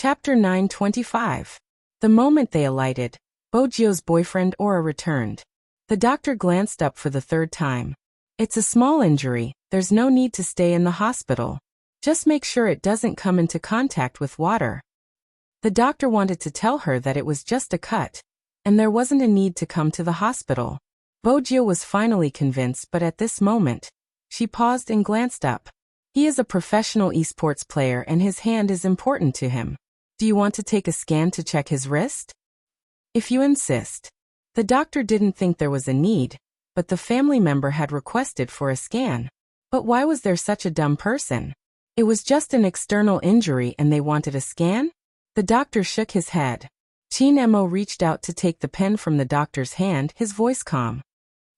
Chapter 925. The moment they alighted, Bojio's boyfriend Aura returned. The doctor glanced up for the third time. It's a small injury, there's no need to stay in the hospital. Just make sure it doesn't come into contact with water. The doctor wanted to tell her that it was just a cut, and there wasn't a need to come to the hospital. Bojio was finally convinced, but at this moment, she paused and glanced up. He is a professional esports player and his hand is important to him. Do you want to take a scan to check his wrist? If you insist. The doctor didn't think there was a need, but the family member had requested for a scan. But why was there such a dumb person? It was just an external injury and they wanted a scan? The doctor shook his head. Chin Mo reached out to take the pen from the doctor's hand, his voice calm.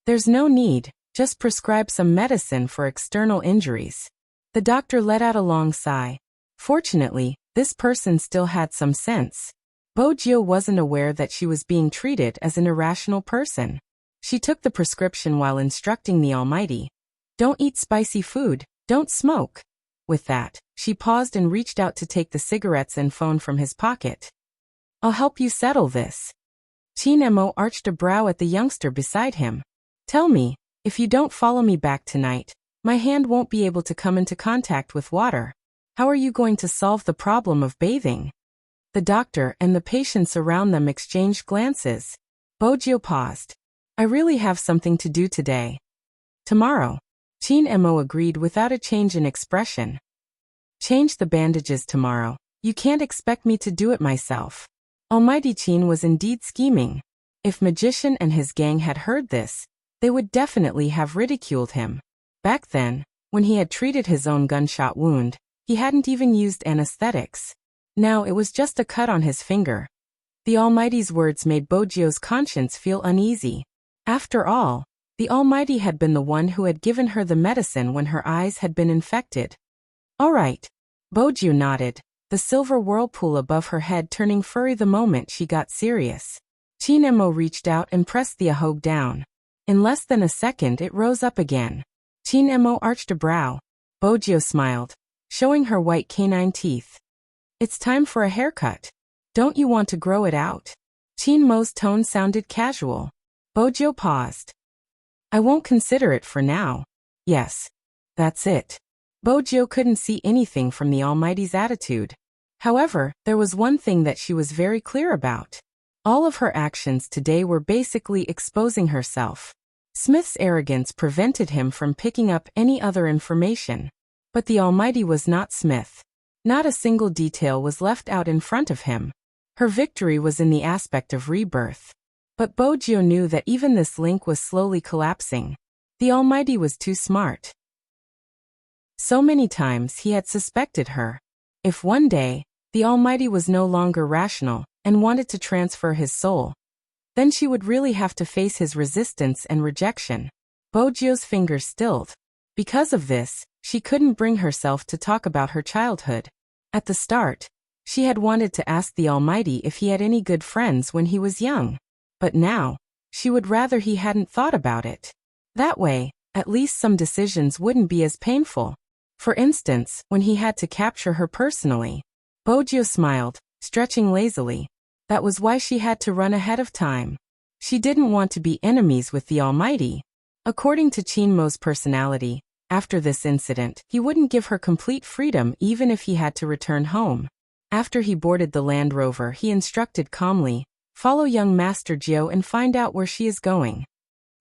There's no need, just prescribe some medicine for external injuries. The doctor let out a long sigh. Fortunately, this person still had some sense. Bojio wasn't aware that she was being treated as an irrational person. She took the prescription while instructing the Almighty. Don't eat spicy food, don't smoke. With that, she paused and reached out to take the cigarettes and phone from his pocket. I'll help you settle this. Chin Mo arched a brow at the youngster beside him. Tell me, if you don't follow me back tonight, my hand won't be able to come into contact with water. How are you going to solve the problem of bathing? The doctor and the patients around them exchanged glances. Bojio paused. I really have something to do today. Tomorrow. Chin Mo agreed without a change in expression. Change the bandages tomorrow. You can't expect me to do it myself. Almighty Chin was indeed scheming. If Magician and his gang had heard this, they would definitely have ridiculed him. Back then, when he had treated his own gunshot wound, he hadn't even used anesthetics. Now it was just a cut on his finger. The Almighty's words made Bojio's conscience feel uneasy. After all, the Almighty had been the one who had given her the medicine when her eyes had been infected. All right. Bojio nodded, the silver whirlpool above her head turning furry the moment she got serious. Chin Mo reached out and pressed the ahog down. In less than a second it rose up again. Chin Mo arched a brow. Bojio smiled, showing her white canine teeth. It's time for a haircut. Don't you want to grow it out? Chin Mo's tone sounded casual. Bojio paused. I won't consider it for now. Yes. That's it. Bojio couldn't see anything from the Almighty's attitude. However, there was one thing that she was very clear about. All of her actions today were basically exposing herself. Smith's arrogance prevented him from picking up any other information. But the Almighty was not Smith. Not a single detail was left out in front of him. Her victory was in the aspect of rebirth. But Bojio knew that even this link was slowly collapsing. The Almighty was too smart. So many times he had suspected her. If one day, the Almighty was no longer rational and wanted to transfer his soul, then she would really have to face his resistance and rejection. Bojio's fingers stilled. Because of this, she couldn't bring herself to talk about her childhood. At the start, she had wanted to ask the Almighty if he had any good friends when he was young. But now, she would rather he hadn't thought about it. That way, at least some decisions wouldn't be as painful. For instance, when he had to capture her personally. Bojio smiled, stretching lazily. That was why she had to run ahead of time. She didn't want to be enemies with the Almighty. According to Chin Mo's personality, after this incident, he wouldn't give her complete freedom even if he had to return home. After he boarded the Land Rover, he instructed calmly, follow young Master Jio and find out where she is going.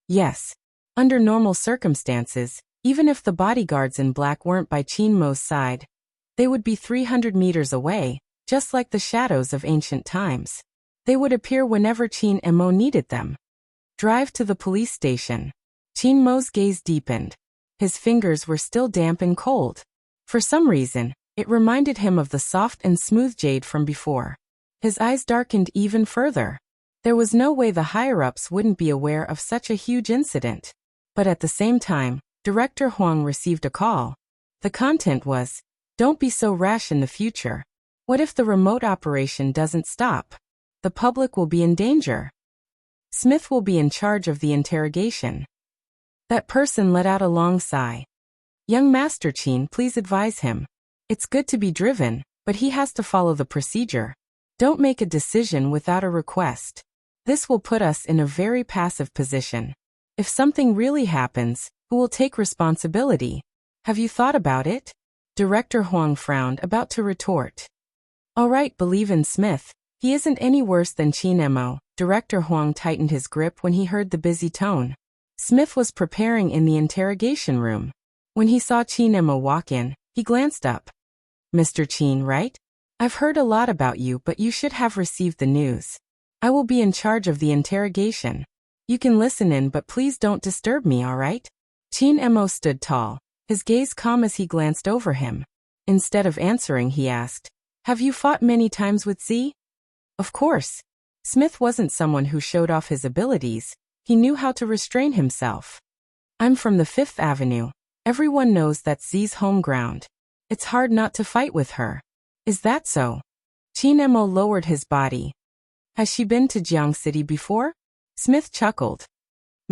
Yes. Under normal circumstances, even if the bodyguards in black weren't by Chin Mo's side, they would be 300 meters away, just like the shadows of ancient times. They would appear whenever Chin Mo needed them. Drive to the police station. Chin Mo's gaze deepened. His fingers were still damp and cold. For some reason, it reminded him of the soft and smooth jade from before. His eyes darkened even further. There was no way the higher-ups wouldn't be aware of such a huge incident. But at the same time, Director Huang received a call. The content was, don't be so rash in the future. What if the remote operation doesn't stop? The public will be in danger. Smith will be in charge of the interrogation. That person let out a long sigh. Young Master Chin, please advise him. It's good to be driven, but he has to follow the procedure. Don't make a decision without a request. This will put us in a very passive position. If something really happens, who will take responsibility? Have you thought about it? Director Huang frowned, about to retort. All right, believe in Smith. He isn't any worse than Qin Mo. Director Huang tightened his grip when he heard the busy tone. Smith was preparing in the interrogation room. When he saw Qin Mo walk in, he glanced up. Mr. Qin, right? I've heard a lot about you, but you should have received the news. I will be in charge of the interrogation. You can listen in, but please don't disturb me, all right? Qin Mo stood tall, his gaze calm as he glanced over him. Instead of answering, he asked, Have you fought many times with Z? Of course. Smith wasn't someone who showed off his abilities. He knew how to restrain himself. I'm from the Fifth Avenue. Everyone knows that's Z's home ground. It's hard not to fight with her. Is that so? Qin Mo lowered his body. Has she been to Jiang City before? Smith chuckled.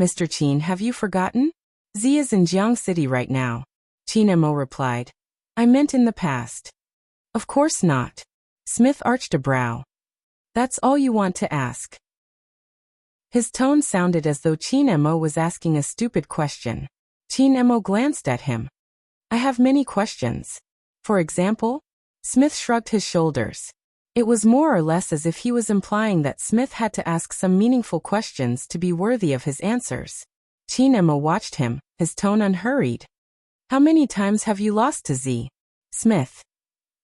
Mr. Qin, have you forgotten? Z is in Jiang City right now. Qin Mo replied. I meant in the past. Of course not. Smith arched a brow. That's all you want to ask. His tone sounded as though Qin Mo was asking a stupid question. Qin Mo glanced at him. I have many questions. For example? Smith shrugged his shoulders. It was more or less as if he was implying that Smith had to ask some meaningful questions to be worthy of his answers. Qin Mo watched him, his tone unhurried. How many times have you lost to Z? Smith.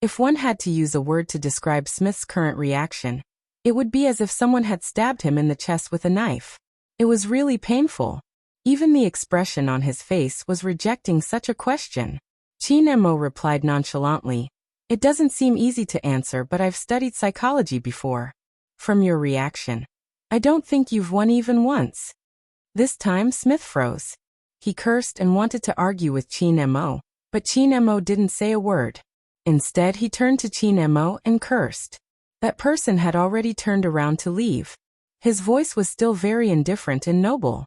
If one had to use a word to describe Smith's current reaction, it would be as if someone had stabbed him in the chest with a knife. It was really painful. Even the expression on his face was rejecting such a question. Qin Mo replied nonchalantly. It doesn't seem easy to answer, but I've studied psychology before. From your reaction, I don't think you've won even once. This time Smith froze. He cursed and wanted to argue with Qin Mo, but Qin Mo didn't say a word. Instead, he turned to Qin Mo and cursed. That person had already turned around to leave. His voice was still very indifferent and noble.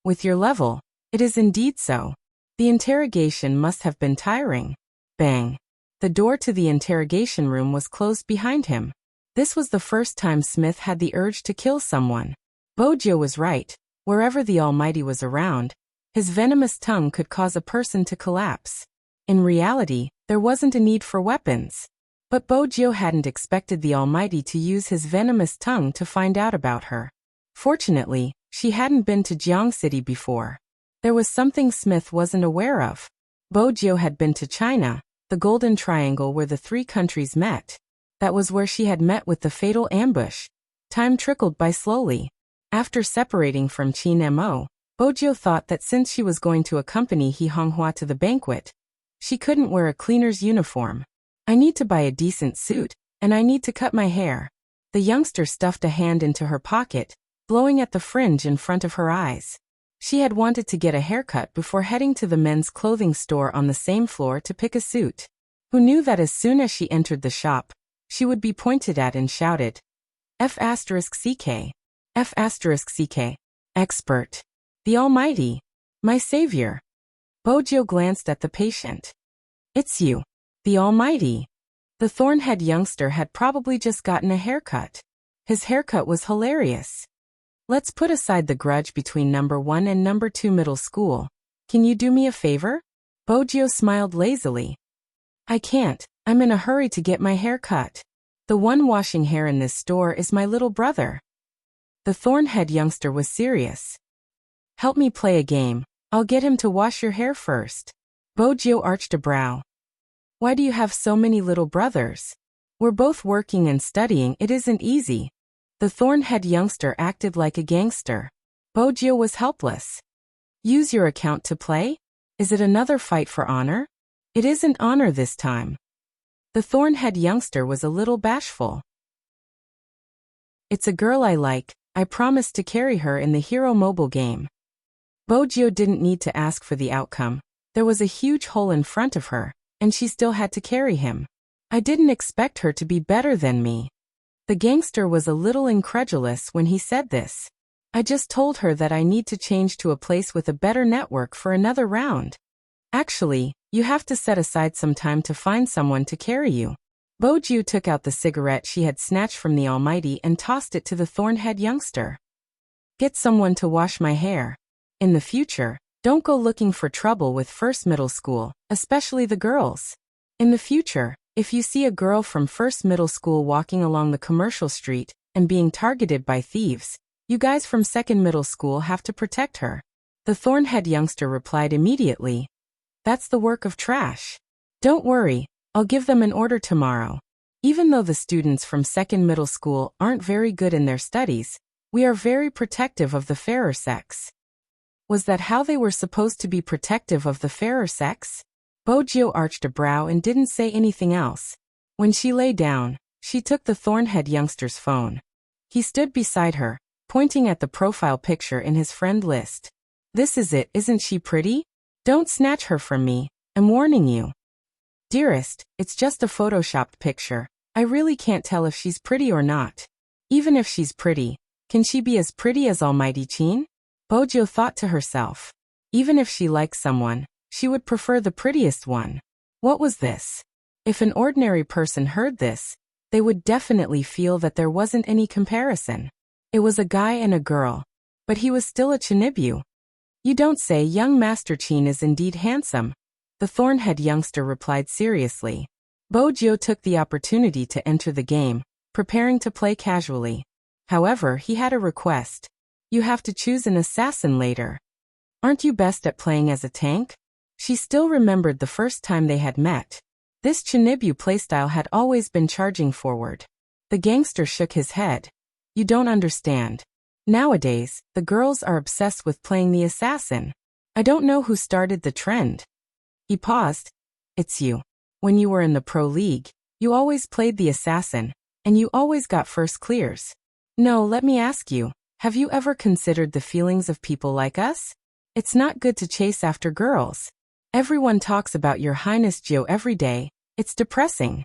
With your level, it is indeed so. The interrogation must have been tiring. Bang. The door to the interrogation room was closed behind him. This was the first time Smith had the urge to kill someone. Bojo was right. Wherever the Almighty was around, his venomous tongue could cause a person to collapse. In reality, there wasn't a need for weapons. But Bojo hadn't expected the Almighty to use his venomous tongue to find out about her. Fortunately, she hadn't been to Jiang City before. There was something Smith wasn't aware of. Bojo had been to China, the Golden Triangle where the three countries met. That was where she had met with the fatal ambush. Time trickled by slowly. After separating from Qin Mo, Bojo thought that since she was going to accompany He Honghua to the banquet, she couldn't wear a cleaner's uniform. I need to buy a decent suit, and I need to cut my hair. The youngster stuffed a hand into her pocket, blowing at the fringe in front of her eyes. She had wanted to get a haircut before heading to the men's clothing store on the same floor to pick a suit. Who knew that as soon as she entered the shop, she would be pointed at and shouted, F***CK. F***CK. Expert. The Almighty. My savior. Bojo glanced at the patient. It's you. The Almighty. The thorn-head youngster had probably just gotten a haircut. His haircut was hilarious. Let's put aside the grudge between number 1 and number 2 middle school. Can you do me a favor? Bojo smiled lazily. I can't. I'm in a hurry to get my hair cut. The one washing hair in this store is my little brother. The thorn-head youngster was serious. Help me play a game. I'll get him to wash your hair first. Bojo arched a brow. Why do you have so many little brothers? We're both working and studying. It isn't easy. The thorn-head youngster acted like a gangster. Bojo was helpless. Use your account to play? Is it another fight for honor? It isn't honor this time. The thorn-head youngster was a little bashful. It's a girl I like. I promised to carry her in the Hero Mobile game. Bojo didn't need to ask for the outcome. There was a huge hole in front of her, and she still had to carry him. I didn't expect her to be better than me. The gangster was a little incredulous when he said this. I just told her that I need to change to a place with a better network for another round. Actually, you have to set aside some time to find someone to carry you. Boju took out the cigarette she had snatched from the Almighty and tossed it to the thorn-head youngster. Get someone to wash my hair. In the future, don't go looking for trouble with first middle school, especially the girls. In the future, if you see a girl from first middle school walking along the commercial street and being targeted by thieves, you guys from second middle school have to protect her. The thorn-head youngster replied immediately. That's the work of trash. Don't worry, I'll give them an order tomorrow. Even though the students from second middle school aren't very good in their studies, we are very protective of the fairer sex. Was that how they were supposed to be protective of the fairer sex? Bojo arched a brow and didn't say anything else. When she lay down, she took the thorn-head youngster's phone. He stood beside her, pointing at the profile picture in his friend list. This is it, isn't she pretty? Don't snatch her from me, I'm warning you. Dearest, it's just a photoshopped picture. I really can't tell if she's pretty or not. Even if she's pretty, can she be as pretty as Almighty Chin? Bojo thought to herself. Even if she likes someone, she would prefer the prettiest one. What was this? If an ordinary person heard this, they would definitely feel that there wasn't any comparison. It was a guy and a girl, but he was still a Chinibu. You don't say young Master Chin is indeed handsome, the thorn-head youngster replied seriously. Bojo took the opportunity to enter the game, preparing to play casually. However, he had a request. You have to choose an assassin later. Aren't you best at playing as a tank? She still remembered the first time they had met. This Chinibu playstyle had always been charging forward. The gangster shook his head. You don't understand. Nowadays, the girls are obsessed with playing the assassin. I don't know who started the trend. He paused. It's you. When you were in the pro league, you always played the assassin, and you always got first clears. No, let me ask you, have you ever considered the feelings of people like us? It's not good to chase after girls. Everyone talks about your Highness Gio every day. It's depressing.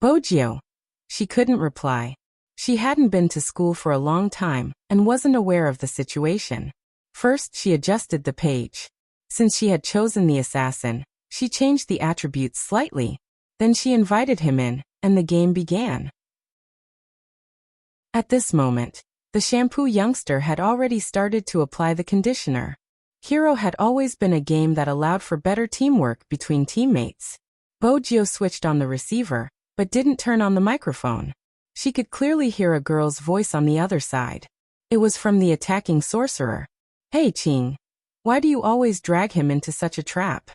Bojo. She couldn't reply. She hadn't been to school for a long time and wasn't aware of the situation. First, she adjusted the page. Since she had chosen the assassin, she changed the attributes slightly. Then she invited him in, and the game began. At this moment, the shampoo youngster had already started to apply the conditioner. Hero had always been a game that allowed for better teamwork between teammates. Bojo switched on the receiver, but didn't turn on the microphone. She could clearly hear a girl's voice on the other side. It was from the attacking sorcerer. Hey Ching, why do you always drag him into such a trap?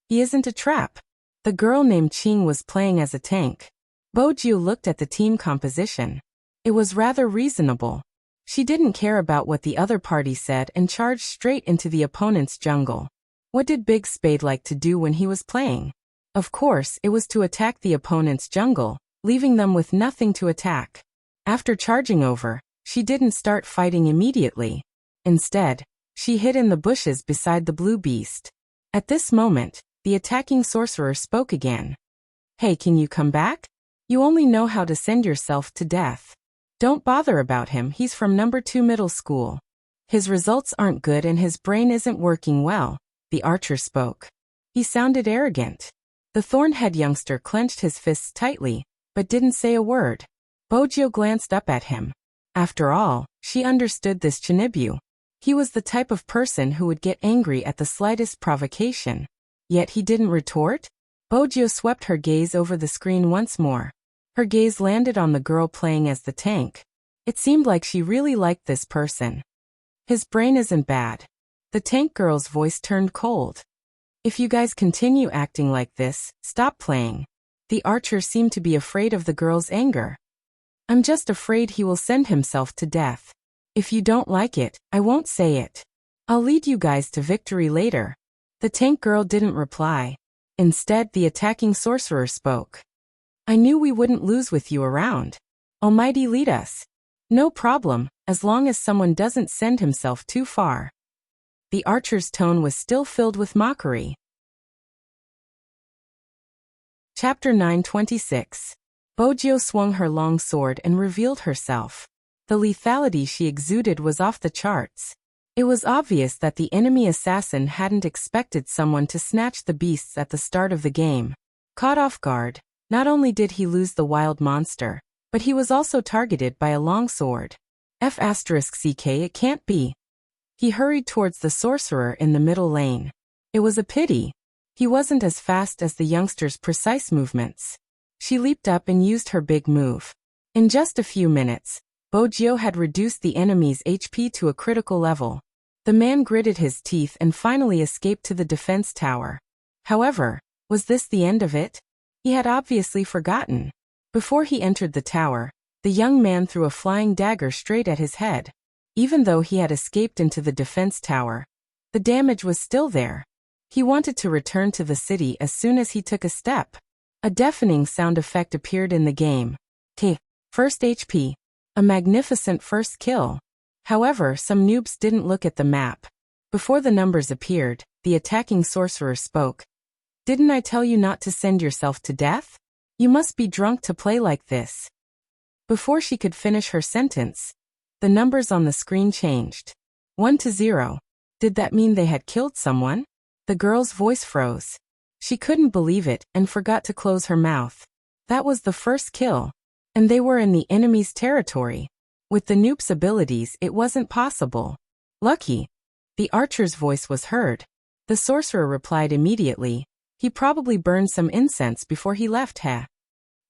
He isn't a trap. The girl named Ching was playing as a tank. Bojo looked at the team composition. It was rather reasonable. She didn't care about what the other party said and charged straight into the opponent's jungle. What did Big Spade like to do when he was playing? Of course, it was to attack the opponent's jungle, leaving them with nothing to attack. After charging over, she didn't start fighting immediately. Instead, she hid in the bushes beside the blue beast. At this moment, the attacking sorcerer spoke again. Hey, can you come back? You only know how to send yourself to death. Don't bother about him, he's from number 2 middle school. His results aren't good and his brain isn't working well, the archer spoke. He sounded arrogant. The thorn-head youngster clenched his fists tightly, but didn't say a word. Bojo glanced up at him. After all, she understood this Chinibu. He was the type of person who would get angry at the slightest provocation. Yet he didn't retort? Bojo swept her gaze over the screen once more. Her gaze landed on the girl playing as the tank. It seemed like she really liked this person. His brain isn't bad. The tank girl's voice turned cold. If you guys continue acting like this, stop playing. The archer seemed to be afraid of the girl's anger. I'm just afraid he will send himself to death. If you don't like it, I won't say it. I'll lead you guys to victory later. The tank girl didn't reply. Instead, the attacking sorcerer spoke. I knew we wouldn't lose with you around. Almighty lead us. No problem, as long as someone doesn't send himself too far. The archer's tone was still filled with mockery. Chapter 926. Bojo swung her long sword and revealed herself. The lethality she exuded was off the charts. It was obvious that the enemy assassin hadn't expected someone to snatch the beasts at the start of the game. Caught off guard, Not only did he lose the wild monster, but he was also targeted by a long sword. F***ck, it can't be. He hurried towards the sorcerer in the middle lane. It was a pity. He wasn't as fast as the youngster's precise movements. She leaped up and used her big move. In just a few minutes, Bojio had reduced the enemy's HP to a critical level. The man gritted his teeth and finally escaped to the defense tower. However, was this the end of it? He had obviously forgotten. Before he entered the tower, the young man threw a flying dagger straight at his head. Even though he had escaped into the defense tower, the damage was still there. He wanted to return to the city as soon as he took a step. A deafening sound effect appeared in the game. First HP. A magnificent first kill. However, some noobs didn't look at the map. Before the numbers appeared, the attacking sorcerer spoke. Didn't I tell you not to send yourself to death? You must be drunk to play like this. Before she could finish her sentence, the numbers on the screen changed. 1-0. Did that mean they had killed someone? The girl's voice froze. She couldn't believe it and forgot to close her mouth. That was the first kill. And they were in the enemy's territory. With the noob's abilities, it wasn't possible. Lucky. The archer's voice was heard. The sorcerer replied immediately. He probably burned some incense before he left.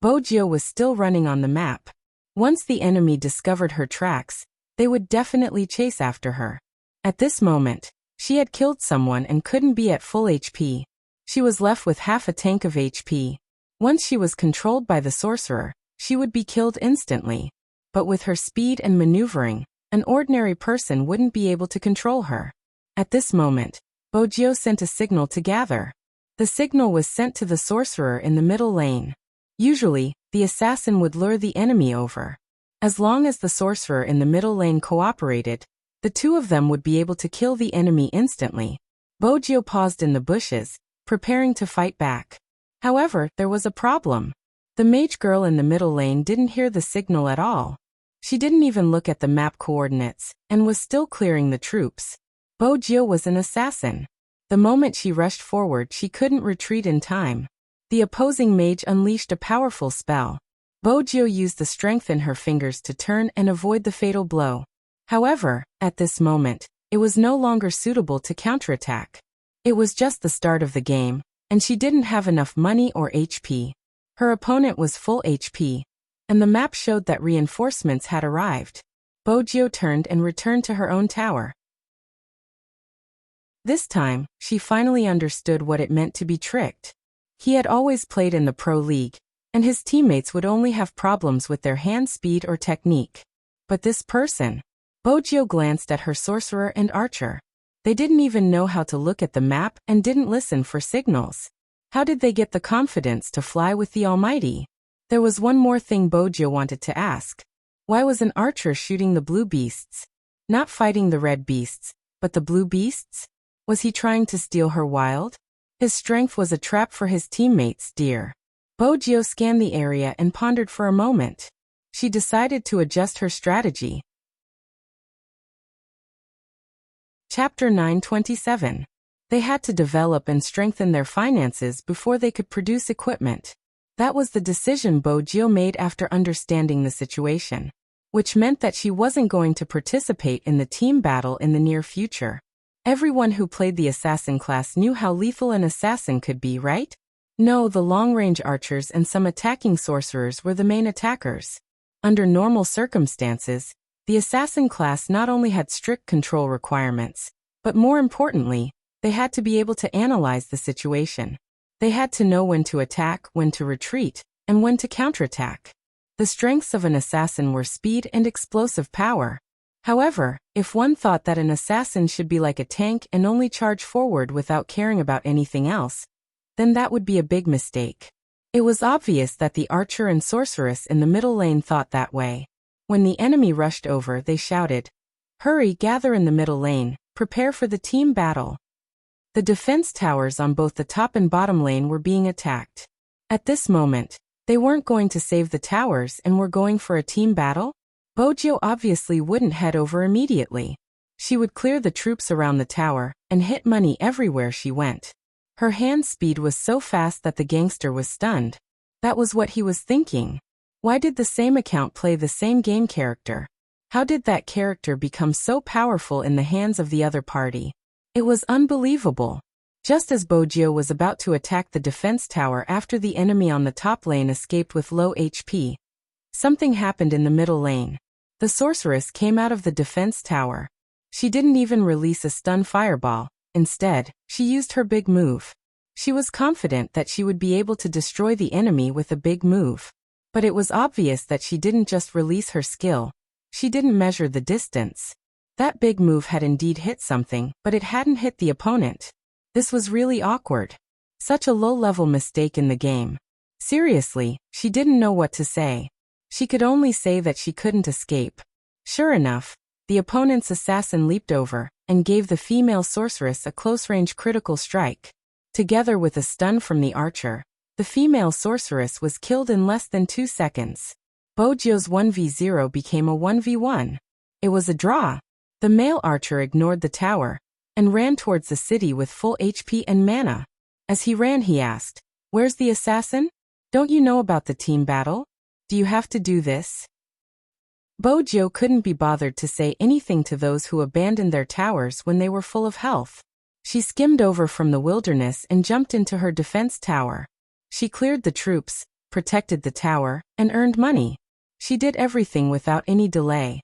Bojio was still running on the map. Once the enemy discovered her tracks, they would definitely chase after her. At this moment, she had killed someone and couldn't be at full HP. She was left with half a tank of HP. Once she was controlled by the sorcerer, she would be killed instantly. But with her speed and maneuvering, an ordinary person wouldn't be able to control her. At this moment, Bojio sent a signal to gather. The signal was sent to the sorcerer in the middle lane. Usually, the assassin would lure the enemy over. As long as the sorcerer in the middle lane cooperated, the two of them would be able to kill the enemy instantly. Bojio paused in the bushes, preparing to fight back. However, there was a problem. The mage girl in the middle lane didn't hear the signal at all. She didn't even look at the map coordinates, and was still clearing the troops. Bojio was an assassin. The moment she rushed forward, she couldn't retreat in time. The opposing mage unleashed a powerful spell. Bojio used the strength in her fingers to turn and avoid the fatal blow. However, at this moment, it was no longer suitable to counterattack. It was just the start of the game, and she didn't have enough money or HP. Her opponent was full HP, and the map showed that reinforcements had arrived. Bojio turned and returned to her own tower. This time, she finally understood what it meant to be tricked. He had always played in the pro league, and his teammates would only have problems with their hand speed or technique. But this person... Bojio glanced at her sorcerer and archer. They didn't even know how to look at the map and didn't listen for signals. How did they get the confidence to fly with the Almighty? There was one more thing Bojio wanted to ask. Why was an archer shooting the blue beasts? Not fighting the red beasts, but the blue beasts? Was he trying to steal her wild? His strength was a trap for his teammates, dear. Bojio scanned the area and pondered for a moment. She decided to adjust her strategy. Chapter 927. They had to develop and strengthen their finances before they could produce equipment. That was the decision Bojio made after understanding the situation, which meant that she wasn't going to participate in the team battle in the near future. Everyone who played the assassin class knew how lethal an assassin could be, right? No, the long-range archers and some attacking sorcerers were the main attackers. Under normal circumstances, the assassin class not only had strict control requirements, but more importantly, they had to be able to analyze the situation. They had to know when to attack, when to retreat, and when to counterattack. The strengths of an assassin were speed and explosive power. However, if one thought that an assassin should be like a tank and only charge forward without caring about anything else, then that would be a big mistake. It was obvious that the archer and sorceress in the middle lane thought that way. When the enemy rushed over, they shouted, "Hurry, gather in the middle lane, prepare for the team battle." The defense towers on both the top and bottom lane were being attacked. At this moment, they weren't going to save the towers and were going for a team battle? Bojio obviously wouldn't head over immediately. She would clear the troops around the tower and hit money everywhere she went. Her hand speed was so fast that the gangster was stunned. That was what he was thinking. Why did the same account play the same game character? How did that character become so powerful in the hands of the other party? It was unbelievable. Just as Bojio was about to attack the defense tower after the enemy on the top lane escaped with low HP, something happened in the middle lane. The sorceress came out of the defense tower. She didn't even release a stun fireball. Instead, she used her big move. She was confident that she would be able to destroy the enemy with a big move. But it was obvious that she didn't just release her skill. She didn't measure the distance. That big move had indeed hit something, but it hadn't hit the opponent. This was really awkward. Such a low-level mistake in the game. Seriously, she didn't know what to say. She could only say that she couldn't escape. Sure enough, the opponent's assassin leaped over and gave the female sorceress a close-range critical strike. Together with a stun from the archer, the female sorceress was killed in less than 2 seconds. Bojio's 1v0 became a 1v1. It was a draw. The male archer ignored the tower and ran towards the city with full HP and mana. As he ran, he asked, "Where's the assassin? Don't you know about the team battle? Do you have to do this?" Bojio couldn't be bothered to say anything to those who abandoned their towers when they were full of health. She skimmed over from the wilderness and jumped into her defense tower. She cleared the troops, protected the tower, and earned money. She did everything without any delay.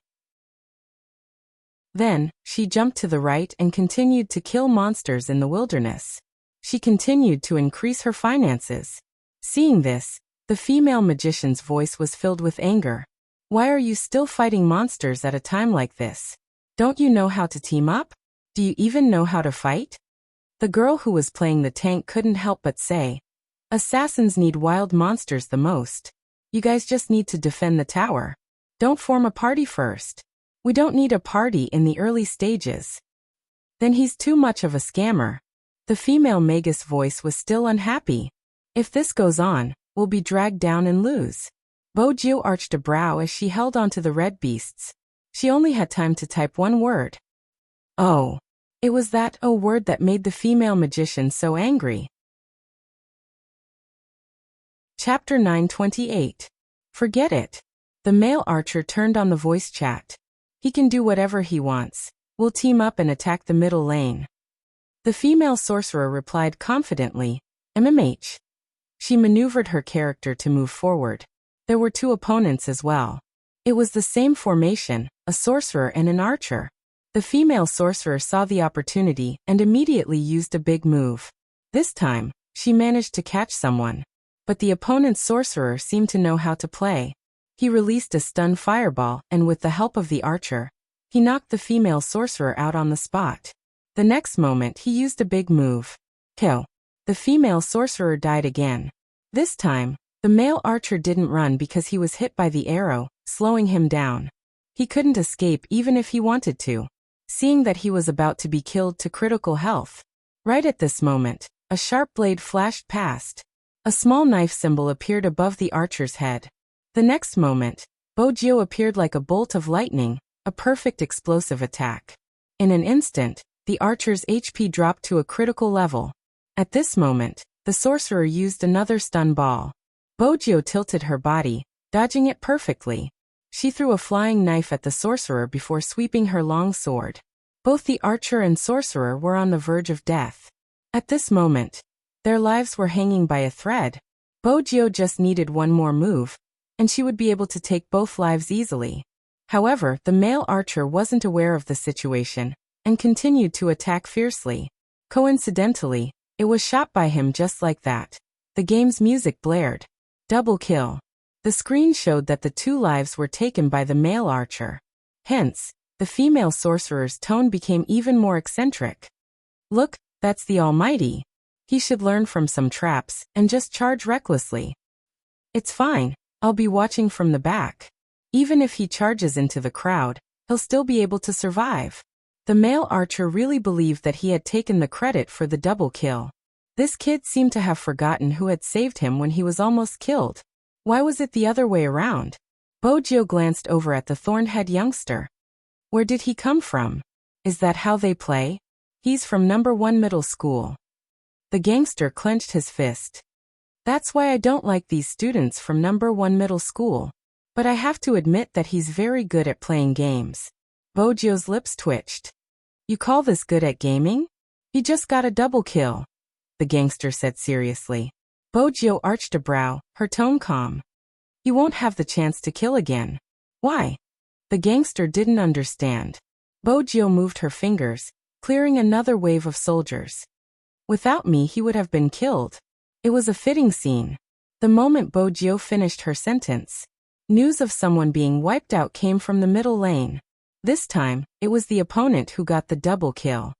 Then, she jumped to the right and continued to kill monsters in the wilderness. She continued to increase her finances. Seeing this, the female magician's voice was filled with anger. "Why are you still fighting monsters at a time like this? Don't you know how to team up? Do you even know how to fight?" The girl who was playing the tank couldn't help but say, "Assassins need wild monsters the most. You guys just need to defend the tower. Don't form a party first. We don't need a party in the early stages. Then he's too much of a scammer." The female magus voice was still unhappy. "If this goes on, we'll be dragged down and lose." Bojio arched a brow as she held onto the red beasts. She only had time to type one word. "Oh." It was that "oh" word that made the female magician so angry. Chapter 928. Forget it. The male archer turned on the voice chat. "He can do whatever he wants. We'll team up and attack the middle lane." The female sorcerer replied confidently, "MMH." She maneuvered her character to move forward. There were 2 opponents as well. It was the same formation, a sorcerer and an archer. The female sorcerer saw the opportunity and immediately used a big move. This time, she managed to catch someone. But the opponent's sorcerer seemed to know how to play. He released a stun fireball and with the help of the archer, he knocked the female sorcerer out on the spot. The next moment he used a big move. Kill. The female sorcerer died again. This time, the male archer didn't run because he was hit by the arrow, slowing him down. He couldn't escape even if he wanted to, seeing that he was about to be killed to critical health. Right at this moment, a sharp blade flashed past. A small knife symbol appeared above the archer's head. The next moment, Bojio appeared like a bolt of lightning, a perfect explosive attack. In an instant, the archer's HP dropped to a critical level. At this moment, the sorcerer used another stun ball. Bojio tilted her body, dodging it perfectly. She threw a flying knife at the sorcerer before sweeping her long sword. Both the archer and sorcerer were on the verge of death. At this moment, their lives were hanging by a thread. Bojio just needed one more move, and she would be able to take both lives easily. However, the male archer wasn't aware of the situation, and continued to attack fiercely. Coincidentally, it was shot by him just like that. The game's music blared. Double kill. The screen showed that the 2 lives were taken by the male archer. Hence, the female sorcerer's tone became even more eccentric. "Look, that's the Almighty. He should learn from some traps and just charge recklessly. It's fine, I'll be watching from the back. Even if he charges into the crowd, he'll still be able to survive." The male archer really believed that he had taken the credit for the double kill. This kid seemed to have forgotten who had saved him when he was almost killed. Why was it the other way around? Bojio glanced over at the thorn-head youngster. Where did he come from? Is that how they play? He's from number 1 middle school. The gangster clenched his fist. That's why I don't like these students from number 1 middle school. But I have to admit that he's very good at playing games. Bojio's lips twitched. You call this good at gaming? He just got a double kill, the gangster said seriously. Bojio arched a brow, her tone calm. He won't have the chance to kill again. Why? The gangster didn't understand. Bojio moved her fingers, clearing another wave of soldiers. Without me he would have been killed. It was a fitting scene. The moment Bojio finished her sentence, news of someone being wiped out came from the middle lane. This time, it was the opponent who got the double kill.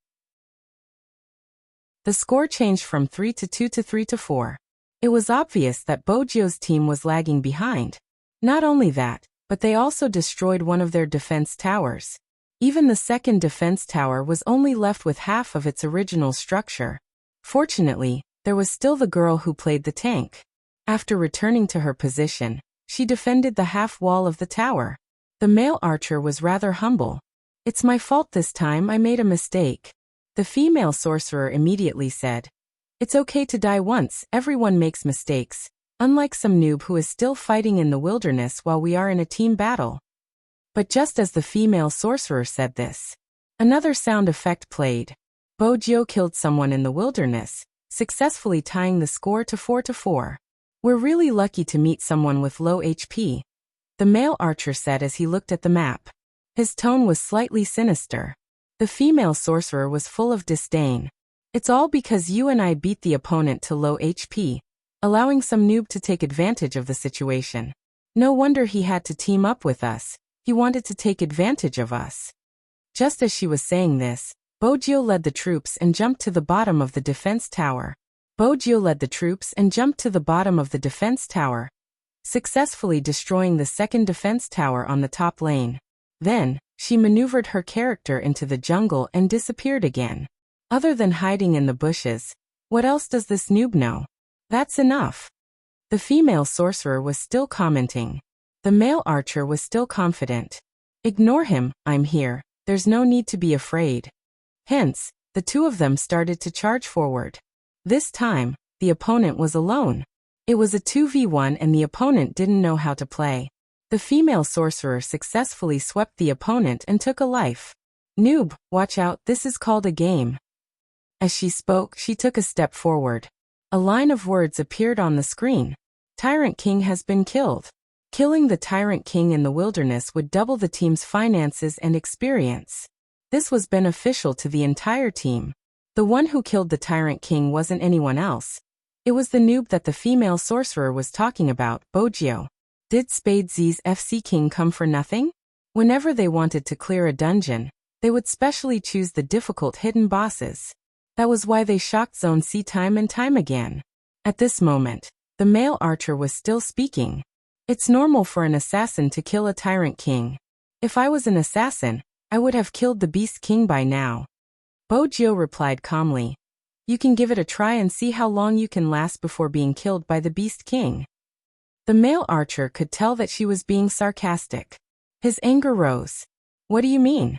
The score changed from 3-2 to 3-4. It was obvious that Bojio's team was lagging behind. Not only that, but they also destroyed one of their defense towers. Even the second defense tower was only left with half of its original structure. Fortunately, there was still the girl who played the tank. After returning to her position, she defended the half wall of the tower. The male archer was rather humble. It's my fault this time, I made a mistake. The female sorcerer immediately said. It's okay to die once, everyone makes mistakes, unlike some noob who is still fighting in the wilderness while we are in a team battle. But just as the female sorcerer said this, another sound effect played. Bojio killed someone in the wilderness, successfully tying the score to 4-4. We're really lucky to meet someone with low HP, the male archer said as he looked at the map. His tone was slightly sinister. The female sorcerer was full of disdain. It's all because you and I beat the opponent to low HP, allowing some noob to take advantage of the situation. No wonder he had to team up with us. He wanted to take advantage of us. Just as she was saying this, Bojio led the troops and jumped to the bottom of the defense tower. Successfully destroying the second defense tower on the top lane. Then, she maneuvered her character into the jungle and disappeared again. Other than hiding in the bushes, what else does this noob know? That's enough. The female sorcerer was still commenting. The male archer was still confident. Ignore him, I'm here, there's no need to be afraid. Hence, the two of them started to charge forward. This time, the opponent was alone. It was a 2v1 and the opponent didn't know how to play. The female sorcerer successfully swept the opponent and took a life. Noob, watch out, this is called a game. As she spoke, she took a step forward. A line of words appeared on the screen. Tyrant King has been killed. Killing the Tyrant King in the wilderness would double the team's finances and experience. This was beneficial to the entire team. The one who killed the Tyrant King wasn't anyone else. It was the noob that the female sorcerer was talking about, Bojio. Did Spade Z's FC King come for nothing? Whenever they wanted to clear a dungeon, they would specially choose the difficult hidden bosses. That was why they shocked Zone C time and time again. At this moment, the male archer was still speaking. It's normal for an assassin to kill a Tyrant King. If I was an assassin, I would have killed the Beast King by now. Bojio replied calmly. You can give it a try and see how long you can last before being killed by the Beast King. The male archer could tell that she was being sarcastic. His anger rose. What do you mean?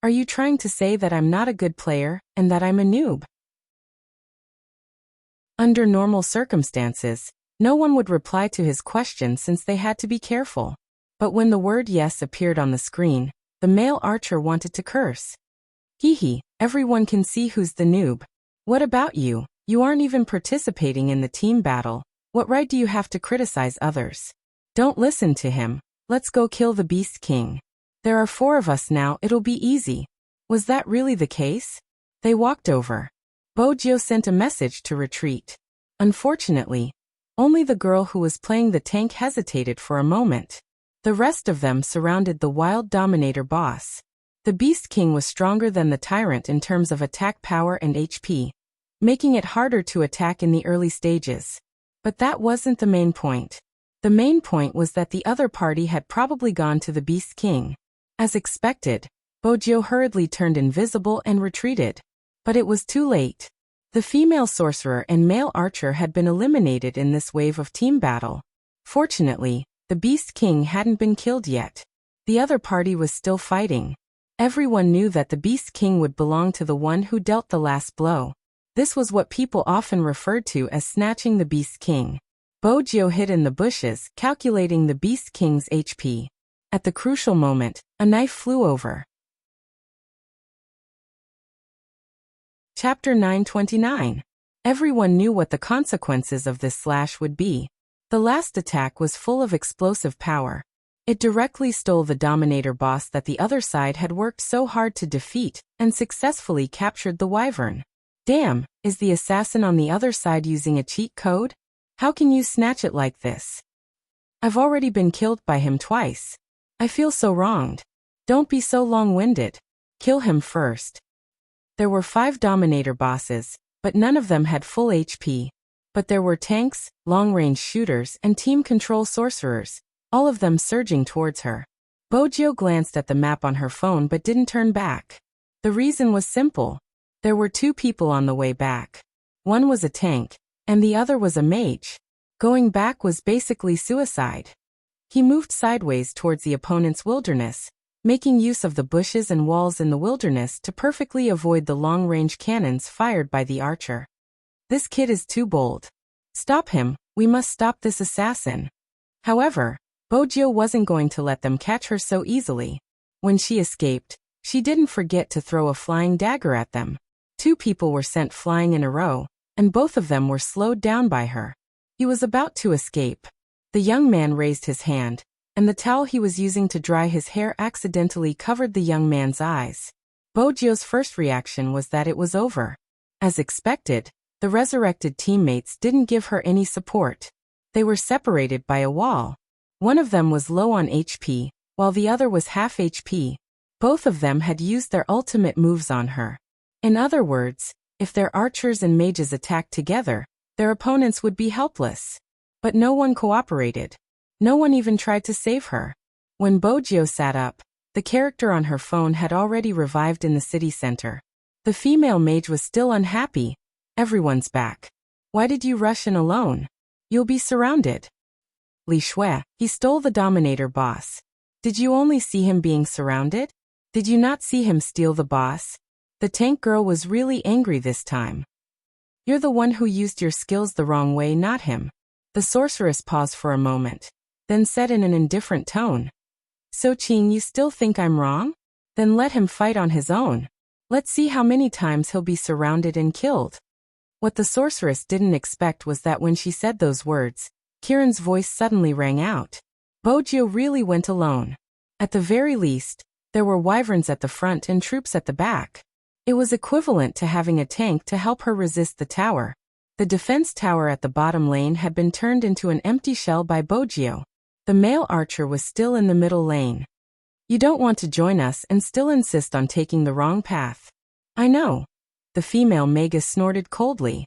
Are you trying to say that I'm not a good player, and that I'm a noob? Under normal circumstances, no one would reply to his question since they had to be careful. But when the word yes appeared on the screen, the male archer wanted to curse. Hee, everyone can see who's the noob. What about you? You aren't even participating in the team battle. What right do you have to criticize others? Don't listen to him. Let's go kill the Beast King. There are 4 of us now, it'll be easy. Was that really the case? They walked over. Bojio sent a message to retreat. Unfortunately, only the girl who was playing the tank hesitated for a moment. The rest of them surrounded the wild dominator boss. The Beast King was stronger than the Tyrant in terms of attack power and HP, making it harder to attack in the early stages. But that wasn't the main point. The main point was that the other party had probably gone to the Beast King. As expected, Bojio hurriedly turned invisible and retreated. But it was too late. The female sorcerer and male archer had been eliminated in this wave of team battle. Fortunately, the Beast King hadn't been killed yet. The other party was still fighting. Everyone knew that the Beast King would belong to the one who dealt the last blow. This was what people often referred to as snatching the Beast King. Bojo hid in the bushes, calculating the Beast King's HP. At the crucial moment, a knife flew over. Chapter 929. Everyone knew what the consequences of this slash would be. The last attack was full of explosive power. It directly stole the Dominator boss that the other side had worked so hard to defeat, and successfully captured the Wyvern. Damn, is the assassin on the other side using a cheat code? How can you snatch it like this? I've already been killed by him twice. I feel so wronged. Don't be so long-winded. Kill him first. There were 5 Dominator bosses, but none of them had full HP. But there were tanks, long-range shooters, and team control sorcerers, all of them surging towards her. Bojo glanced at the map on her phone but didn't turn back. The reason was simple. There were 2 people on the way back. One was a tank, and the other was a mage. Going back was basically suicide. He moved sideways towards the opponent's wilderness, making use of the bushes and walls in the wilderness to perfectly avoid the long-range cannons fired by the archer. This kid is too bold. Stop him, we must stop this assassin. However, Bojo wasn't going to let them catch her so easily. When she escaped, she didn't forget to throw a flying dagger at them. 2 people were sent flying in a row, and both of them were slowed down by her. He was about to escape. The young man raised his hand, and the towel he was using to dry his hair accidentally covered the young man's eyes. Bojo's first reaction was that it was over. As expected, the resurrected teammates didn't give her any support. They were separated by a wall. One of them was low on HP, while the other was half HP. Both of them had used their ultimate moves on her. In other words, if their archers and mages attacked together, their opponents would be helpless. But no one cooperated. No one even tried to save her. When Bojo sat up, the character on her phone had already revived in the city center. The female mage was still unhappy. Everyone's back. Why did you rush in alone? You'll be surrounded. Li Shui, he stole the Dominator boss. Did you only see him being surrounded? Did you not see him steal the boss? The tank girl was really angry this time. You're the one who used your skills the wrong way, not him. The sorceress paused for a moment, then said in an indifferent tone. So Qing, you still think I'm wrong? Then let him fight on his own. Let's see how many times he'll be surrounded and killed. What the sorceress didn't expect was that when she said those words, Kieran's voice suddenly rang out. Bojo really went alone. At the very least, there were wyverns at the front and troops at the back. It was equivalent to having a tank to help her resist the tower. The defense tower at the bottom lane had been turned into an empty shell by Bojo. The male archer was still in the middle lane. You don't want to join us and still insist on taking the wrong path. I know. The female magus snorted coldly.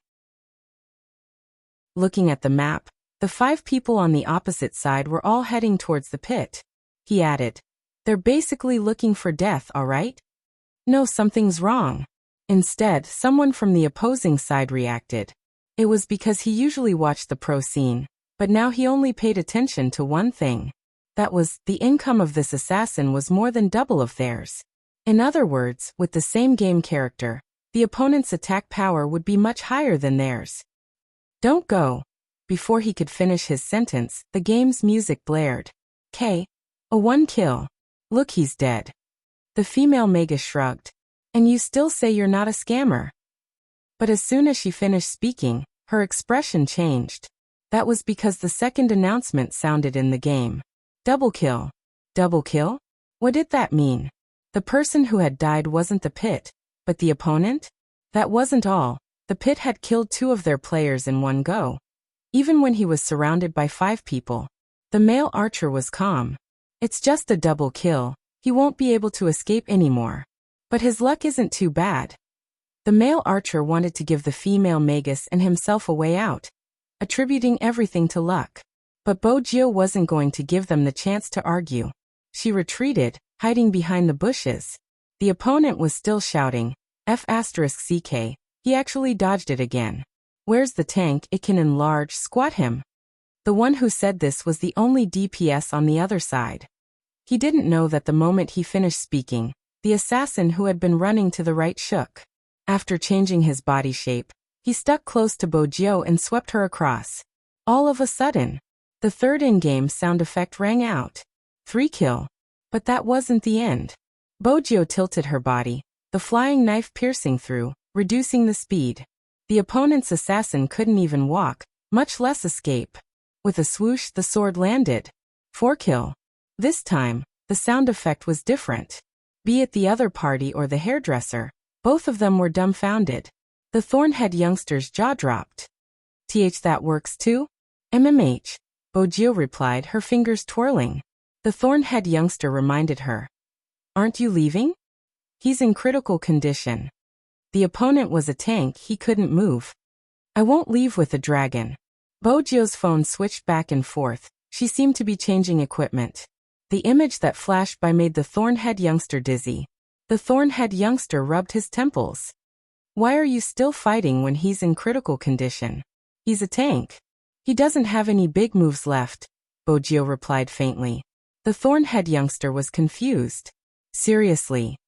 Looking at the map, the 5 people on the opposite side were all heading towards the pit. He added, they're basically looking for death, all right? No, something's wrong. Instead, someone from the opposing side reacted. It was because he usually watched the pro scene, but now he only paid attention to one thing. That was, the income of this assassin was more than double of theirs. In other words, with the same game character, the opponent's attack power would be much higher than theirs. Don't go. Before he could finish his sentence, the game's music blared. K. A 1 kill. Look, he's dead. The female magus shrugged. And you still say you're not a scammer. But as soon as she finished speaking, her expression changed. That was because the second announcement sounded in the game. Double kill. Double kill? What did that mean? The person who had died wasn't the pit, but the opponent? That wasn't all. The pit had killed 2 of their players in one go. Even when he was surrounded by 5 people, the male archer was calm. It's just a double kill. He won't be able to escape anymore. But his luck isn't too bad. The male archer wanted to give the female magus and himself a way out, attributing everything to luck. But Bojo wasn't going to give them the chance to argue. She retreated, hiding behind the bushes. The opponent was still shouting, F***CK. He actually dodged it again. Where's the tank? It can enlarge, squat him. The one who said this was the only DPS on the other side. He didn't know that the moment he finished speaking, the assassin who had been running to the right shook. After changing his body shape, He stuck close to Bojio and swept her across. All of a sudden, the third in-game sound effect rang out. 3 kill. But that wasn't the end. Bojio tilted her body, the flying knife piercing through, reducing the speed. The opponent's assassin couldn't even walk, much less escape. With a swoosh, the sword landed. 4 kill. This time, the sound effect was different. Be it the other party or the hairdresser, both of them were dumbfounded. The Thornhead youngster's jaw dropped. That works too? MMH. Bojio replied, her fingers twirling. The Thornhead youngster reminded her. Aren't you leaving? He's in critical condition. The opponent was a tank, he couldn't move. I won't leave with the dragon. Bojio's phone switched back and forth. She seemed to be changing equipment. The image that flashed by made the Thornhead youngster dizzy. The Thornhead youngster rubbed his temples. Why are you still fighting when he's in critical condition? He's a tank. He doesn't have any big moves left, Bojio replied faintly. The Thornhead youngster was confused. Seriously.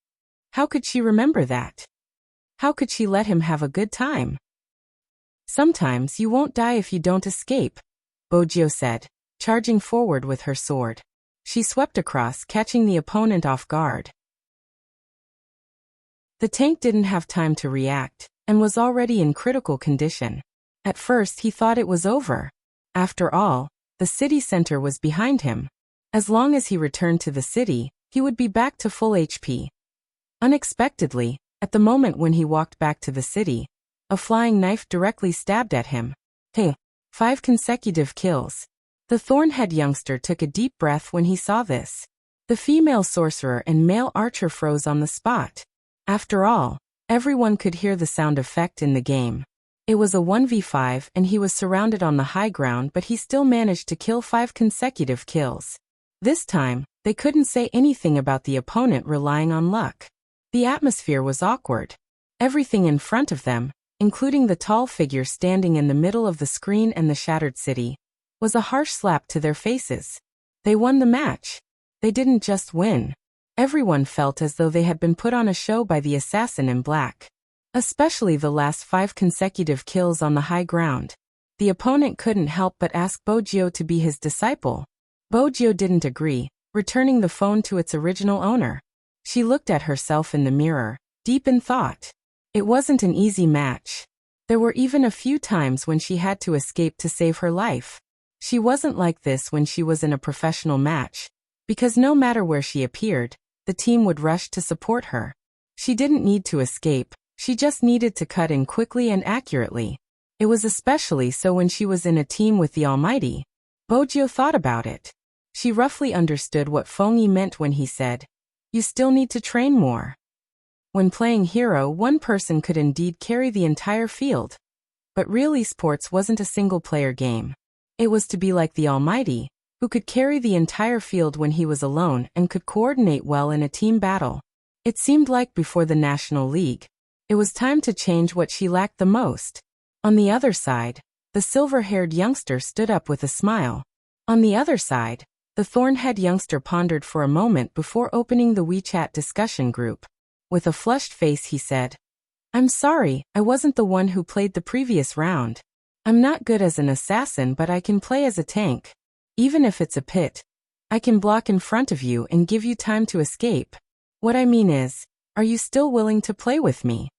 How could she remember that? How could she let him have a good time? Sometimes you won't die if you don't escape, Bojio said, charging forward with her sword. She swept across, catching the opponent off guard. The tank didn't have time to react, and was already in critical condition. At first he thought it was over. After all, the city center was behind him. As long as he returned to the city, he would be back to full HP. Unexpectedly, at the moment when he walked back to the city, a flying knife directly stabbed at him. 5 consecutive kills. The Thornhead youngster took a deep breath when he saw this. The female sorcerer and male archer froze on the spot. After all, everyone could hear the sound effect in the game. It was a 1v5 and he was surrounded on the high ground, but he still managed to kill 5 consecutive kills. This time, they couldn't say anything about the opponent relying on luck. The atmosphere was awkward. Everything in front of them, including the tall figure standing in the middle of the screen and the shattered city, was a harsh slap to their faces. They won the match. They didn't just win. Everyone felt as though they had been put on a show by the assassin in black. Especially the last 5 consecutive kills on the high ground. The opponent couldn't help but ask Bojio to be his disciple. Bojio didn't agree, returning the phone to its original owner. She looked at herself in the mirror, deep in thought. It wasn't an easy match. There were even a few times when she had to escape to save her life. She wasn't like this when she was in a professional match, because no matter where she appeared, the team would rush to support her. She didn't need to escape, she just needed to cut in quickly and accurately. It was especially so when she was in a team with the Almighty. Bojio thought about it. She roughly understood what Fengyi meant when he said, "You still need to train more." When playing hero, one person could indeed carry the entire field. But real esports wasn't a single-player game. It was to be like the Almighty, who could carry the entire field when he was alone and could coordinate well in a team battle. It seemed like before the National League, it was time to change what she lacked the most. On the other side, the silver-haired youngster stood up with a smile. On the other side, the Thornhead youngster pondered for a moment before opening the WeChat discussion group. With a flushed face he said, "I'm sorry, I wasn't the one who played the previous round. I'm not good as an assassin, but I can play as a tank. Even if it's a pit, I can block in front of you and give you time to escape. What I mean is, are you still willing to play with me?"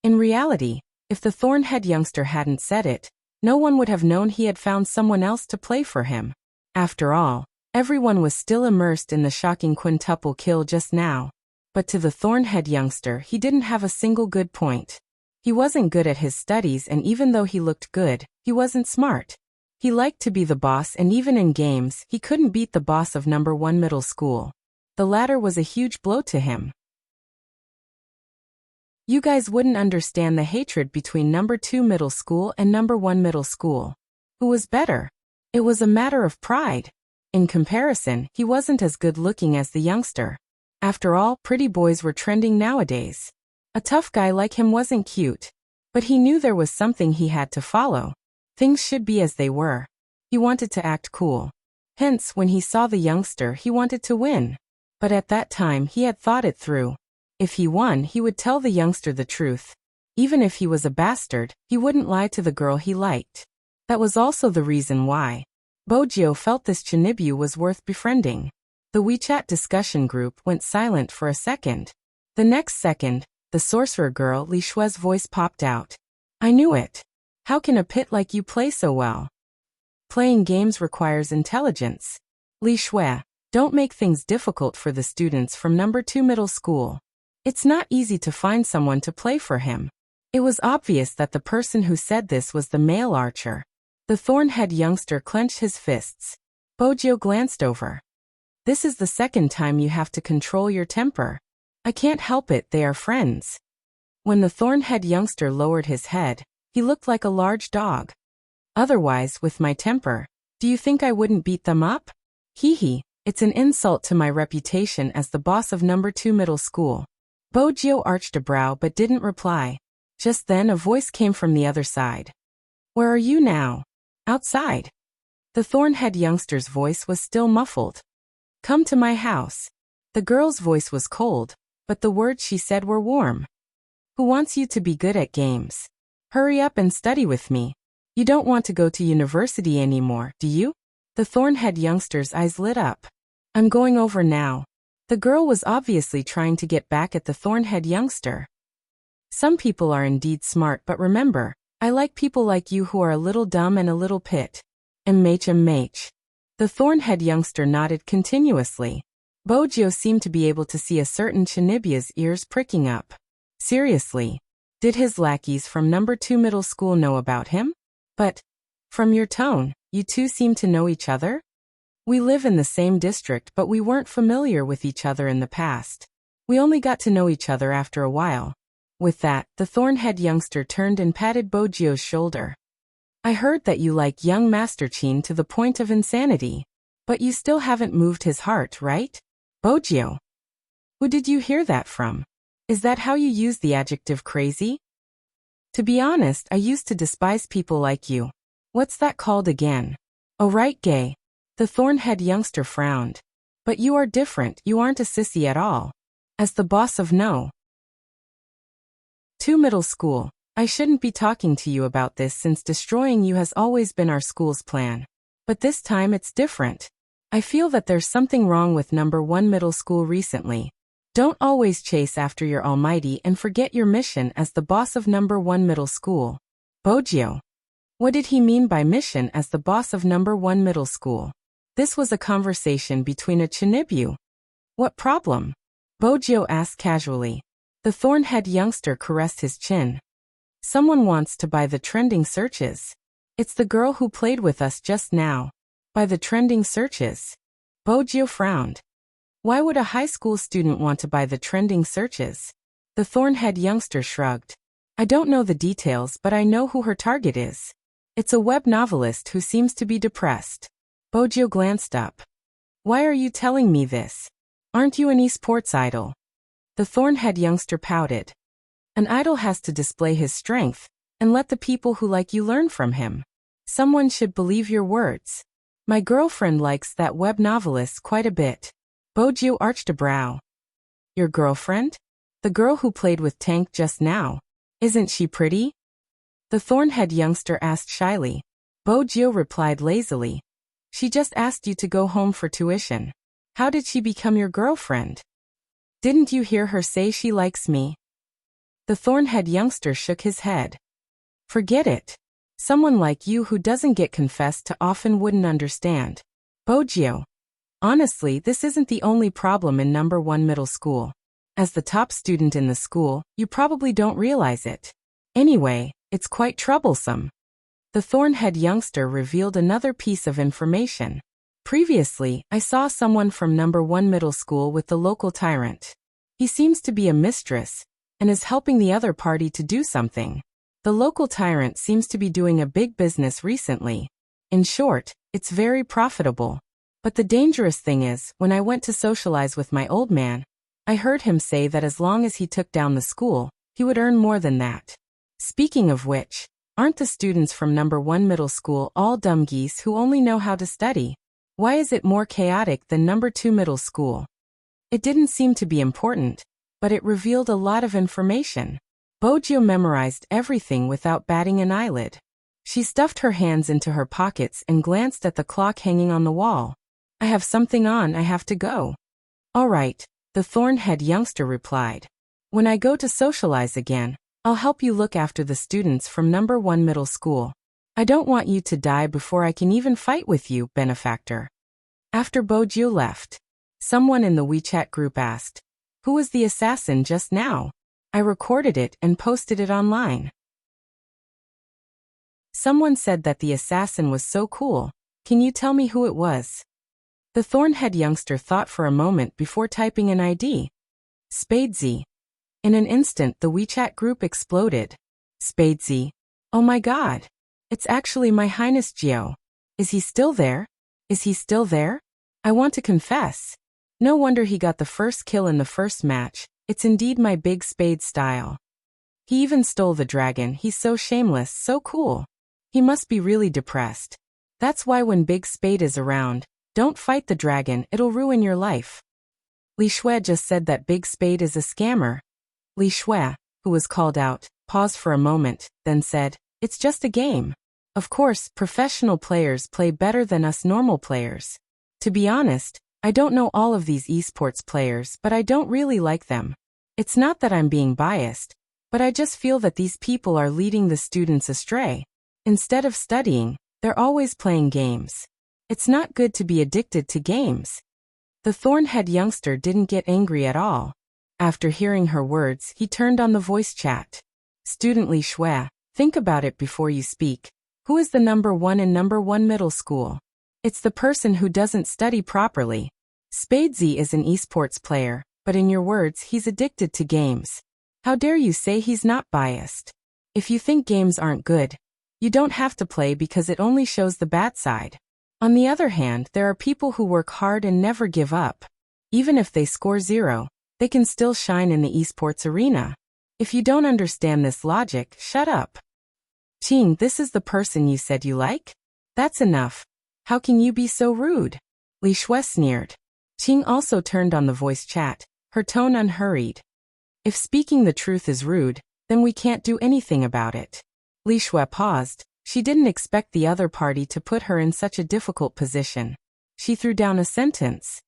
In reality, if the Thornhead youngster hadn't said it, no one would have known he had found someone else to play for him. After all, everyone was still immersed in the shocking quintuple kill just now. But to the Thornhead youngster, he didn't have a single good point. He wasn't good at his studies, and even though he looked good, he wasn't smart. He liked to be the boss, and even in games, he couldn't beat the boss of number 1 middle school. The latter was a huge blow to him. You guys wouldn't understand the hatred between number 2 middle school and number 1 middle school. Who was better? It was a matter of pride. In comparison, he wasn't as good looking as the youngster. After all, pretty boys were trending nowadays. A tough guy like him wasn't cute. But he knew there was something he had to follow. Things should be as they were. He wanted to act cool. Hence, when he saw the youngster, he wanted to win. But at that time he had thought it through. If he won, he would tell the youngster the truth. Even if he was a bastard, he wouldn't lie to the girl he liked. That was also the reason why Bojio felt this Chinibyu was worth befriending. The WeChat discussion group went silent for a second. The next second, the sorcerer girl Li Shue's voice popped out. I knew it. How can a pit like you play so well? Playing games requires intelligence. Li Shue, don't make things difficult for the students from number 2 middle school. It's not easy to find someone to play for him. It was obvious that the person who said this was the male archer. The thorn-head youngster clenched his fists. Bojio glanced over. This is the second time you have to control your temper. I can't help it, they are friends. When the thorn-head youngster lowered his head, he looked like a large dog. Otherwise, with my temper, do you think I wouldn't beat them up? Hee hee, it's an insult to my reputation as the boss of number 2 middle school. Bojio arched a brow but didn't reply. Just then a voice came from the other side. Where are you now? Outside. The thorn-head youngster's voice was still muffled. Come to my house. The girl's voice was cold, but the words she said were warm. Who wants you to be good at games? Hurry up and study with me. You don't want to go to university anymore, do you? The thorn-head youngster's eyes lit up. I'm going over now. The girl was obviously trying to get back at the thorn-head youngster. Some people are indeed smart, but remember, I like people like you who are a little dumb and a little pit. MH. The thorn-head youngster nodded continuously. Bojio seemed to be able to see a certain Chinibyu's ears pricking up. Seriously? Did his lackeys from number 2 middle school know about him? But, from your tone, you two seem to know each other? We live in the same district, but we weren't familiar with each other in the past. We only got to know each other after a while. With that, the thorn-head youngster turned and patted Bojio's shoulder. I heard that you like young Master Chin to the point of insanity. But you still haven't moved his heart, right? Bojio. Who did you hear that from? Is that how you use the adjective crazy? To be honest, I used to despise people like you. What's that called again? Oh right, gay. The thorn-head youngster frowned. But you are different, you aren't a sissy at all. As the boss of No. 2 middle school, I shouldn't be talking to you about this since destroying you has always been our school's plan. But this time it's different. I feel that there's something wrong with number 1 middle school recently. Don't always chase after your almighty and forget your mission as the boss of number 1 middle school. Bojio. What did he mean by mission as the boss of number 1 middle school? This was a conversation between a Chinibyu. What problem? Bojio asked casually. The thorn-head youngster caressed his chin. Someone wants to buy the trending searches. It's the girl who played with us just now. By the trending searches. Bojio frowned. Why would a high school student want to buy the trending searches? The thorn-head youngster shrugged. I don't know the details, but I know who her target is. It's a web novelist who seems to be depressed. Bojio glanced up. Why are you telling me this? Aren't you an esports idol? The thorn-head youngster pouted. An idol has to display his strength, and let the people who like you learn from him. Someone should believe your words. My girlfriend likes that web novelist quite a bit. Bojio arched a brow. Your girlfriend? The girl who played with Tank just now. Isn't she pretty? The thorn-head youngster asked shyly. Bojio replied lazily. She just asked you to go home for tuition. How did she become your girlfriend? Didn't you hear her say she likes me? The thorn-head youngster shook his head. Forget it. Someone like you who doesn't get confessed to often wouldn't understand. Bojio. Honestly, this isn't the only problem in number 1 middle school. As the top student in the school, you probably don't realize it. Anyway, it's quite troublesome. The thorn-head youngster revealed another piece of information. Previously, I saw someone from number 1 middle school with the local tyrant. He seems to be a mistress, and is helping the other party to do something. The local tyrant seems to be doing a big business recently. In short, it's very profitable. But the dangerous thing is, when I went to socialize with my old man, I heard him say that as long as he took down the school, he would earn more than that. Speaking of which, aren't the students from number 1 middle school all dumb geese who only know how to study? Why is it more chaotic than number 2 middle school? It didn't seem to be important, but it revealed a lot of information. Bojio memorized everything without batting an eyelid. She stuffed her hands into her pockets and glanced at the clock hanging on the wall. I have something on, I have to go. All right, the thorn-head youngster replied. When I go to socialize again, I'll help you look after the students from number 1 middle school. I don't want you to die before I can even fight with you, benefactor. After Bojio left, someone in the WeChat group asked, who was the assassin just now? I recorded it and posted it online. Someone said that the assassin was so cool. Can you tell me who it was? The thorn-head youngster thought for a moment before typing an ID. Spadesy. In an instant the WeChat group exploded. Spadesy. Oh my god. It's actually my Highness Gio. Is he still there? Is he still there? I want to confess. No wonder he got the first kill in the first match. It's indeed my big Spade style. He even stole the dragon. He's so shameless, so cool. He must be really depressed. That's why when Big Spade is around, don't fight the dragon, it'll ruin your life. Li Shui just said that Big Spade is a scammer. Li Shui, who was called out, paused for a moment, then said, it's just a game. Of course, professional players play better than us normal players. To be honest, I don't know all of these esports players, but I don't really like them. It's not that I'm being biased, but I just feel that these people are leading the students astray. Instead of studying, they're always playing games. It's not good to be addicted to games. The thorn-head youngster didn't get angry at all. After hearing her words, he turned on the voice chat. Student Li Shui, think about it before you speak. Who is the number 1 in number 1 middle school? It's the person who doesn't study properly. Spadesy is an esports player, but in your words he's addicted to games. How dare you say he's not biased? If you think games aren't good, you don't have to play because it only shows the bad side. On the other hand, there are people who work hard and never give up. Even if they score 0, they can still shine in the esports arena. If you don't understand this logic, shut up. Ching, this is the person you said you like? That's enough. How can you be so rude? Li Shui sneered. Ching also turned on the voice chat, her tone unhurried. If speaking the truth is rude, then we can't do anything about it. Li Shui paused. She didn't expect the other party to put her in such a difficult position. She threw down a sentence.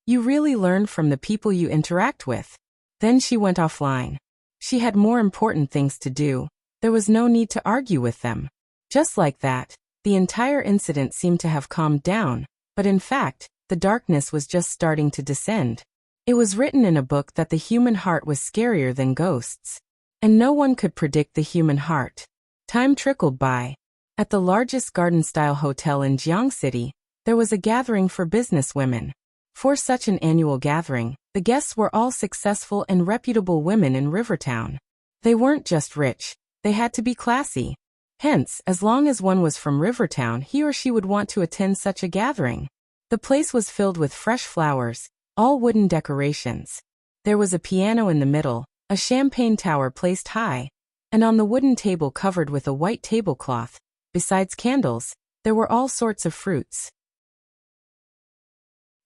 You really learn from the people you interact with. Then she went offline. She had more important things to do. There was no need to argue with them. Just like that, the entire incident seemed to have calmed down, but in fact, the darkness was just starting to descend. It was written in a book that the human heart was scarier than ghosts. And no one could predict the human heart. Time trickled by. At the largest garden-style hotel in Jiang City, there was a gathering for businesswomen. For such an annual gathering, the guests were all successful and reputable women in Rivertown. They weren't just rich, they had to be classy. Hence, as long as one was from Rivertown, he or she would want to attend such a gathering. The place was filled with fresh flowers, all wooden decorations. There was a piano in the middle, a champagne tower placed high, and on the wooden table covered with a white tablecloth, besides candles, there were all sorts of fruits.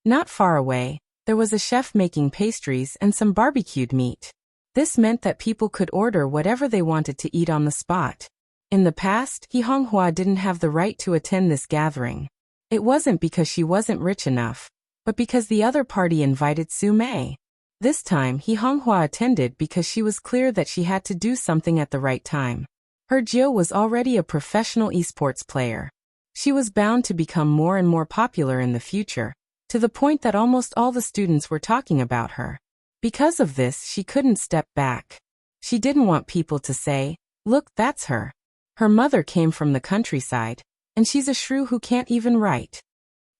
Not far away, there was a chef making pastries and some barbecued meat. This meant that people could order whatever they wanted to eat on the spot. In the past, He Honghua didn't have the right to attend this gathering. It wasn't because she wasn't rich enough, but because the other party invited Su Mei. This time, He Honghua attended because she was clear that she had to do something at the right time. Her Jiu was already a professional esports player. She was bound to become more and more popular in the future, to the point that almost all the students were talking about her. Because of this, she couldn't step back. She didn't want people to say, "Look, that's her." Her mother came from the countryside, and she's a shrew who can't even write.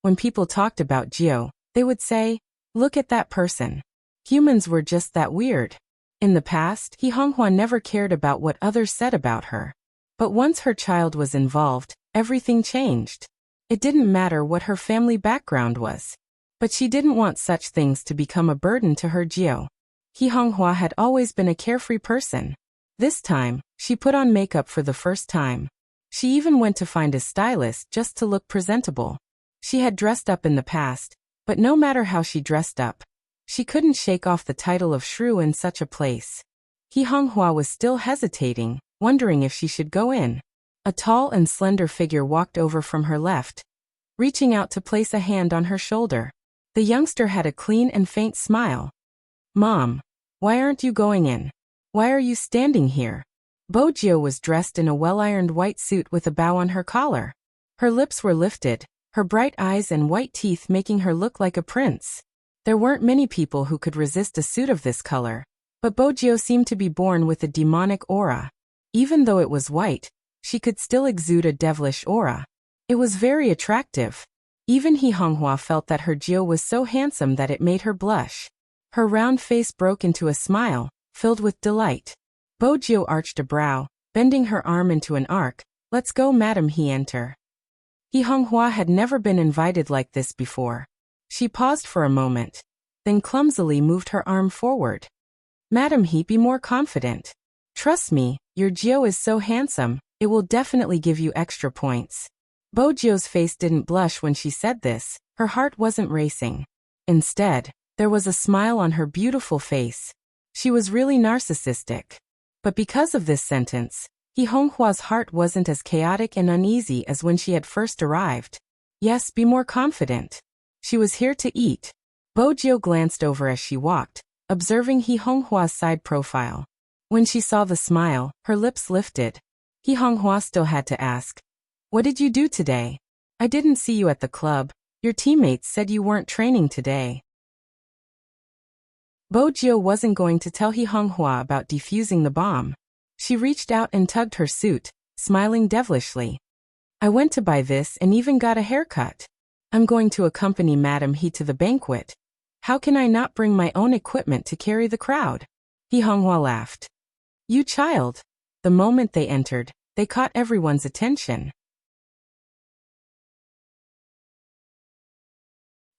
When people talked about Jiu, they would say, "Look at that person." Humans were just that weird. In the past, He Honghua never cared about what others said about her. But once her child was involved, everything changed. It didn't matter what her family background was. But she didn't want such things to become a burden to her Jiu. He Honghua had always been a carefree person. This time, she put on makeup for the first time. She even went to find a stylist just to look presentable. She had dressed up in the past, but no matter how she dressed up, she couldn't shake off the title of shrew in such a place. He Honghua was still hesitating, wondering if she should go in. A tall and slender figure walked over from her left, reaching out to place a hand on her shoulder. The youngster had a clean and faint smile. "Mom, why aren't you going in? Why are you standing here?" Bojio was dressed in a well-ironed white suit with a bow on her collar. Her lips were lifted, her bright eyes and white teeth making her look like a prince. There weren't many people who could resist a suit of this color, but Bojio seemed to be born with a demonic aura. Even though it was white, she could still exude a devilish aura. It was very attractive. Even He Honghua felt that her Jio was so handsome that it made her blush. Her round face broke into a smile, filled with delight. Bojio arched a brow, bending her arm into an arc. "Let's go, madam," he enter. He Honghua had never been invited like this before. She paused for a moment, then clumsily moved her arm forward. "Madam, he be more confident. Trust me, your Jio is so handsome, it will definitely give you extra points." Bojio's face didn't blush when she said this, her heart wasn't racing. Instead, there was a smile on her beautiful face. She was really narcissistic. But because of this sentence, He Honghua's heart wasn't as chaotic and uneasy as when she had first arrived. "Yes, be more confident. She was here to eat." Bojio glanced over as she walked, observing He Honghua's side profile. When she saw the smile, her lips lifted. He Honghua still had to ask, "What did you do today? I didn't see you at the club. Your teammates said you weren't training today." Bojio wasn't going to tell He Honghua about defusing the bomb. She reached out and tugged her suit, smiling devilishly. "I went to buy this and even got a haircut. I'm going to accompany Madam He to the banquet. How can I not bring my own equipment to carry the crowd?" He Honghua laughed. "You child." The moment they entered, they caught everyone's attention.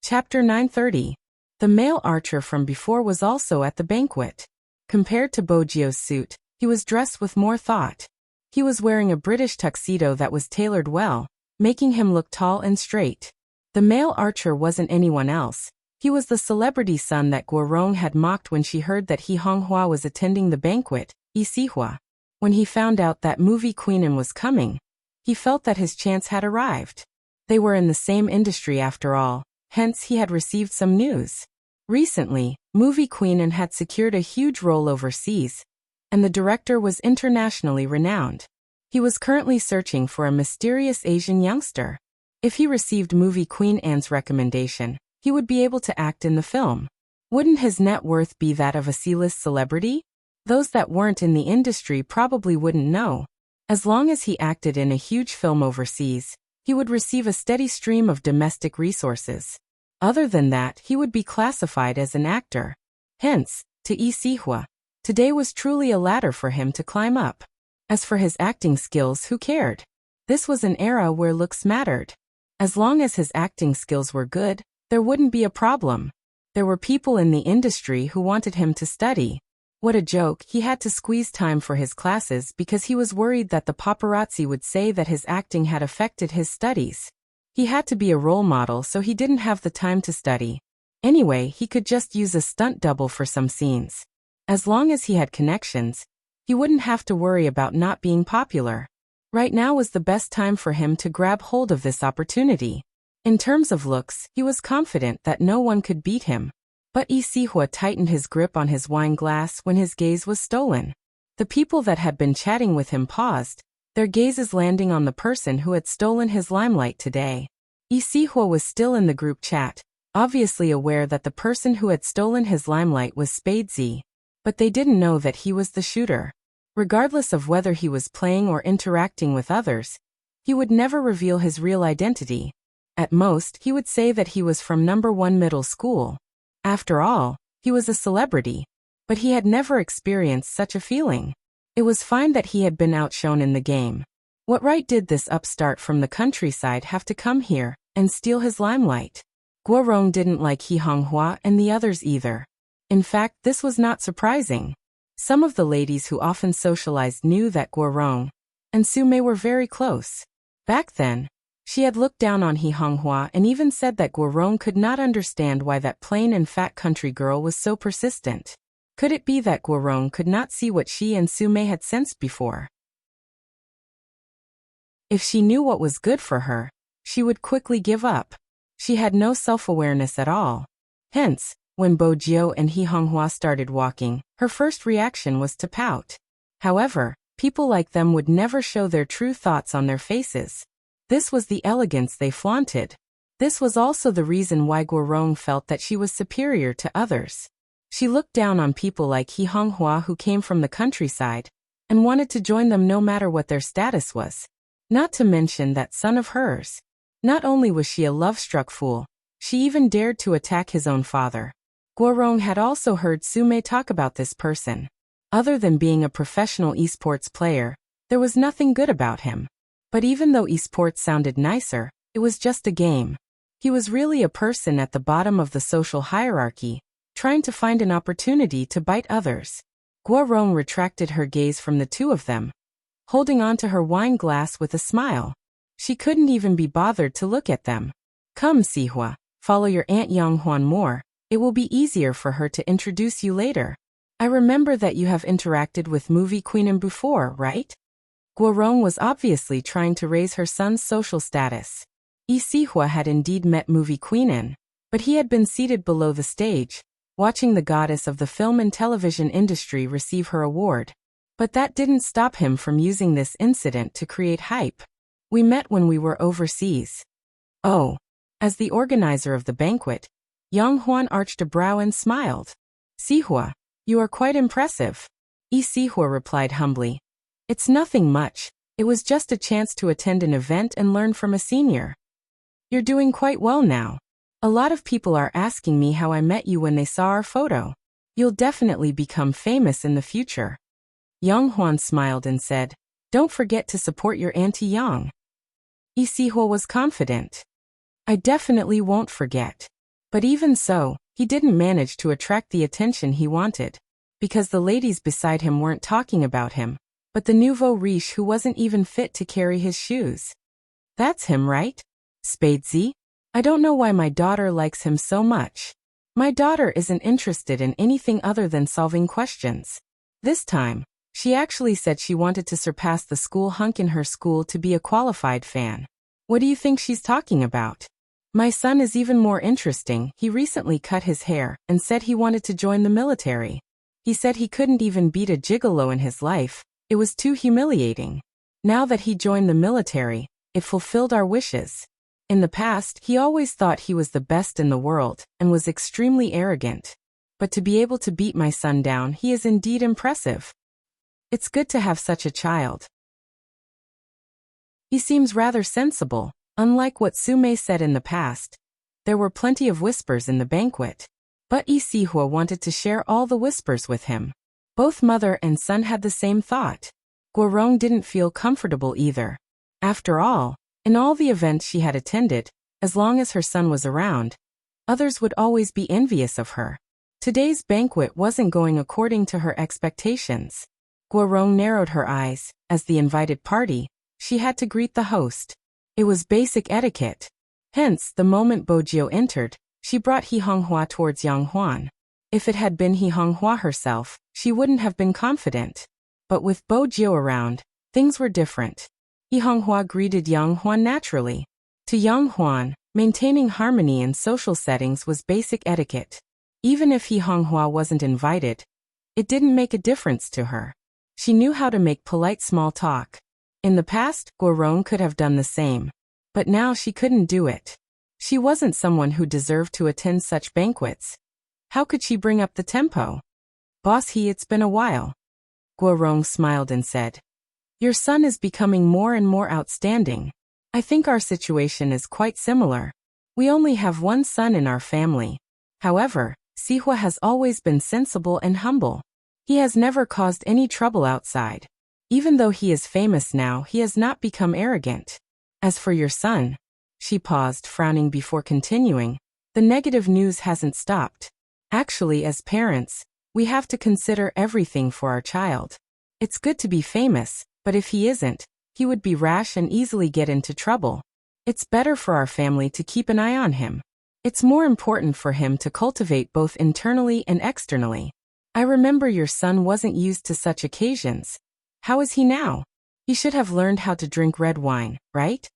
Chapter 930. The male archer from before was also at the banquet. Compared to Bojio's suit, he was dressed with more thought. He was wearing a British tuxedo that was tailored well, making him look tall and straight. The male archer wasn't anyone else. He was the celebrity son that Guorong had mocked when she heard that He Honghua was attending the banquet, Isihua. When he found out that movie Queenan was coming, he felt that his chance had arrived. They were in the same industry after all, hence he had received some news. Recently, movie Queenan had secured a huge role overseas, and the director was internationally renowned. He was currently searching for a mysterious Asian youngster. If he received movie Queen Anne's recommendation, he would be able to act in the film. Wouldn't his net worth be that of a C-list celebrity? Those that weren't in the industry probably wouldn't know. As long as he acted in a huge film overseas, he would receive a steady stream of domestic resources. Other than that, he would be classified as an actor. Hence, to Isihua, today was truly a ladder for him to climb up. As for his acting skills, who cared? This was an era where looks mattered. As long as his acting skills were good, there wouldn't be a problem. There were people in the industry who wanted him to study. What a joke, he had to squeeze time for his classes because he was worried that the paparazzi would say that his acting had affected his studies. He had to be a role model, so he didn't have the time to study. Anyway, he could just use a stunt double for some scenes. As long as he had connections, he wouldn't have to worry about not being popular. Right now was the best time for him to grab hold of this opportunity. In terms of looks, he was confident that no one could beat him. But Isihua tightened his grip on his wine glass when his gaze was stolen. The people that had been chatting with him paused, their gazes landing on the person who had stolen his limelight today. Isihua was still in the group chat, obviously aware that the person who had stolen his limelight was Spadesy. But they didn't know that he was the shooter. Regardless of whether he was playing or interacting with others, he would never reveal his real identity. At most, he would say that he was from number 1 middle school. After all, he was a celebrity. But he had never experienced such a feeling. It was fine that he had been outshone in the game. What right did this upstart from the countryside have to come here and steal his limelight? Guorong didn't like He Honghua and the others either. In fact, this was not surprising. Some of the ladies who often socialized knew that Guorong and Sume were very close. Back then, she had looked down on He Honghua and even said that Guorong could not understand why that plain and fat country girl was so persistent. Could it be that Guorong could not see what she and Sume had sensed before? If she knew what was good for her, she would quickly give up. She had no self-awareness at all. Hence, when Bo Jio and He Honghua started walking, her first reaction was to pout. However, people like them would never show their true thoughts on their faces. This was the elegance they flaunted. This was also the reason why Guorong felt that she was superior to others. She looked down on people like He Honghua who came from the countryside, and wanted to join them no matter what their status was. Not to mention that son of hers. Not only was she a love-struck fool, she even dared to attack his own father. Guorong had also heard Sume talk about this person. Other than being a professional esports player, there was nothing good about him. But even though esports sounded nicer, it was just a game. He was really a person at the bottom of the social hierarchy, trying to find an opportunity to bite others. Guorong retracted her gaze from the two of them, holding on to her wine glass with a smile. She couldn't even be bothered to look at them. Come, Sihua, follow your Aunt Yonghuan more. It will be easier for her to introduce you later. I remember that you have interacted with movie Queen before, right? Guorong was obviously trying to raise her son's social status. Sihua had indeed met movie Queen, but he had been seated below the stage, watching the goddess of the film and television industry receive her award. But that didn't stop him from using this incident to create hype. We met when we were overseas. Oh. As the organizer of the banquet, Yonghuan arched a brow and smiled. Sihua, you are quite impressive. Sihua replied humbly. It's nothing much. It was just a chance to attend an event and learn from a senior. You're doing quite well now. A lot of people are asking me how I met you when they saw our photo. You'll definitely become famous in the future. Yonghuan smiled and said, Don't forget to support your Auntie Yang. Sihua was confident. I definitely won't forget. But even so, he didn't manage to attract the attention he wanted. Because the ladies beside him weren't talking about him, but the nouveau riche who wasn't even fit to carry his shoes. That's him, right? Spadesy? I don't know why my daughter likes him so much. My daughter isn't interested in anything other than solving questions. This time, she actually said she wanted to surpass the school hunk in her school to be a qualified fan. What do you think she's talking about? My son is even more interesting. He recently cut his hair and said he wanted to join the military. He said he couldn't even beat a gigolo in his life. It was too humiliating. Now that he joined the military, it fulfilled our wishes. In the past, he always thought he was the best in the world and was extremely arrogant. But to be able to beat my son down, he is indeed impressive. It's good to have such a child. He seems rather sensible, unlike what Sume said in the past. There were plenty of whispers in the banquet. But Sihua wanted to share all the whispers with him. Both mother and son had the same thought. Guorong didn't feel comfortable either. After all, in all the events she had attended, as long as her son was around, others would always be envious of her. Today's banquet wasn't going according to her expectations. Guorong narrowed her eyes. As the invited party, she had to greet the host. It was basic etiquette. Hence, the moment Bo Jio entered, she brought He Honghua towards Yonghuan. If it had been He Honghua herself, she wouldn't have been confident. But with Bo Jio around, things were different. He Honghua greeted Yonghuan naturally. To Yonghuan, maintaining harmony in social settings was basic etiquette. Even if He Honghua wasn't invited, it didn't make a difference to her. She knew how to make polite small talk. In the past, Guorong could have done the same. But now she couldn't do it. She wasn't someone who deserved to attend such banquets. How could she bring up the tempo? Boss He, it's been a while. Guorong smiled and said, Your son is becoming more and more outstanding. I think our situation is quite similar. We only have one son in our family. However, Sihua has always been sensible and humble. He has never caused any trouble outside. Even though he is famous now, he has not become arrogant. As for your son, she paused, frowning before continuing, the negative news hasn't stopped. Actually, as parents, we have to consider everything for our child. It's good to be famous, but if he isn't, he would be rash and easily get into trouble. It's better for our family to keep an eye on him. It's more important for him to cultivate both internally and externally. I remember your son wasn't used to such occasions. How is he now? He should have learned how to drink red wine, right?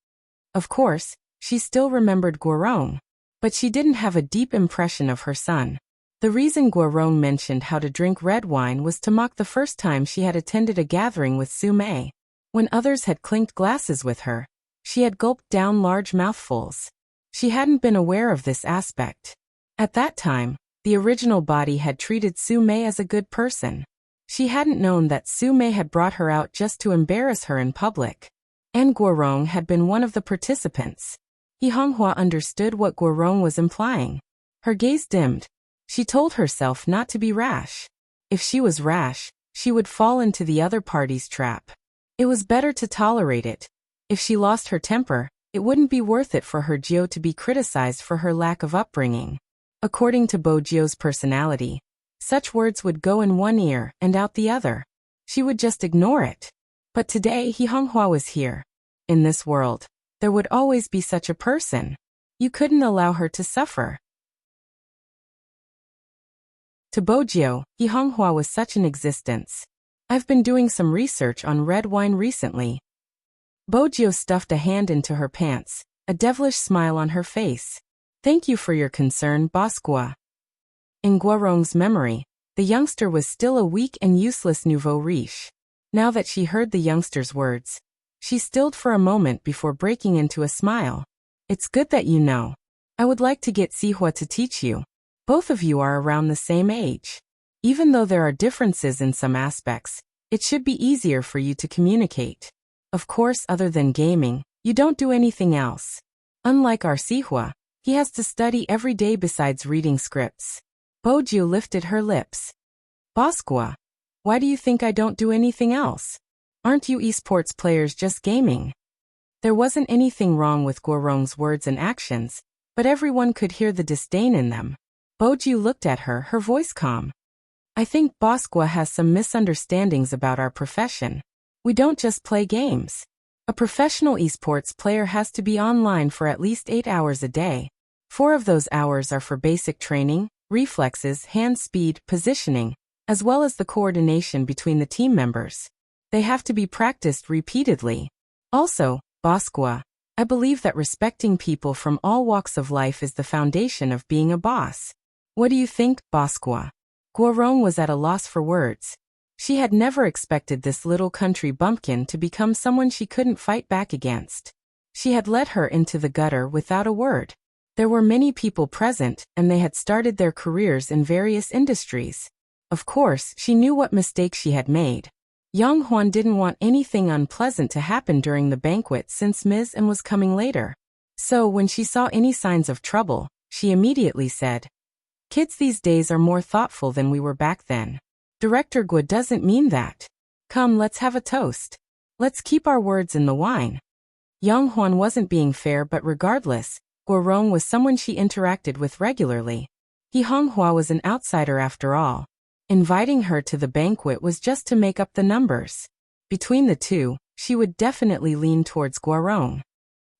Of course, she still remembered Guorong, but she didn't have a deep impression of her son. The reason Guorong mentioned how to drink red wine was to mock the first time she had attended a gathering with Su Mei. When others had clinked glasses with her, she had gulped down large mouthfuls. She hadn't been aware of this aspect. At that time, the original body had treated Su Mei as a good person. She hadn't known that Su Mei had brought her out just to embarrass her in public. And Guorong had been one of the participants. He Honghua understood what Guorong was implying. Her gaze dimmed. She told herself not to be rash. If she was rash, she would fall into the other party's trap. It was better to tolerate it. If she lost her temper, it wouldn't be worth it for her Jiu to be criticized for her lack of upbringing. According to Bo Jiu's personality, such words would go in one ear and out the other. She would just ignore it. But today He Honghua was here. In this world, there would always be such a person. You couldn't allow her to suffer. To Bo Jiu, He Honghua was such an existence. I've been doing some research on red wine recently. Bo Jiu stuffed a hand into her pants, a devilish smile on her face. Thank you for your concern, Boss Gua. In Guorong's memory, the youngster was still a weak and useless nouveau riche. Now that she heard the youngster's words, she stilled for a moment before breaking into a smile. It's good that you know. I would like to get Sihua to teach you. Both of you are around the same age. Even though there are differences in some aspects, it should be easier for you to communicate. Of course, other than gaming, you don't do anything else. Unlike our Sihua, he has to study every day besides reading scripts. Bo Jiu lifted her lips. Boss Gua, why do you think I don't do anything else? Aren't you esports players just gaming? There wasn't anything wrong with Guorong's words and actions, but everyone could hear the disdain in them. Bo Jiu looked at her, her voice calm. I think Boss Gua has some misunderstandings about our profession. We don't just play games. A professional esports player has to be online for at least 8 hours a day. 4 of those hours are for basic training, reflexes, hand speed, positioning, as well as the coordination between the team members. They have to be practiced repeatedly. Also, Boss Gua, I believe that respecting people from all walks of life is the foundation of being a boss. What do you think, Boss Gua? Guorong was at a loss for words. She had never expected this little country bumpkin to become someone she couldn't fight back against. She had led her into the gutter without a word. There were many people present, and they had started their careers in various industries. Of course, she knew what mistake she had made. Yang Huan didn't want anything unpleasant to happen during the banquet since Ms. and was coming later. So when she saw any signs of trouble, she immediately said, Kids these days are more thoughtful than we were back then. Director Gua doesn't mean that. Come, let's have a toast. Let's keep our words in the wine. Yang Huan wasn't being fair, but regardless, Guorong was someone she interacted with regularly. He Honghua was an outsider after all. Inviting her to the banquet was just to make up the numbers. Between the two, she would definitely lean towards Guorong.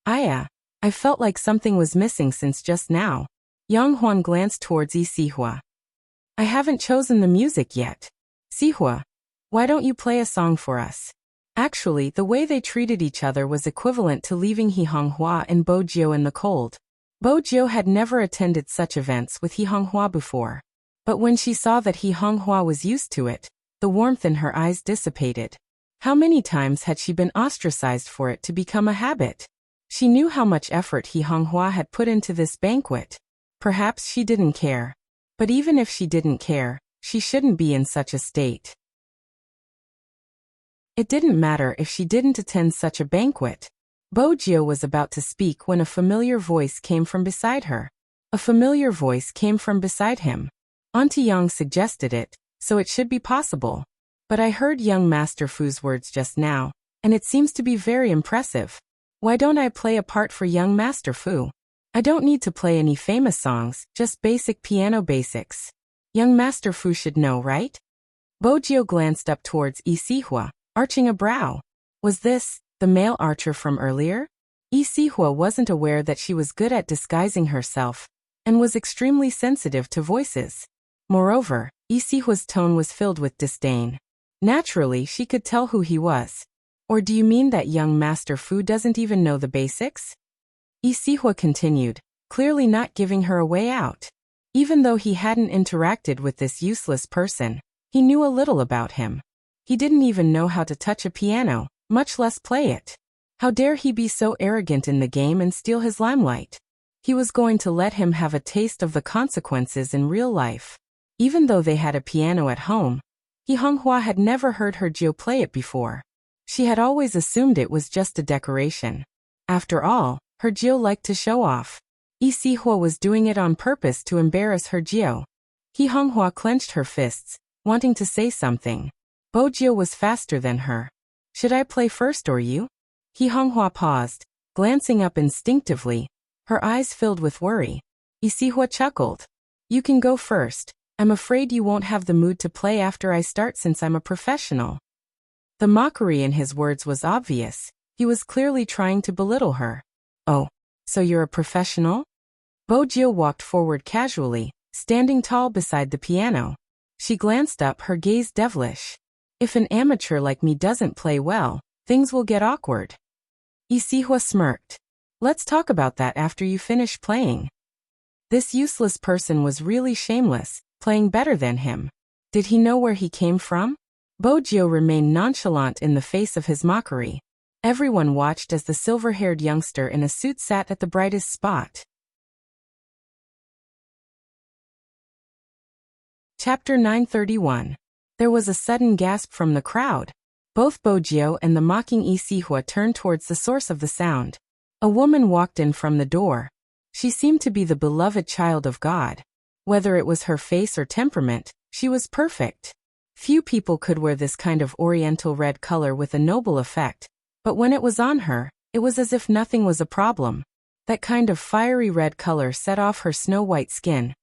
I felt like something was missing since just now. Yang Huan glanced towards Sihua. I haven't chosen the music yet. Sihua, why don't you play a song for us? Actually, the way they treated each other was equivalent to leaving He Honghua and Bo Jiu in the cold. Bo Jiu had never attended such events with He Honghua before. But when she saw that He Honghua was used to it, the warmth in her eyes dissipated. How many times had she been ostracized for it to become a habit? She knew how much effort He Honghua had put into this banquet. Perhaps she didn't care. But even if she didn't care, she shouldn't be in such a state. It didn't matter if she didn't attend such a banquet. Bo Jiu was about to speak when a familiar voice came from beside her. A familiar voice came from beside him. Auntie Yang suggested it, so it should be possible. But I heard young Master Fu's words just now, and it seems to be very impressive. Why don't I play a part for young Master Fu? I don't need to play any famous songs, just basic piano basics. Young Master Fu should know, right? Bo Jiu glanced up towards Sihua, arching a brow. Was this the male archer from earlier? Sihua wasn't aware that she was good at disguising herself, and was extremely sensitive to voices. Moreover, Isihua's tone was filled with disdain. Naturally, she could tell who he was. Or do you mean that young Master Fu doesn't even know the basics? Isihua continued, clearly not giving her a way out. Even though he hadn't interacted with this useless person, he knew a little about him. He didn't even know how to touch a piano, much less play it. How dare he be so arrogant in the game and steal his limelight? He was going to let him have a taste of the consequences in real life. Even though they had a piano at home, Honghua had never heard her Jiu play it before. She had always assumed it was just a decoration. After all, her Jiu liked to show off. Isihua was doing it on purpose to embarrass her Jiu. Honghua clenched her fists, wanting to say something. Bo Jiu was faster than her. Should I play first or you? Honghua paused, glancing up instinctively, her eyes filled with worry. Isihua chuckled. You can go first. I'm afraid you won't have the mood to play after I start since I'm a professional. The mockery in his words was obvious. He was clearly trying to belittle her. Oh, so you're a professional? Bo Jiu walked forward casually, standing tall beside the piano. She glanced up, her gaze devilish. If an amateur like me doesn't play well, things will get awkward. Isihua smirked. Let's talk about that after you finish playing. This useless person was really shameless, playing better than him. Did he know where he came from? Bo Jiu remained nonchalant in the face of his mockery. Everyone watched as the silver-haired youngster in a suit sat at the brightest spot. Chapter 931. There was a sudden gasp from the crowd. Both Bo Jiu and the mocking Isihua turned towards the source of the sound. A woman walked in from the door. She seemed to be the beloved child of God. Whether it was her face or temperament, she was perfect. Few people could wear this kind of oriental red color with a noble effect, but when it was on her, it was as if nothing was a problem. That kind of fiery red color set off her snow-white skin,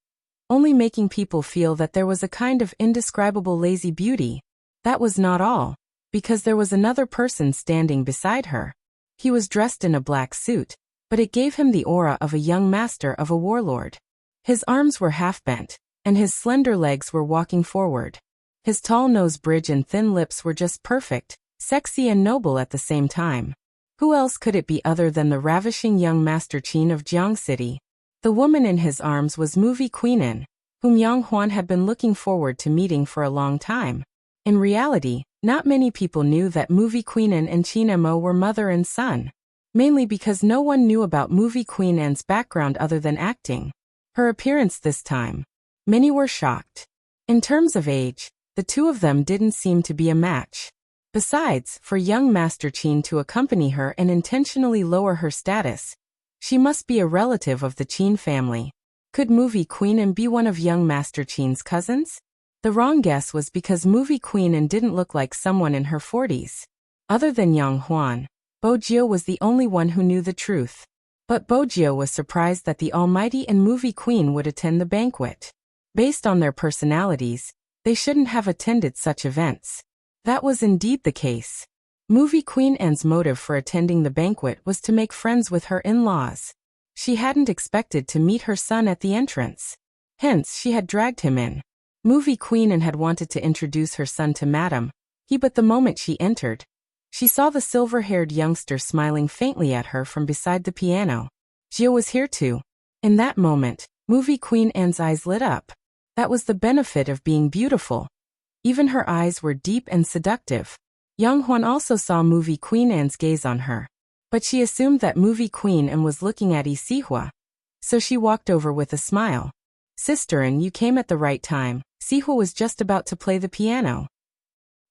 only making people feel that there was a kind of indescribable lazy beauty. That was not all, because there was another person standing beside her. He was dressed in a black suit, but it gave him the aura of a young master of a warlord. His arms were half-bent, and his slender legs were walking forward. His tall nose bridge and thin lips were just perfect, sexy and noble at the same time. Who else could it be other than the ravishing young Master Qin of Jiang City? The woman in his arms was Movie Queenan, whom Yang Huan had been looking forward to meeting for a long time. In reality, not many people knew that Movie Queenan and Qin Mo were mother and son, mainly because no one knew about Movie Queenan's background other than acting. Her appearance this time. Many were shocked. In terms of age, the two of them didn't seem to be a match. Besides, for young Master Qin to accompany her and intentionally lower her status, she must be a relative of the Qin family. Could Movie Queenan be one of young Master Qin's cousins? The wrong guess was because Movie Queenan didn't look like someone in her 40s. Other than Yang Huan, Bo Jiu was the only one who knew the truth. But Bo Jiu was surprised that the Almighty and Movie Queen would attend the banquet. Based on their personalities, they shouldn't have attended such events. That was indeed the case. Movie Queen Anne's motive for attending the banquet was to make friends with her in-laws. She hadn't expected to meet her son at the entrance. Hence, she had dragged him in. Movie Queen Anne had wanted to introduce her son to Madame, but the moment she entered, she saw the silver-haired youngster smiling faintly at her from beside the piano. Jiu was here too. In that moment, Movie Queen Anne's eyes lit up. That was the benefit of being beautiful. Even her eyes were deep and seductive. Yang Huan also saw Movie Queen Anne's gaze on her, but she assumed that Movie Queen Anne was looking at Isihua, so she walked over with a smile. Sister Anne, you came at the right time. Sihua was just about to play the piano.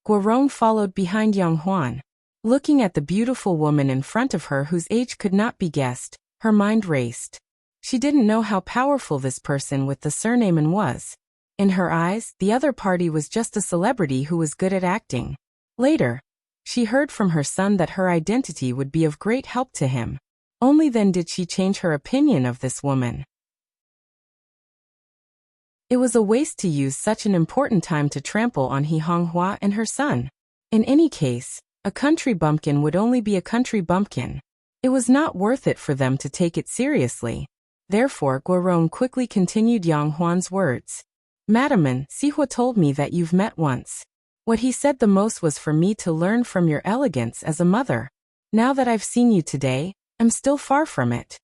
Guorong followed behind Yang Huan. Looking at the beautiful woman in front of her whose age could not be guessed, her mind raced. She didn't know how powerful this person with the surname An was. In her eyes, the other party was just a celebrity who was good at acting. Later, she heard from her son that her identity would be of great help to him. Only then did she change her opinion of this woman. It was a waste to use such an important time to trample on Honghua and her son. In any case, a country bumpkin would only be a country bumpkin. It was not worth it for them to take it seriously. Therefore, Guorong quickly continued Yang Huan's words. Madam, Sihua told me that you've met once. What he said the most was for me to learn from your elegance as a mother. Now that I've seen you today, I'm still far from it.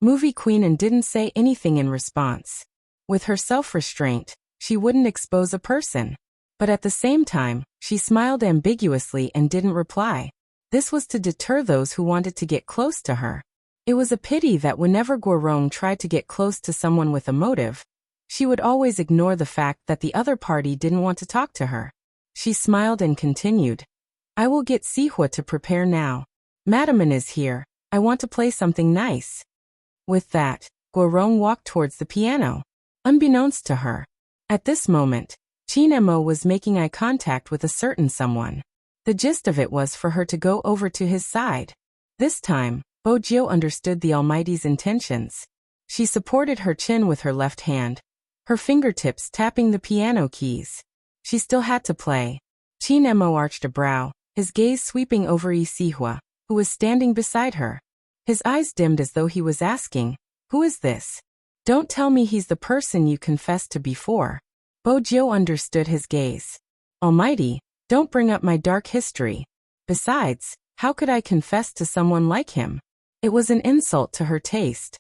Movie queen and didn't say anything in response. With her self-restraint, she wouldn't expose a person. But at the same time, she smiled ambiguously and didn't reply. This was to deter those who wanted to get close to her. It was a pity that whenever Guorong tried to get close to someone with a motive, she would always ignore the fact that the other party didn't want to talk to her. She smiled and continued. I will get Sihua to prepare now. Madam is here. I want to play something nice. With that, Guorong walked towards the piano. Unbeknownst to her, at this moment, Qin Mo was making eye contact with a certain someone. The gist of it was for her to go over to his side. This time, Bo Jiu understood the Almighty's intentions. She supported her chin with her left hand, her fingertips tapping the piano keys. She still had to play. Qin Mo arched a brow, his gaze sweeping over Sihua, who was standing beside her. His eyes dimmed as though he was asking, who is this? Don't tell me he's the person you confessed to before. Bo Jiu understood his gaze. Almighty, don't bring up my dark history. Besides, how could I confess to someone like him? It was an insult to her taste.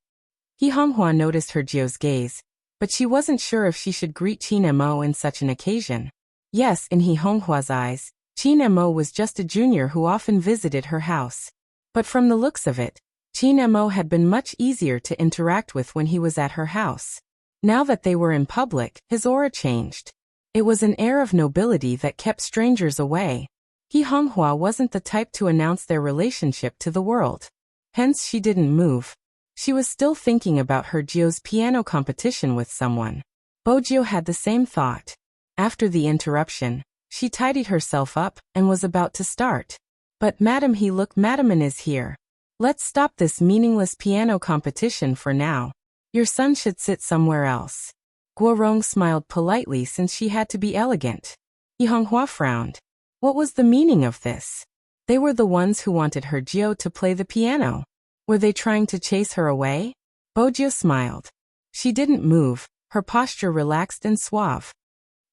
He Honghua noticed her Jiu's gaze, but she wasn't sure if she should greet Qin Mo in such an occasion. Yes, in He Honghua's eyes, Qin Mo was just a junior who often visited her house. But from the looks of it, Qin Mo had been much easier to interact with when he was at her house. Now that they were in public, his aura changed. It was an air of nobility that kept strangers away. He Honghua wasn't the type to announce their relationship to the world. Hence she didn't move. She was still thinking about her Jiu's piano competition with someone. Bo Jiu had the same thought. After the interruption, she tidied herself up and was about to start. But Madam is here. Let's stop this meaningless piano competition for now. Your son should sit somewhere else. Guorong smiled politely since she had to be elegant. He Honghua frowned. What was the meaning of this? They were the ones who wanted her Jiu to play the piano. Were they trying to chase her away? Bo Jiu smiled. She didn't move, her posture relaxed and suave.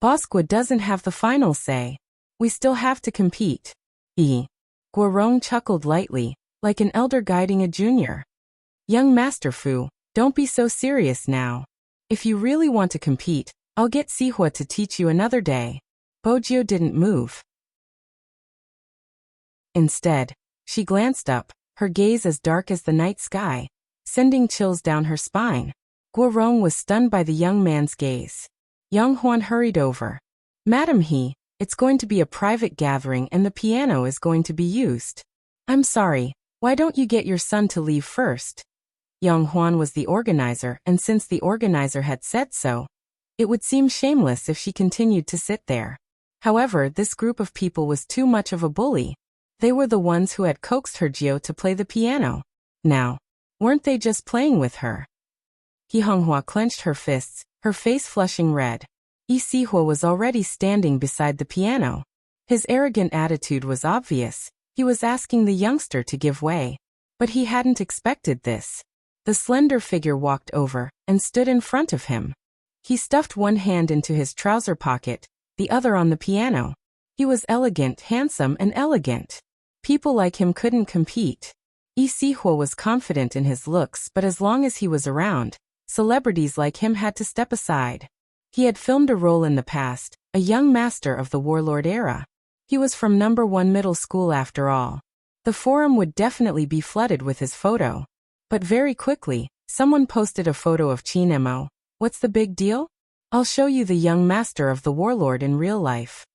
Bosqua doesn't have the final say. We still have to compete. Guorong chuckled lightly, like an elder guiding a junior. Young Master Fu, don't be so serious now. If you really want to compete, I'll get Sihua to teach you another day. Bo Jiu didn't move. Instead, she glanced up, her gaze as dark as the night sky, sending chills down her spine. Guorong was stunned by the young man's gaze. Yang Huan hurried over. Madam it's going to be a private gathering and the piano is going to be used. I'm sorry, why don't you get your son to leave first? Yang Huan was the organizer, and since the organizer had said so, it would seem shameless if she continued to sit there. However, this group of people was too much of a bully. They were the ones who had coaxed her Jiu to play the piano. Now, weren't they just playing with her? He Honghua clenched her fists, her face flushing red. Sihua was already standing beside the piano. His arrogant attitude was obvious. He was asking the youngster to give way. But he hadn't expected this. The slender figure walked over and stood in front of him. He stuffed one hand into his trouser pocket, the other on the piano. He was elegant, handsome, and elegant. People like him couldn't compete. Sihua was confident in his looks, but as long as he was around, celebrities like him had to step aside. He had filmed a role in the past, a young master of the warlord era. He was from No. 1 middle school after all. The forum would definitely be flooded with his photo. But very quickly, someone posted a photo of Qin Mo. What's the big deal? I'll show you the young master of the warlord in real life.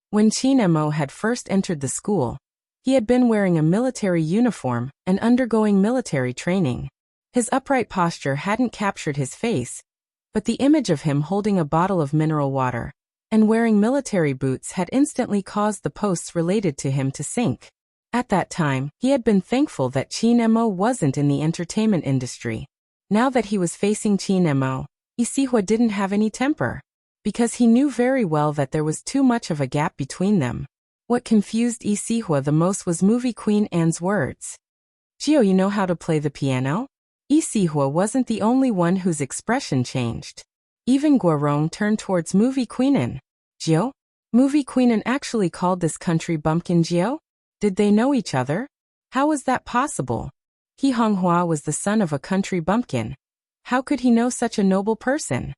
When Qin Mo had first entered the school, he had been wearing a military uniform and undergoing military training. His upright posture hadn't captured his face, but the image of him holding a bottle of mineral water and wearing military boots had instantly caused the posts related to him to sink. At that time, he had been thankful that Qin Mo wasn't in the entertainment industry. Now that he was facing Qin Mo, Sihua didn't have any temper, because he knew very well that there was too much of a gap between them. What confused Sihua the most was movie queen Anne's words. Jiu, you know how to play the piano? Sihua wasn't the only one whose expression changed. Even Guorong turned towards Movie Queenan. Jiao? Movie Queenan actually called this country bumpkin Jiao? Did they know each other? How was that possible? He Honghua was the son of a country bumpkin. How could he know such a noble person?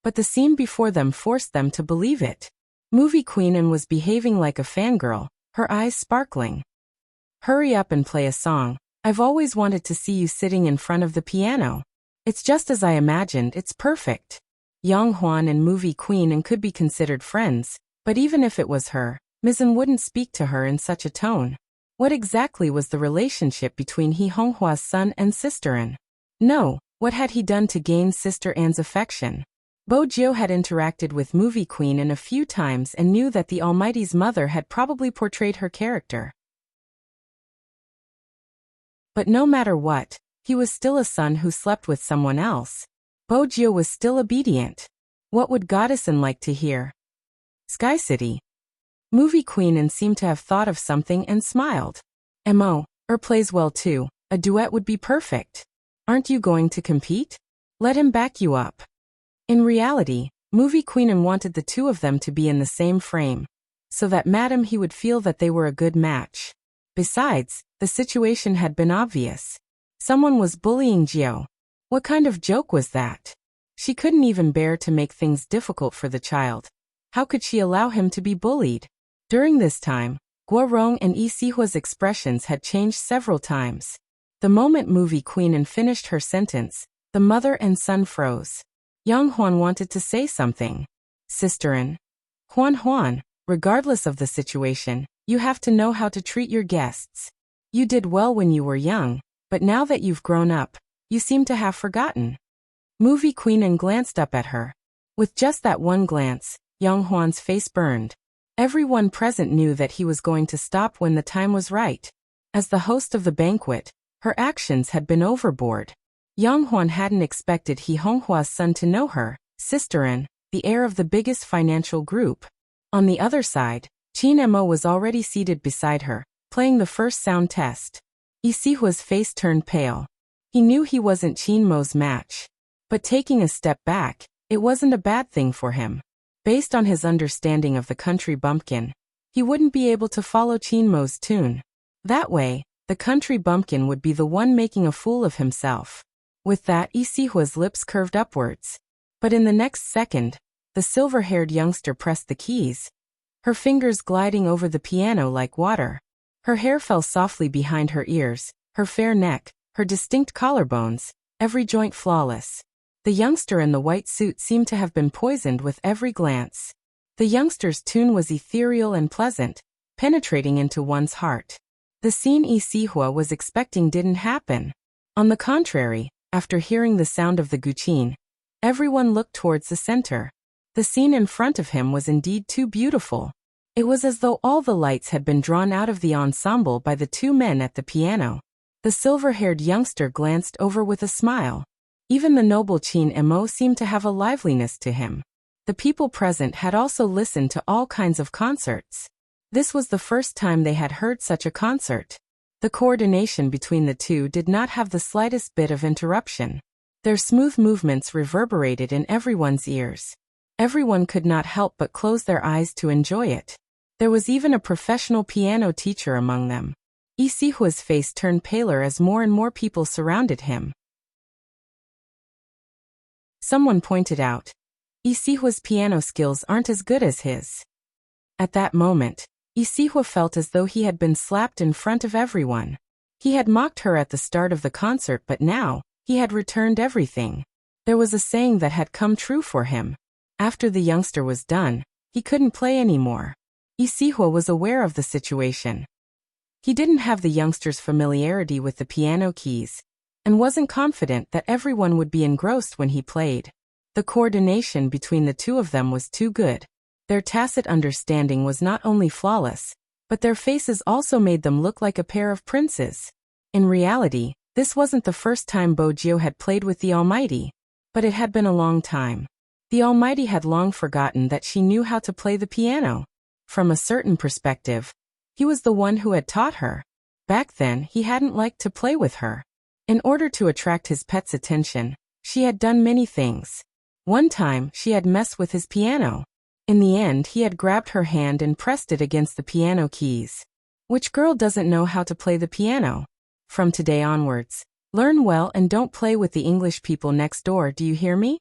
But the scene before them forced them to believe it. Movie Queenan was behaving like a fangirl, her eyes sparkling. Hurry up and play a song. I've always wanted to see you sitting in front of the piano. It's just as I imagined, it's perfect. Yang Huan and Movie Queenan could be considered friends, but even if it was her, Mizan wouldn't speak to her in such a tone. What exactly was the relationship between He Honghua's son and Sister An? No, what had he done to gain Sister An's affection? Bo Jiao had interacted with Movie Queenan a few times and knew that the Almighty's mother had probably portrayed her character. But no matter what, he was still a son who slept with someone else. Bo Jiao was still obedient. What would Goddess An like to hear? Sky City. Movie Queenan seemed to have thought of something and smiled. Mo, plays well too. A duet would be perfect. Aren't you going to compete? Let him back you up. In reality, Movie Queenan wanted the two of them to be in the same frame, so that Madam he would feel that they were a good match. Besides, the situation had been obvious. Someone was bullying Jiao. What kind of joke was that? She couldn't even bear to make things difficult for the child. How could she allow him to be bullied? During this time, Guorong and Yi Sihua's expressions had changed several times. The moment Movie Queenan finished her sentence, the mother and son froze. Yang Huan wanted to say something. Sister An. Huan, regardless of the situation, you have to know how to treat your guests. You did well when you were young, but now that you've grown up, you seem to have forgotten. Movie Queenan glanced up at her. With just that one glance, Yang Huan's face burned. Everyone present knew that he was going to stop when the time was right. As the host of the banquet, her actions had been overboard. Yang Huan hadn't expected He Honghua's son to know her, Sister An, the heir of the biggest financial group. On the other side, Qin Mo was already seated beside her, playing the first sound test. Yi Sihua's face turned pale. He knew he wasn't Qin Mo's match. But taking a step back, it wasn't a bad thing for him. Based on his understanding of the country bumpkin, he wouldn't be able to follow Qin Mo's tune. That way, the country bumpkin would be the one making a fool of himself. With that, Yi Sihua's lips curved upwards. But in the next second, the silver-haired youngster pressed the keys, her fingers gliding over the piano like water. Her hair fell softly behind her ears, her fair neck, her distinct collarbones, every joint flawless. The youngster in the white suit seemed to have been poisoned with every glance. The youngster's tune was ethereal and pleasant, penetrating into one's heart. The scene Yi Sihua was expecting didn't happen. On the contrary, after hearing the sound of the guqin, everyone looked towards the center. The scene in front of him was indeed too beautiful. It was as though all the lights had been drawn out of the ensemble by the two men at the piano. The silver-haired youngster glanced over with a smile. Even the noble Qin Mo seemed to have a liveliness to him. The people present had also listened to all kinds of concerts. This was the first time they had heard such a concert. The coordination between the two did not have the slightest bit of interruption. Their smooth movements reverberated in everyone's ears. Everyone could not help but close their eyes to enjoy it. There was even a professional piano teacher among them. Yi Sihua's face turned paler as more and more people surrounded him. Someone pointed out, Yi Sihua's piano skills aren't as good as his. At that moment, Yi Sihua felt as though he had been slapped in front of everyone. He had mocked her at the start of the concert, but now, he had returned everything. There was a saying that had come true for him. After the youngster was done, he couldn't play anymore. Yi Sihua was aware of the situation. He didn't have the youngster's familiarity with the piano keys, and wasn't confident that everyone would be engrossed when he played. The coordination between the two of them was too good. Their tacit understanding was not only flawless, but their faces also made them look like a pair of princes. In reality, this wasn't the first time Bo Jiao had played with the Almighty, but it had been a long time. The Almighty had long forgotten that she knew how to play the piano. From a certain perspective, he was the one who had taught her. Back then, he hadn't liked to play with her. In order to attract his pet's attention, she had done many things. One time, she had messed with his piano. In the end, he had grabbed her hand and pressed it against the piano keys. Which girl doesn't know how to play the piano? From today onwards, learn well and don't play with the English people next door, do you hear me?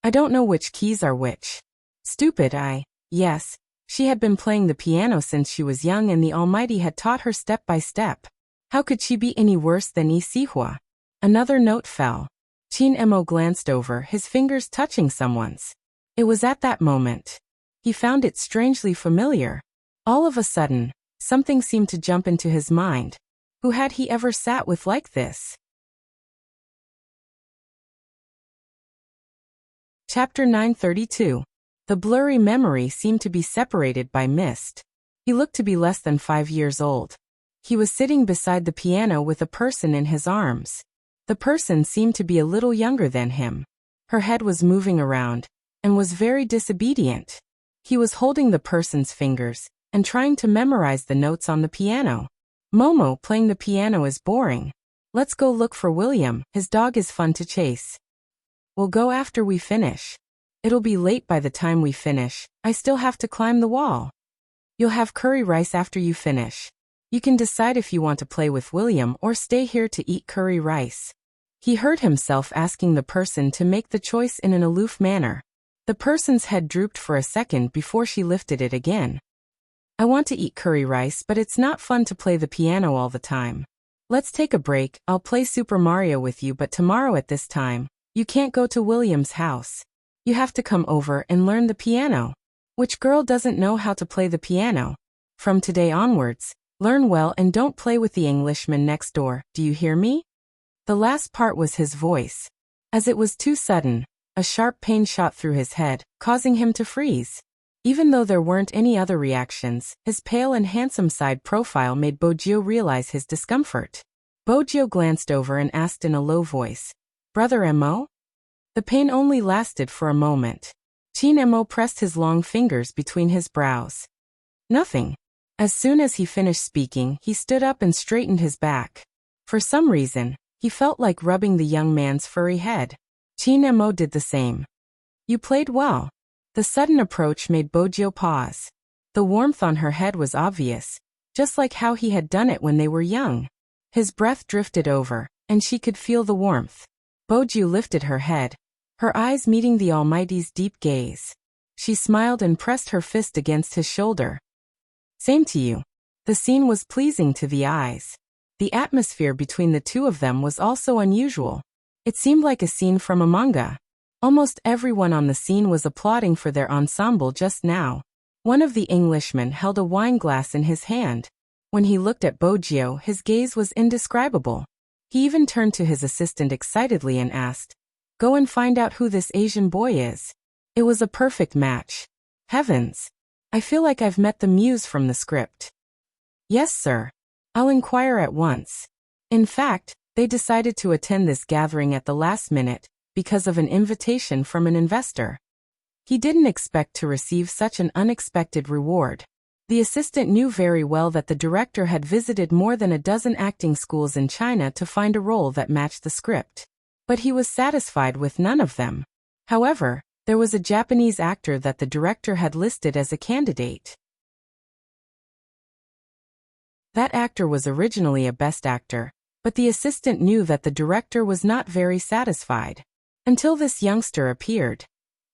I don't know which keys are which. Stupid Yes, she had been playing the piano since she was young and the Almighty had taught her step by step. How could she be any worse than Isihua? Another note fell. Qin Mo glanced over, his fingers touching someone's. It was at that moment. He found it strangely familiar. All of a sudden, something seemed to jump into his mind. Who had he ever sat with like this? Chapter 932. The blurry memory seemed to be separated by mist. He looked to be less than 5 years old. He was sitting beside the piano with a person in his arms. The person seemed to be a little younger than him. Her head was moving around, and was very disobedient. He was holding the person's fingers, and trying to memorize the notes on the piano. Momo, playing the piano is boring. Let's go look for William, his dog is fun to chase. We'll go after we finish. It'll be late by the time we finish, I still have to climb the wall. You'll have curry rice after you finish. You can decide if you want to play with William or stay here to eat curry rice. He heard himself asking the person to make the choice in an aloof manner. The person's head drooped for a second before she lifted it again. I want to eat curry rice, but it's not fun to play the piano all the time. Let's take a break, I'll play Super Mario with you, but tomorrow at this time, you can't go to William's house. You have to come over and learn the piano. Which girl doesn't know how to play the piano? From today onwards, learn well and don't play with the Englishman next door, do you hear me? The last part was his voice. As it was too sudden, a sharp pain shot through his head, causing him to freeze. Even though there weren't any other reactions, his pale and handsome side profile made Bojio realize his discomfort. Bojio glanced over and asked in a low voice, Brother Mo? The pain only lasted for a moment. Qin Mo pressed his long fingers between his brows. Nothing. As soon as he finished speaking, he stood up and straightened his back. For some reason, he felt like rubbing the young man's furry head. Qin Mo did the same. You played well. The sudden approach made Bojio pause. The warmth on her head was obvious, just like how he had done it when they were young. His breath drifted over, and she could feel the warmth. Bojio lifted her head, her eyes meeting the Almighty's deep gaze. She smiled and pressed her fist against his shoulder. Same to you. The scene was pleasing to the eyes. The atmosphere between the two of them was also unusual. It seemed like a scene from a manga. Almost everyone on the scene was applauding for their ensemble just now. One of the Englishmen held a wine glass in his hand. When he looked at Bojio, his gaze was indescribable. He even turned to his assistant excitedly and asked, Go and find out who this Asian boy is. It was a perfect match. Heavens! I feel like I've met the muse from the script. Yes, sir. I'll inquire at once. In fact, they decided to attend this gathering at the last minute, because of an invitation from an investor. He didn't expect to receive such an unexpected reward. The assistant knew very well that the director had visited more than a dozen acting schools in China to find a role that matched the script. But he was satisfied with none of them. However, there was a Japanese actor that the director had listed as a candidate. That actor was originally a best actor, but the assistant knew that the director was not very satisfied. Until this youngster appeared.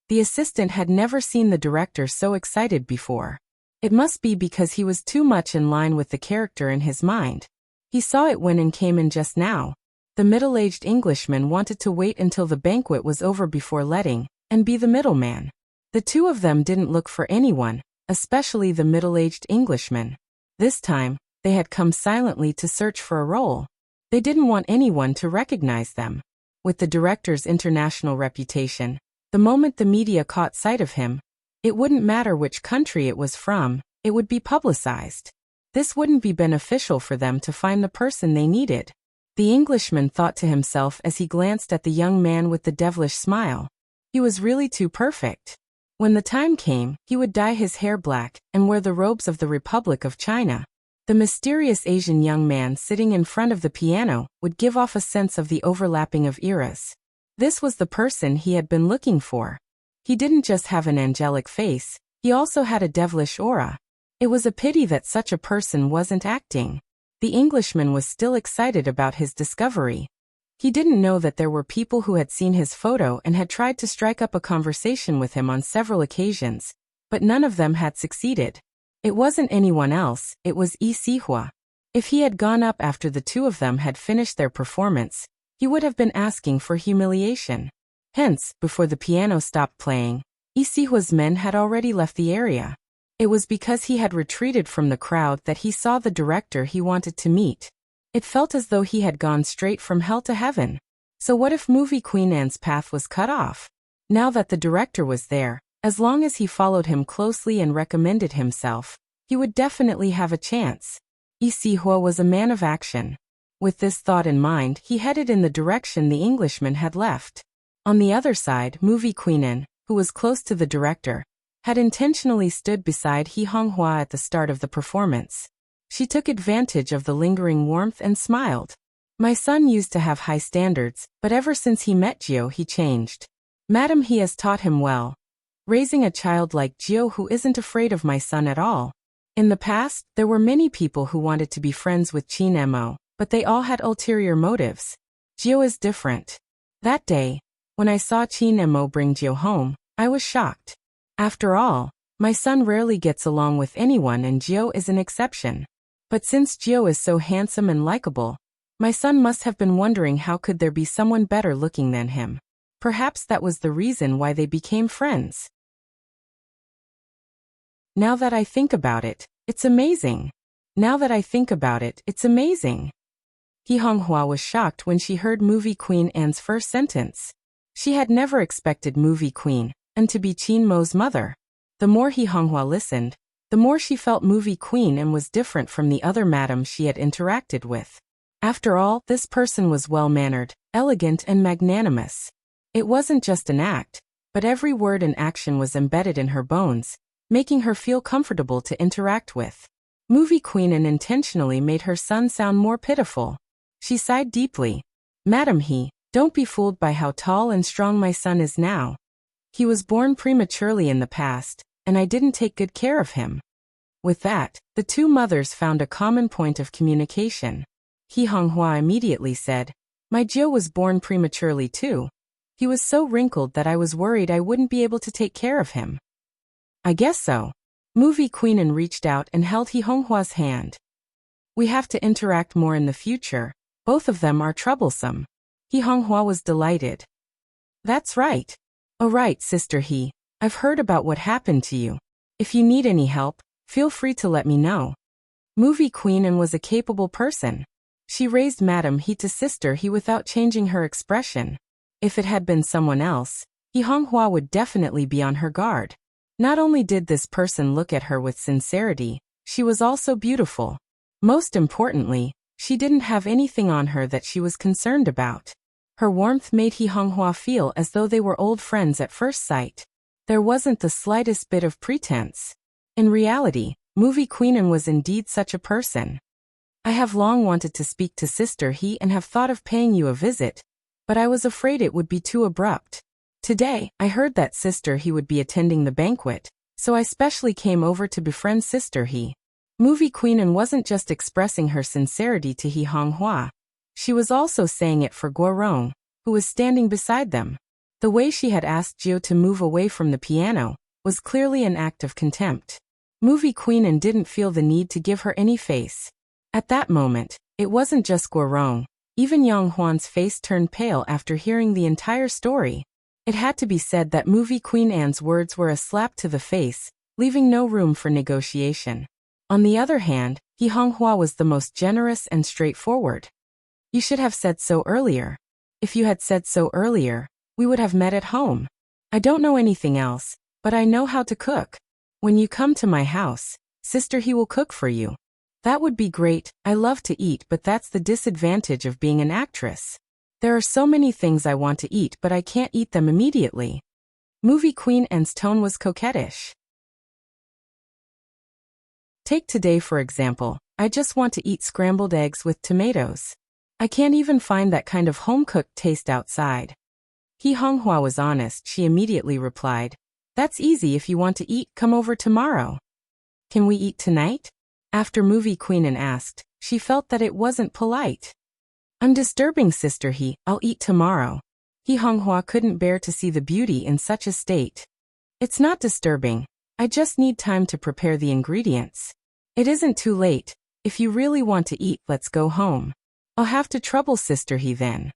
The assistant had never seen the director so excited before. It must be because he was too much in line with the character in his mind. He saw it when and came in just now. The middle-aged Englishman wanted to wait until the banquet was over before letting, and be the middleman. The two of them didn't look for anyone, especially the middle-aged Englishman. This time, they had come silently to search for a role. They didn't want anyone to recognize them. With the director's international reputation, the moment the media caught sight of him, it wouldn't matter which country it was from, it would be publicized. This wouldn't be beneficial for them to find the person they needed. The Englishman thought to himself as he glanced at the young man with the devilish smile. He was really too perfect. When the time came, he would dye his hair black and wear the robes of the Republic of China. The mysterious Asian young man sitting in front of the piano would give off a sense of the overlapping of eras. This was the person he had been looking for. He didn't just have an angelic face, he also had a devilish aura. It was a pity that such a person wasn't acting. The Englishman was still excited about his discovery. He didn't know that there were people who had seen his photo and had tried to strike up a conversation with him on several occasions, but none of them had succeeded. It wasn't anyone else, it was Yi Sihua. If he had gone up after the two of them had finished their performance, he would have been asking for humiliation. Hence, before the piano stopped playing, Yi Sihua's men had already left the area. It was because he had retreated from the crowd that he saw the director he wanted to meet. It felt as though he had gone straight from hell to heaven. So what if movie Queen Anne's path was cut off? Now that the director was there, as long as he followed him closely and recommended himself, he would definitely have a chance. Yi Sihua was a man of action. With this thought in mind, he headed in the direction the Englishman had left. On the other side, movie Queen Anne, who was close to the director, had intentionally stood beside He Honghua at the start of the performance. She took advantage of the lingering warmth and smiled. My son used to have high standards, but ever since he met Gio he changed. Madam, he has taught him well. Raising a child like Gio who isn't afraid of my son at all. In the past, there were many people who wanted to be friends with Qin Mo, but they all had ulterior motives. Gio is different. That day, when I saw Qin Mo bring Gio home, I was shocked. After all, my son rarely gets along with anyone and Gio is an exception. But since Gio is so handsome and likable, my son must have been wondering how could there be someone better looking than him. Perhaps that was the reason why they became friends. Now that I think about it, it's amazing. Now that I think about it, it's amazing. He Honghua was shocked when she heard movie Queen Anne's first sentence. She had never expected movie Queen Anne to be Qin Mo's mother. The more He Honghua listened, the more she felt movie Queen Anne was different from the other madams she had interacted with. After all, this person was well-mannered, elegant and magnanimous. It wasn't just an act, but every word and action was embedded in her bones, making her feel comfortable to interact with. Movie Queen Anne intentionally made her son sound more pitiful. She sighed deeply. Madam, don't be fooled by how tall and strong my son is now. He was born prematurely in the past, and I didn't take good care of him. With that, the two mothers found a common point of communication. He Honghua immediately said, My Gio was born prematurely too. He was so wrinkled that I was worried I wouldn't be able to take care of him. I guess so. Movie Queen Anne reached out and held He Honghua's hand. We have to interact more in the future. Both of them are troublesome. He Honghua was delighted. That's right. Oh right, Sister He. I've heard about what happened to you. If you need any help, feel free to let me know. Movie Queen Anne was a capable person. She raised Madam He to Sister He without changing her expression. If it had been someone else, He Honghua would definitely be on her guard. Not only did this person look at her with sincerity, she was also beautiful. Most importantly, she didn't have anything on her that she was concerned about. Her warmth made He Honghua feel as though they were old friends at first sight. There wasn't the slightest bit of pretense. In reality, movie Queen Anne was indeed such a person. I have long wanted to speak to Sister He and have thought of paying you a visit, but I was afraid it would be too abrupt. Today, I heard that Sister He would be attending the banquet, so I specially came over to befriend Sister He. Movie Queen Anne wasn't just expressing her sincerity to He Honghua. She was also saying it for Guorong, who was standing beside them. The way she had asked Gio to move away from the piano was clearly an act of contempt. Movie Queen Anne didn't feel the need to give her any face. At that moment, it wasn't just Guorong. Even Yang Huan's face turned pale after hearing the entire story. It had to be said that movie Queen Anne's words were a slap to the face, leaving no room for negotiation. On the other hand, He Honghua was the most generous and straightforward. You should have said so earlier. If you had said so earlier, we would have met at home. I don't know anything else, but I know how to cook. When you come to my house, Sister He will cook for you. That would be great. I love to eat, but that's the disadvantage of being an actress. There are so many things I want to eat, but I can't eat them immediately. Movie Queen Anne's tone was coquettish. Take today for example. I just want to eat scrambled eggs with tomatoes. I can't even find that kind of home-cooked taste outside. He Honghua was honest. She immediately replied, "That's easy. If you want to eat, come over tomorrow." "Can we eat tonight?" After movie Queenan asked, she felt that it wasn't polite. "Undisturbing, sister. I'll eat tomorrow." He Honghua couldn't bear to see the beauty in such a state. "It's not disturbing. I just need time to prepare the ingredients. It isn't too late. If you really want to eat, let's go home." "I'll have to trouble sister then."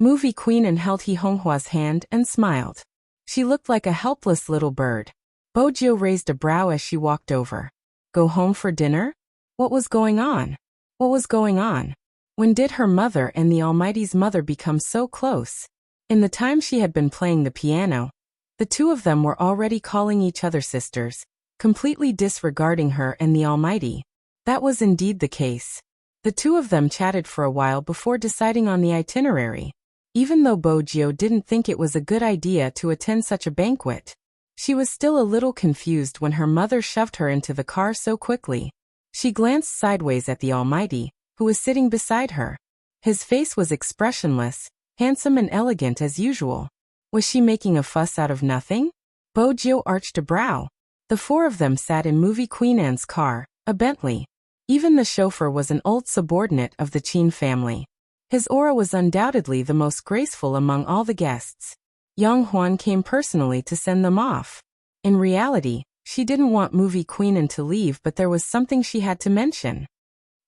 Movie Queenan held He Honghua's hand and smiled. She looked like a helpless little bird. Bojio raised a brow as she walked over. Go home for dinner? What was going on? What was going on? When did her mother and the Almighty's mother become so close? In the time she had been playing the piano, the two of them were already calling each other sisters, completely disregarding her and the Almighty. That was indeed the case. The two of them chatted for a while before deciding on the itinerary. Even though Bojio didn't think it was a good idea to attend such a banquet, she was still a little confused when her mother shoved her into the car so quickly. She glanced sideways at the Almighty, who was sitting beside her. His face was expressionless, handsome and elegant as usual. Was she making a fuss out of nothing? Bojio arched a brow. The four of them sat in movie Queenan's car, a Bentley. Even the chauffeur was an old subordinate of the Qin family. His aura was undoubtedly the most graceful among all the guests. Yang Huan came personally to send them off. In reality, she didn't want movie Queenan to leave, but there was something she had to mention.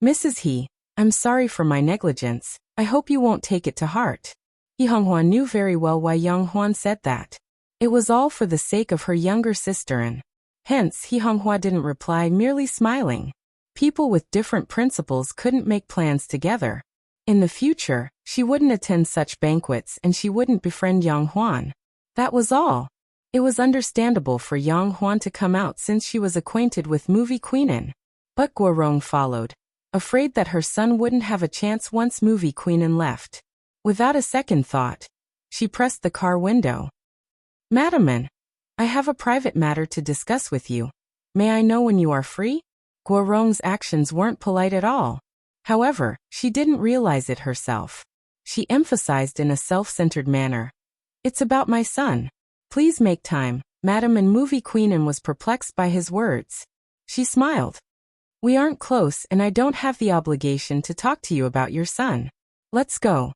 "Mrs. He, I'm sorry for my negligence. I hope you won't take it to heart." He Honghua knew very well why Yang Huan said that. It was all for the sake of her younger sister, and hence He Honghua didn't reply, merely smiling. People with different principles couldn't make plans together. In the future, she wouldn't attend such banquets and she wouldn't befriend Yang Huan. That was all. It was understandable for Yang Huan to come out since she was acquainted with movie Queenan. But Guorong followed, afraid that her son wouldn't have a chance once movie Queenan left. Without a second thought, she pressed the car window. "Madam, I have a private matter to discuss with you. May I know when you are free?" Guorong's actions weren't polite at all. However, she didn't realize it herself. She emphasized in a self-centered manner, "It's about my son. Please make time, madam." And movie Queenan was perplexed by his words. She smiled. "We aren't close and I don't have the obligation to talk to you about your son. Let's go."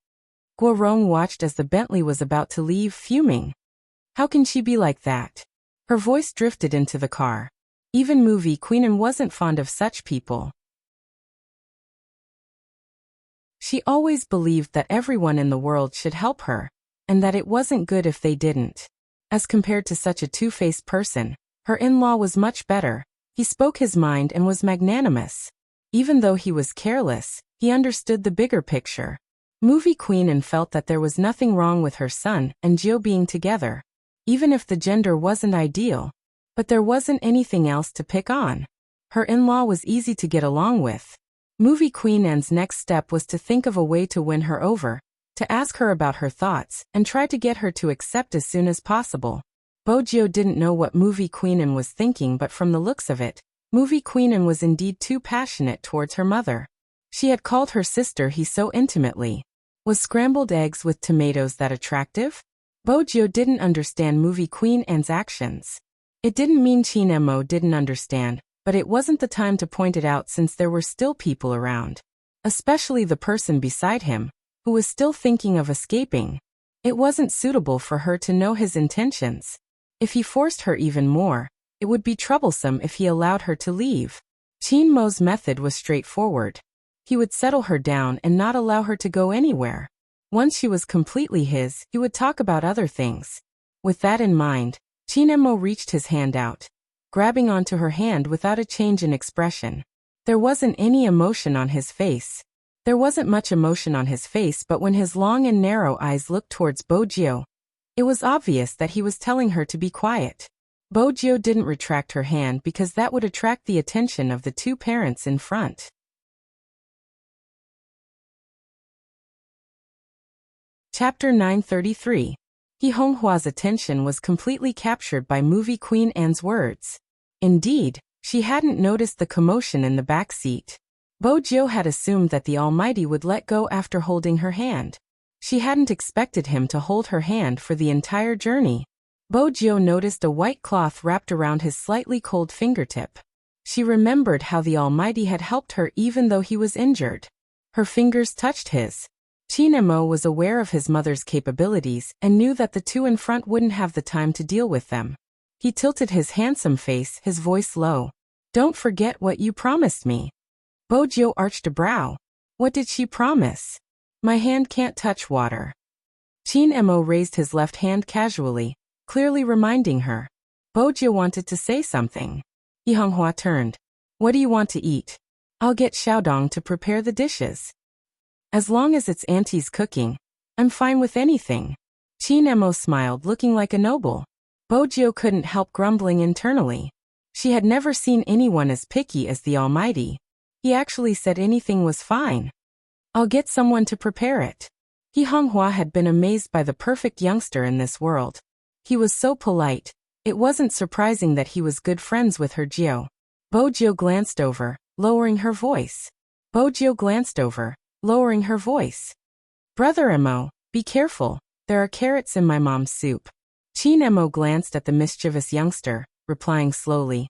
Guorong watched as the Bentley was about to leave, fuming. How can she be like that? Her voice drifted into the car. Even movie Queenan wasn't fond of such people. She always believed that everyone in the world should help her, and that it wasn't good if they didn't. As compared to such a two-faced person, her in-law was much better. He spoke his mind and was magnanimous. Even though he was careless, he understood the bigger picture. Movie Queenan felt that there was nothing wrong with her son and Jiu being together, even if the gender wasn't ideal. But there wasn't anything else to pick on. Her in-law was easy to get along with. Movie Queenan's next step was to think of a way to win her over, to ask her about her thoughts, and try to get her to accept as soon as possible. Bojio didn't know what movie Queenan was thinking, but from the looks of it, movie Queenan was indeed too passionate towards her mother. She had called her sister he so intimately. Was scrambled eggs with tomatoes that attractive? Bojio didn't understand movie Queenan's actions. It didn't mean Qin Mo didn't understand, but it wasn't the time to point it out since there were still people around. Especially the person beside him, who was still thinking of escaping. It wasn't suitable for her to know his intentions. If he forced her even more, it would be troublesome if he allowed her to leave. Qin Mo's method was straightforward. He would settle her down and not allow her to go anywhere. Once she was completely his, he would talk about other things. With that in mind, Qin Mo reached his hand out, grabbing onto her hand without a change in expression. There wasn't any emotion on his face. There wasn't much emotion on his face, but when his long and narrow eyes looked towards Bojio, it was obvious that he was telling her to be quiet. Bojio didn't retract her hand because that would attract the attention of the two parents in front. Chapter 933. He Honghua's attention was completely captured by movie Queenan's words. Indeed, she hadn't noticed the commotion in the back seat. Bojio had assumed that the Almighty would let go after holding her hand. She hadn't expected him to hold her hand for the entire journey. Bojio noticed a white cloth wrapped around his slightly cold fingertip. She remembered how the Almighty had helped her even though he was injured. Her fingers touched his. Chinemo was aware of his mother's capabilities and knew that the two in front wouldn't have the time to deal with them. He tilted his handsome face, his voice low. "Don't forget what you promised me." Bojio arched a brow. What did she promise? "My hand can't touch water." Chinemo raised his left hand casually, clearly reminding her. Bojio wanted to say something. Yihanghua turned. "What do you want to eat?" "I'll get Xiaodong to prepare the dishes." "As long as it's auntie's cooking, I'm fine with anything." Chinemo smiled, looking like a noble. Bojio couldn't help grumbling internally. She had never seen anyone as picky as the Almighty. He actually said anything was fine. "I'll get someone to prepare it." Yihanghua had been amazed by the perfect youngster in this world. He was so polite. It wasn't surprising that he was good friends with her Jio. Bojio glanced over, lowering her voice. Bojio glanced over, lowering her voice. "Brother Emo, be careful, there are carrots in my mom's soup." Chinemo glanced at the mischievous youngster, replying slowly.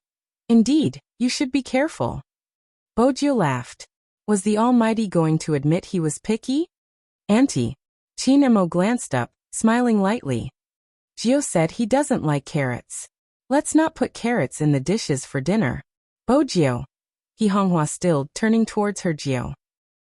"Indeed, you should be careful." Bojio laughed. Was the Almighty going to admit he was picky? "Auntie." Chinemo glanced up, smiling lightly. "Jio said he doesn't like carrots. Let's not put carrots in the dishes for dinner." "Bojio." Yihanghua stilled, turning towards her Jio.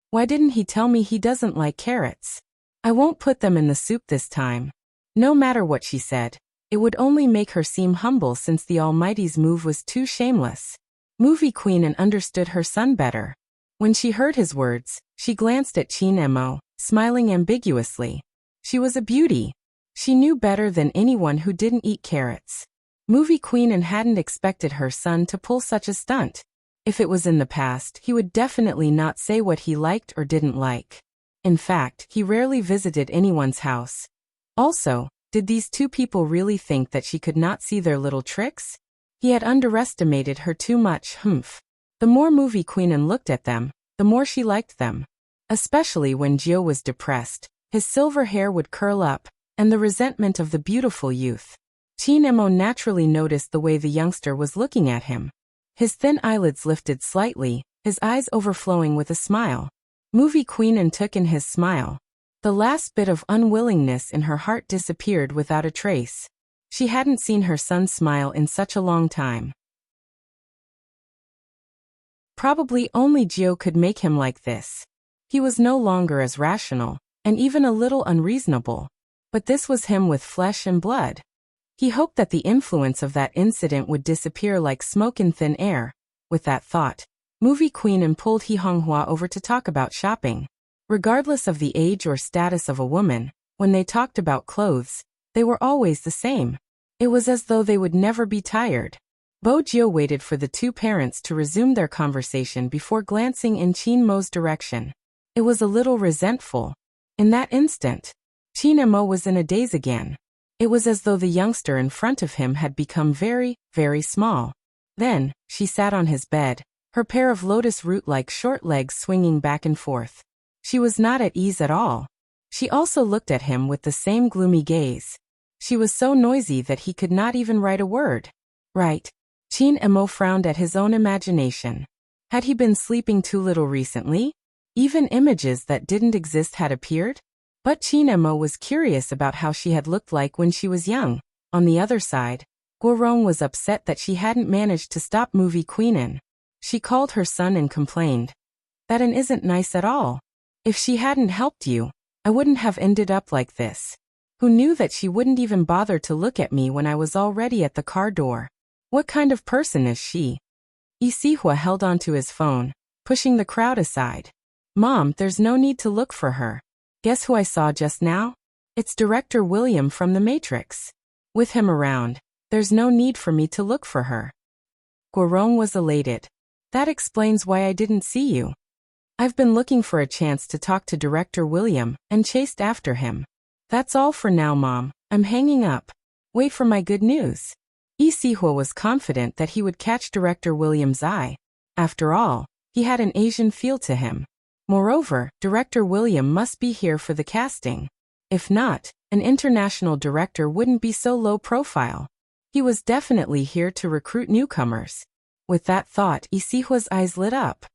"Why didn't he tell me he doesn't like carrots? I won't put them in the soup this time." No matter what she said, it would only make her seem humble since the Almighty's move was too shameless. Movie Queen and understood her son better. When she heard his words, she glanced at Chinemo, smiling ambiguously. She was a beauty. She knew better than anyone who didn't eat carrots. Movie Queen and hadn't expected her son to pull such a stunt. If it was in the past, he would definitely not say what he liked or didn't like. In fact, he rarely visited anyone's house. Also, did these two people really think that she could not see their little tricks? He had underestimated her too much. The more Movie Queen looked at them, the more she liked them. Especially when Jio was depressed, his silver hair would curl up, and the resentment of the beautiful youth. Chinemo naturally noticed the way the youngster was looking at him. His thin eyelids lifted slightly, his eyes overflowing with a smile. Movie Queen took in his smile. The last bit of unwillingness in her heart disappeared without a trace. She hadn't seen her son smile in such a long time. Probably only Jio could make him like this. He was no longer as rational, and even a little unreasonable. But this was him with flesh and blood. He hoped that the influence of that incident would disappear like smoke in thin air. With that thought, Movie Queen pulled Yihanghua over to talk about shopping. Regardless of the age or status of a woman, when they talked about clothes, they were always the same. It was as though they would never be tired. Bojio waited for the two parents to resume their conversation before glancing in Chinmo's direction. It was a little resentful. In that instant, Chinemo was in a daze again. It was as though the youngster in front of him had become very, very small. Then, she sat on his bed, her pair of lotus root-like short legs swinging back and forth. She was not at ease at all. She also looked at him with the same gloomy gaze. She was so noisy that he could not even write a word. Right. Chinemo frowned at his own imagination. Had he been sleeping too little recently? Even images that didn't exist had appeared? But Chinemo was curious about how she had looked like when she was young. On the other side, Guorong was upset that she hadn't managed to stop Movie Queen. She called her son and complained. "That isn't nice at all. If she hadn't helped you, I wouldn't have ended up like this. Who knew that she wouldn't even bother to look at me when I was already at the car door? What kind of person is she?" Isihua held onto his phone, pushing the crowd aside. "Mom, there's no need to look for her. Guess who I saw just now? It's Director William from The Matrix. With him around, there's no need for me to look for her." Guorong was elated. "That explains why I didn't see you. I've been looking for a chance to talk to Director William and chased after him. That's all for now, Mom. I'm hanging up. Wait for my good news." Isihua was confident that he would catch Director William's eye. After all, he had an Asian feel to him. Moreover, Director William must be here for the casting. If not, an international director wouldn't be so low profile. He was definitely here to recruit newcomers. With that thought, Isihua's eyes lit up.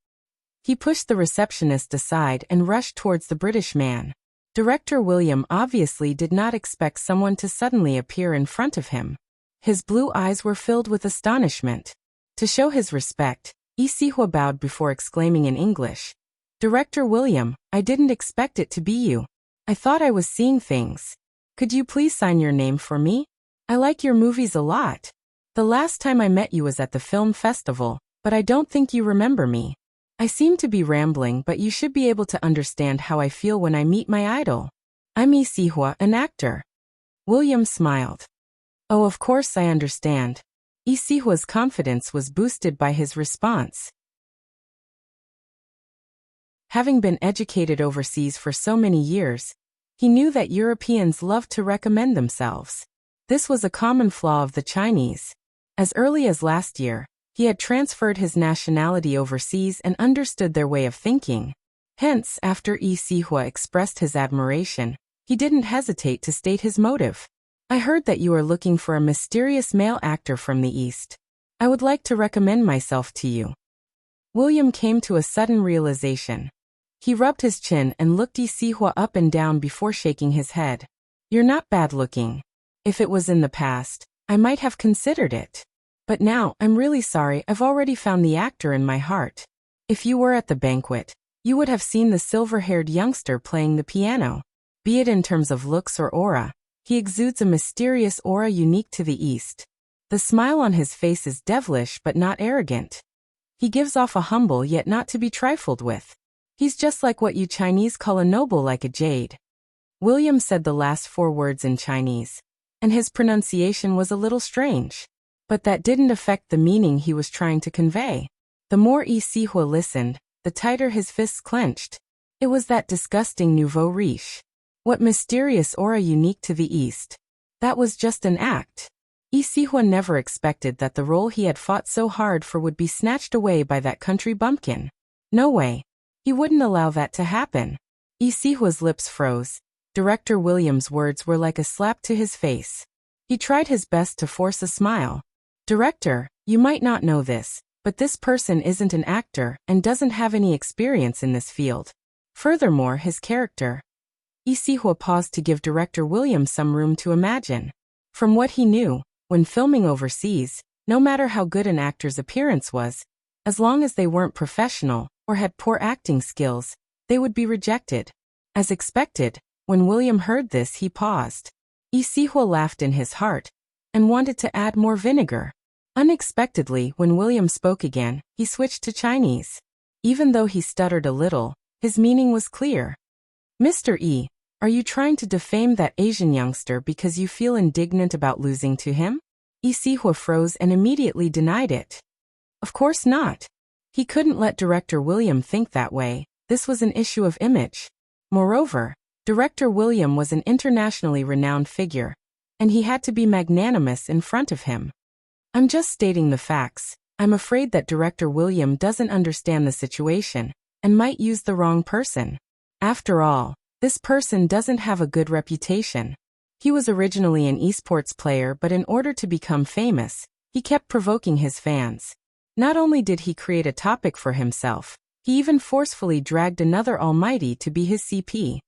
He pushed the receptionist aside and rushed towards the British man. Director William obviously did not expect someone to suddenly appear in front of him. His blue eyes were filled with astonishment. To show his respect, Isihua bowed before exclaiming in English, "Director William, I didn't expect it to be you. I thought I was seeing things. Could you please sign your name for me? I like your movies a lot. The last time I met you was at the film festival, but I don't think you remember me. I seem to be rambling, but you should be able to understand how I feel when I meet my idol. I'm Isihua, an actor." William smiled. "Oh, of course I understand." Isihua's confidence was boosted by his response. Having been educated overseas for so many years, he knew that Europeans loved to recommend themselves. This was a common flaw of the Chinese. As early as last year, he had transferred his nationality overseas and understood their way of thinking. Hence, after Isihua expressed his admiration, he didn't hesitate to state his motive. "I heard that you are looking for a mysterious male actor from the East. I would like to recommend myself to you." William came to a sudden realization. He rubbed his chin and looked Isihua up and down before shaking his head. "You're not bad looking. If it was in the past, I might have considered it. But now, I'm really sorry, I've already found the actor in my heart. If you were at the banquet, you would have seen the silver-haired youngster playing the piano. Be it in terms of looks or aura, he exudes a mysterious aura unique to the East. The smile on his face is devilish but not arrogant. He gives off a humble yet not to be trifled with. He's just like what you Chinese call a noble, like a jade." William said the last 4 words in Chinese, and his pronunciation was a little strange. But that didn't affect the meaning he was trying to convey. The more Isihua listened, the tighter his fists clenched. It was that disgusting nouveau riche. What mysterious aura unique to the East. That was just an act. Isihua never expected that the role he had fought so hard for would be snatched away by that country bumpkin. No way. He wouldn't allow that to happen. Isihua's lips froze. Director William's words were like a slap to his face. He tried his best to force a smile. "Director, you might not know this, but this person isn't an actor and doesn't have any experience in this field. Furthermore, his character." Isihua paused to give Director William some room to imagine. From what he knew, when filming overseas, no matter how good an actor's appearance was, as long as they weren't professional or had poor acting skills, they would be rejected. As expected, when William heard this, he paused. Isihua laughed in his heart and wanted to add more vinegar. Unexpectedly, when William spoke again, he switched to Chinese. Even though he stuttered a little, his meaning was clear. "Mr. E, are you trying to defame that Asian youngster because you feel indignant about losing to him?" Isihua froze and immediately denied it. Of course not. He couldn't let Director William think that way. This was an issue of image. Moreover, Director William was an internationally renowned figure, and he had to be magnanimous in front of him. "I'm just stating the facts. I'm afraid that Director William doesn't understand the situation and might use the wrong person. After all, this person doesn't have a good reputation. He was originally an esports player, but in order to become famous, he kept provoking his fans. Not only did he create a topic for himself, he even forcefully dragged another almighty to be his CP.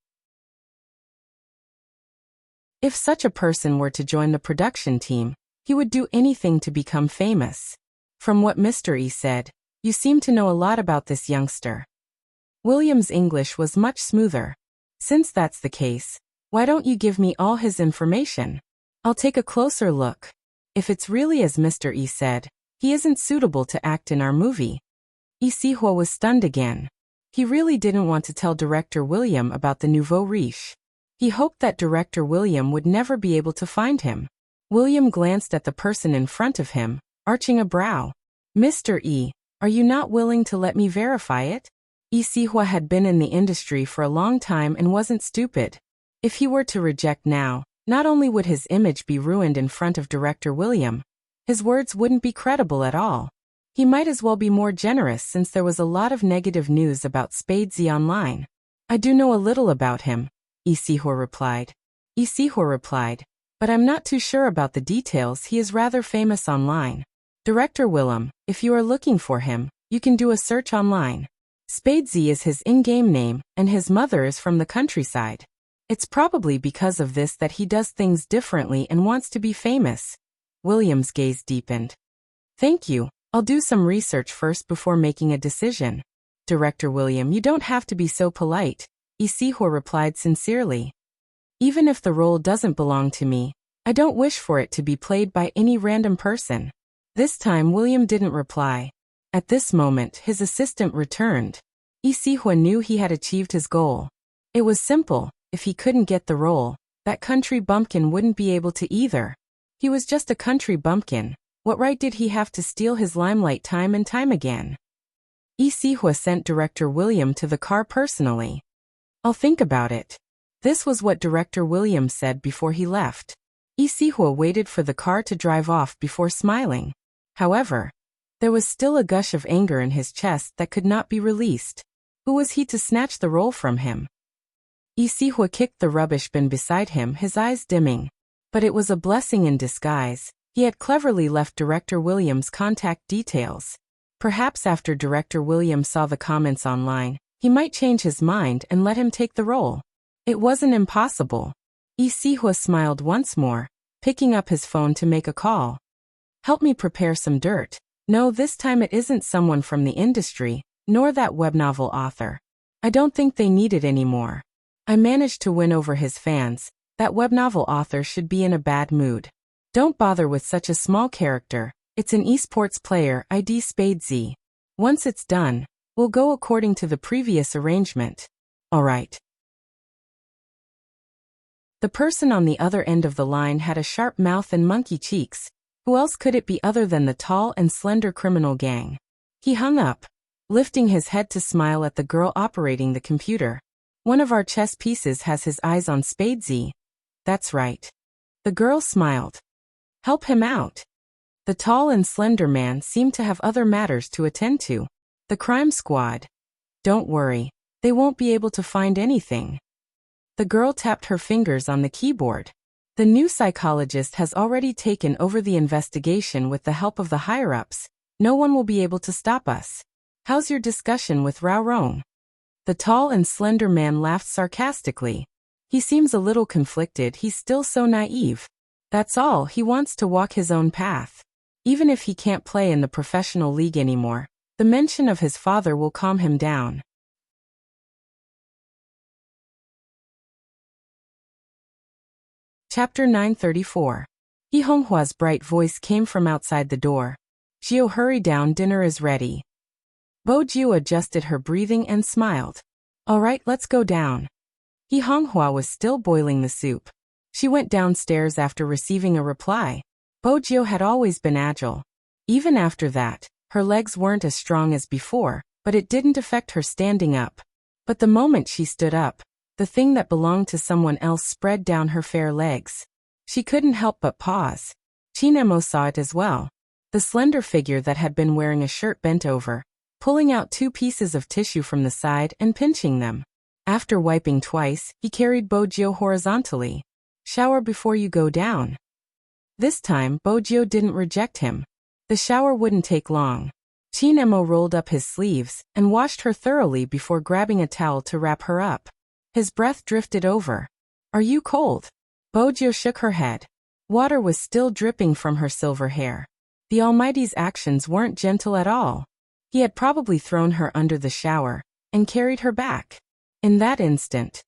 If such a person were to join the production team, he would do anything to become famous. From what Mr. E said, you seem to know a lot about this youngster." William's English was much smoother. "Since that's the case, why don't you give me all his information? I'll take a closer look. If it's really as Mr. E said, he isn't suitable to act in our movie." Isihua was stunned again. He really didn't want to tell Director William about the nouveau riche. He hoped that Director William would never be able to find him. William glanced at the person in front of him, arching a brow. "Mr. E, are you not willing to let me verify it?" Isihua had been in the industry for a long time and wasn't stupid. If he were to reject now, not only would his image be ruined in front of Director William, his words wouldn't be credible at all. He might as well be more generous since there was a lot of negative news about Spadesy online. I do know a little about him, Isihua replied. But I'm not too sure about the details. He is rather famous online. Director Willem, if you are looking for him, you can do a search online. Spadesy is his in-game name, and his mother is from the countryside. It's probably because of this that he does things differently and wants to be famous. William's gaze deepened. Thank you. I'll do some research first before making a decision. Director William, you don't have to be so polite, Isihua replied sincerely. Even if the role doesn't belong to me, I don't wish for it to be played by any random person. This time William didn't reply. At this moment his assistant returned. Isihua knew he had achieved his goal. It was simple. If he couldn't get the role, that country bumpkin wouldn't be able to either. He was just a country bumpkin. What right did he have to steal his limelight time and time again? Isihua sent Director William to the car personally. I'll think about it. This was what Director William said before he left. Isihua waited for the car to drive off before smiling. However, there was still a gush of anger in his chest that could not be released. Who was he to snatch the role from him? Isihua kicked the rubbish bin beside him, his eyes dimming. But it was a blessing in disguise. He had cleverly left Director William's contact details. Perhaps after Director William saw the comments online, he might change his mind and let him take the role. It wasn't impossible. Isihua smiled once more, picking up his phone to make a call. Help me prepare some dirt. No, this time it isn't someone from the industry, nor that web novel author. I don't think they need it anymore. I managed to win over his fans. That web novel author should be in a bad mood. Don't bother with such a small character. It's an esports player, ID Spadesy. Once it's done, we'll go according to the previous arrangement. Alright. The person on the other end of the line had a sharp mouth and monkey cheeks. Who else could it be other than the tall and slender criminal gang? He hung up, lifting his head to smile at the girl operating the computer. One of our chess pieces has his eyes on Spadesy. That's right. The girl smiled. Help him out. The tall and slender man seemed to have other matters to attend to. The crime squad. Don't worry. They won't be able to find anything. The girl tapped her fingers on the keyboard. The new psychologist has already taken over the investigation with the help of the higher-ups. No one will be able to stop us. How's your discussion with Rao Rong? The tall and slender man laughed sarcastically. He seems a little conflicted. He's still so naive. That's all. He wants to walk his own path. Even if he can't play in the professional league anymore, the mention of his father will calm him down. Chapter 934. Ihonghua's bright voice came from outside the door. Jiu, hurry down, dinner is ready. Bo Jiu adjusted her breathing and smiled. All right, let's go down. Ihonghua was still boiling the soup. She went downstairs after receiving a reply. Bo Jiu had always been agile. Even after that, her legs weren't as strong as before, but it didn't affect her standing up. But the moment she stood up, the thing that belonged to someone else spread down her fair legs. She couldn't help but pause. Chinemo saw it as well. The slender figure that had been wearing a shirt bent over, pulling out two pieces of tissue from the side and pinching them. After wiping twice, he carried Bo Jiu horizontally. Shower before you go down. This time, Bo Jiu didn't reject him. The shower wouldn't take long. Chinemo rolled up his sleeves and washed her thoroughly before grabbing a towel to wrap her up. His breath drifted over. Are you cold? Bo Jiu shook her head. Water was still dripping from her silver hair. The Almighty's actions weren't gentle at all. He had probably thrown her under the shower and carried her back. In that instant,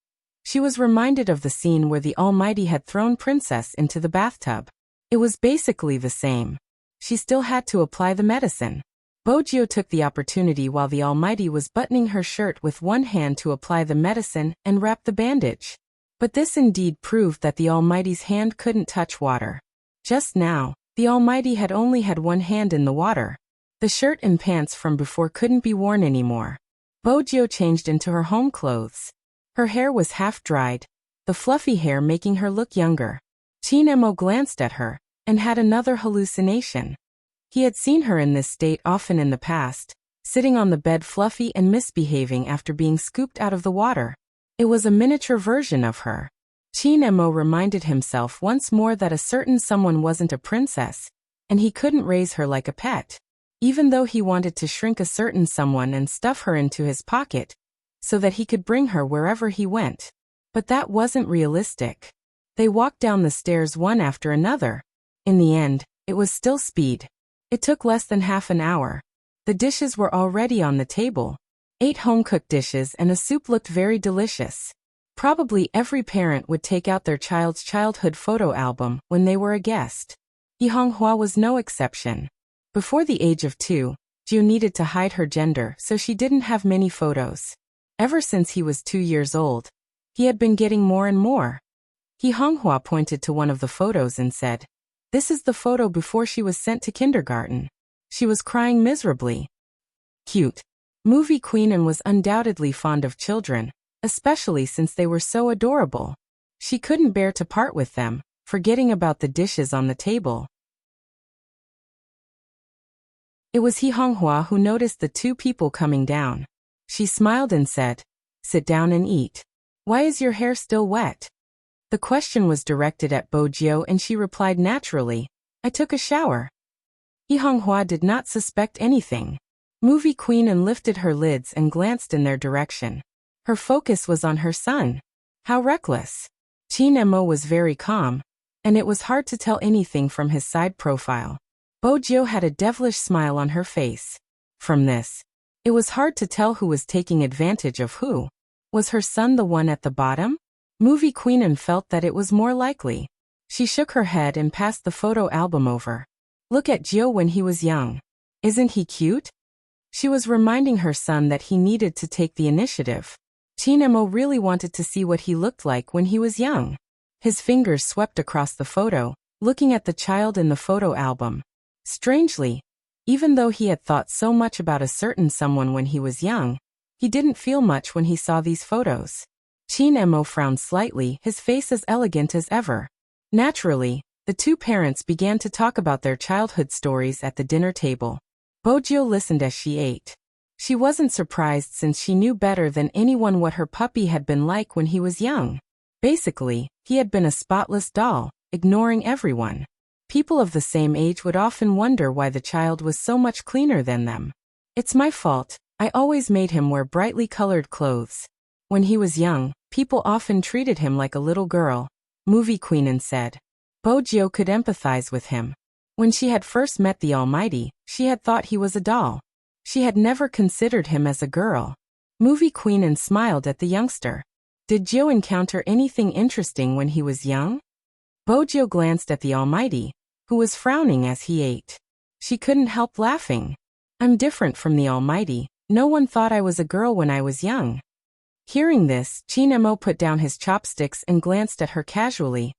she was reminded of the scene where the Almighty had thrown Princess into the bathtub. It was basically the same. She still had to apply the medicine. Bo Jiu took the opportunity while the Almighty was buttoning her shirt with one hand to apply the medicine and wrap the bandage. But this indeed proved that the Almighty's hand couldn't touch water. Just now, the Almighty had only had one hand in the water. The shirt and pants from before couldn't be worn anymore. Bo Jiu changed into her home clothes. Her hair was half-dried, the fluffy hair making her look younger. Chinemo glanced at her and had another hallucination. He had seen her in this state often in the past, sitting on the bed fluffy and misbehaving after being scooped out of the water. It was a miniature version of her. Chinemo reminded himself once more that a certain someone wasn't a princess, and he couldn't raise her like a pet. Even though he wanted to shrink a certain someone and stuff her into his pocket, so that he could bring her wherever he went. But that wasn't realistic. They walked down the stairs one after another. In the end, it was still speed. It took less than half an hour. The dishes were already on the table. 8 home-cooked dishes and a soup looked very delicious. Probably every parent would take out their child's childhood photo album when they were a guest. Yi Honghua was no exception. Before the age of 2, Jiu needed to hide her gender so she didn't have many photos. Ever since he was 2 years old, he had been getting more and more. Yi Honghua pointed to one of the photos and said, "This is the photo before she was sent to kindergarten. She was crying miserably." Cute. Movie Queen was undoubtedly fond of children, especially since they were so adorable. She couldn't bear to part with them, forgetting about the dishes on the table. It was Yi Honghua who noticed the 2 people coming down. She smiled and said, "Sit down and eat. Why is your hair still wet?" The question was directed at Bojiu and she replied naturally, "I took a shower." Yi Honghua did not suspect anything. Movie Queen lifted her lids and glanced in their direction. Her focus was on her son. How reckless. Chinemo was very calm, and it was hard to tell anything from his side profile. Bojiu had a devilish smile on her face. From this, it was hard to tell who was taking advantage of who. Was her son the one at the bottom? Movie Queen felt that it was more likely. She shook her head and passed the photo album over. "Look at Jiu when he was young. Isn't he cute?" She was reminding her son that he needed to take the initiative. Chinemo really wanted to see what he looked like when he was young. His fingers swept across the photo, looking at the child in the photo album. Strangely, even though he had thought so much about a certain someone when he was young, he didn't feel much when he saw these photos. Chinemo frowned slightly, his face as elegant as ever. Naturally, the 2 parents began to talk about their childhood stories at the dinner table. Bojiu listened as she ate. She wasn't surprised since she knew better than anyone what her puppy had been like when he was young. Basically, he had been a spotless doll, ignoring everyone. People of the same age would often wonder why the child was so much cleaner than them. "It's my fault. I always made him wear brightly colored clothes. When he was young, people often treated him like a little girl," Movie Queen said. Bojiu could empathize with him. When she had first met the Almighty, she had thought he was a doll. She had never considered him as a girl. Movie Queen smiled at the youngster. "Did Jiu encounter anything interesting when he was young?" Bojiu glanced at the Almighty, who was frowning as he ate. She couldn't help laughing. "I'm different from the Almighty. No one thought I was a girl when I was young." Hearing this, Chinemo put down his chopsticks and glanced at her casually,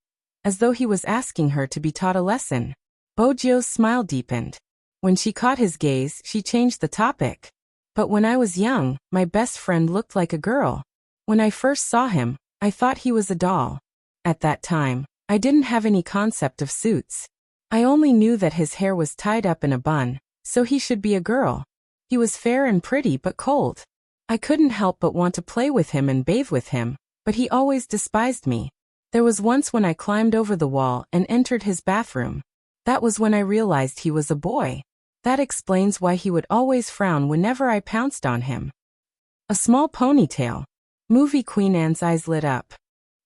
as though he was asking her to be taught a lesson. Bojiu's smile deepened. When she caught his gaze, she changed the topic. "But when I was young, my best friend looked like a girl. When I first saw him, I thought he was a doll. At that time, I didn't have any concept of suits. I only knew that his hair was tied up in a bun, so he should be a girl. He was fair and pretty but cold. I couldn't help but want to play with him and bathe with him, but he always despised me. There was once when I climbed over the wall and entered his bathroom. That was when I realized he was a boy. That explains why he would always frown whenever I pounced on him." A small ponytail. Movie Queen's eyes lit up.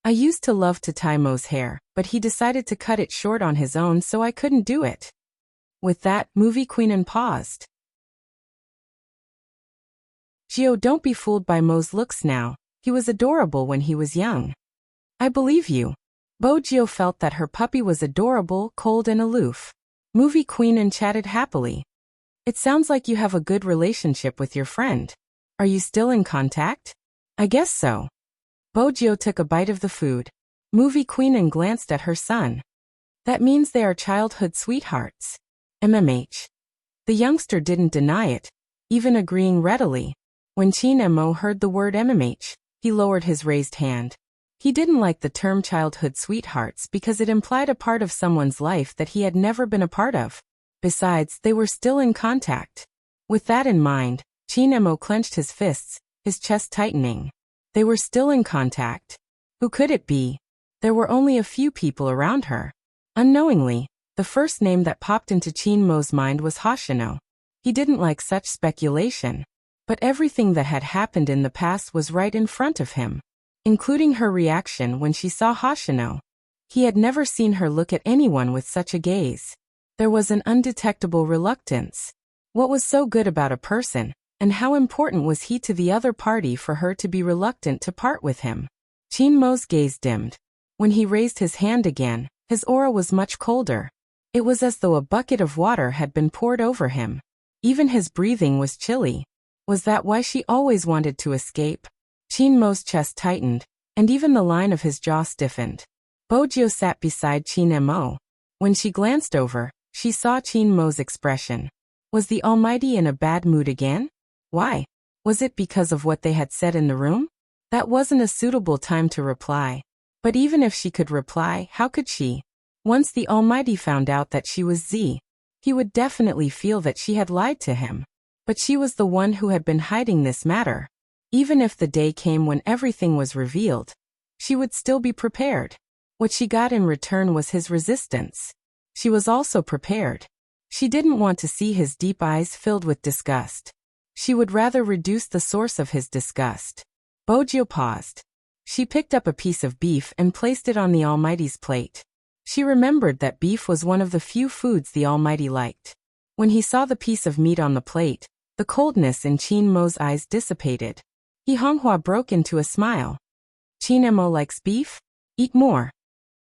"I used to love to tie Mo's hair, but he decided to cut it short on his own, so I couldn't do it." With that, Movie Queen paused. "Jiu, don't be fooled by Mo's looks now. He was adorable when he was young." "I believe you." Bojiu felt that her puppy was adorable, cold and aloof. Movie Queen chatted happily. "It sounds like you have a good relationship with your friend. Are you still in contact?" "I guess so." Bojiu took a bite of the food. Movie Queen glanced at her son. "That means they are childhood sweethearts." MMH. The youngster didn't deny it, even agreeing readily. When Chinemo heard the word MMH, he lowered his raised hand. He didn't like the term childhood sweethearts because it implied a part of someone's life that he had never been a part of. Besides, they were still in contact. With that in mind, Chin-mo clenched his fists, his chest tightening. They were still in contact. Who could it be? There were only a few people around her. Unknowingly, the first name that popped into Chin-mo's mind was Hoshino. He didn't like such speculation. But everything that had happened in the past was right in front of him, including her reaction when she saw Hoshino. He had never seen her look at anyone with such a gaze. There was an undetectable reluctance. What was so good about a person, and how important was he to the other party for her to be reluctant to part with him? Chin-mo's gaze dimmed. When he raised his hand again, his aura was much colder. It was as though a bucket of water had been poured over him. Even his breathing was chilly. Was that why she always wanted to escape? Chin-mo's chest tightened, and even the line of his jaw stiffened. Bojio sat beside Chin-mo. When she glanced over, she saw Chin-mo's expression. Was the Almighty in a bad mood again? Why? Was it because of what they had said in the room? That wasn't a suitable time to reply. But even if she could reply, how could she? Once the Almighty found out that she was Z, he would definitely feel that she had lied to him. But she was the one who had been hiding this matter. Even if the day came when everything was revealed, she would still be prepared. What she got in return was his resistance. She was also prepared. She didn't want to see his deep eyes filled with disgust. She would rather reduce the source of his disgust. Bojio paused. She picked up a piece of beef and placed it on the Almighty's plate. She remembered that beef was one of the few foods the Almighty liked. When he saw the piece of meat on the plate, the coldness in Chin-mo's eyes dissipated. He Honghua broke into a smile. Chin-mo likes beef? Eat more.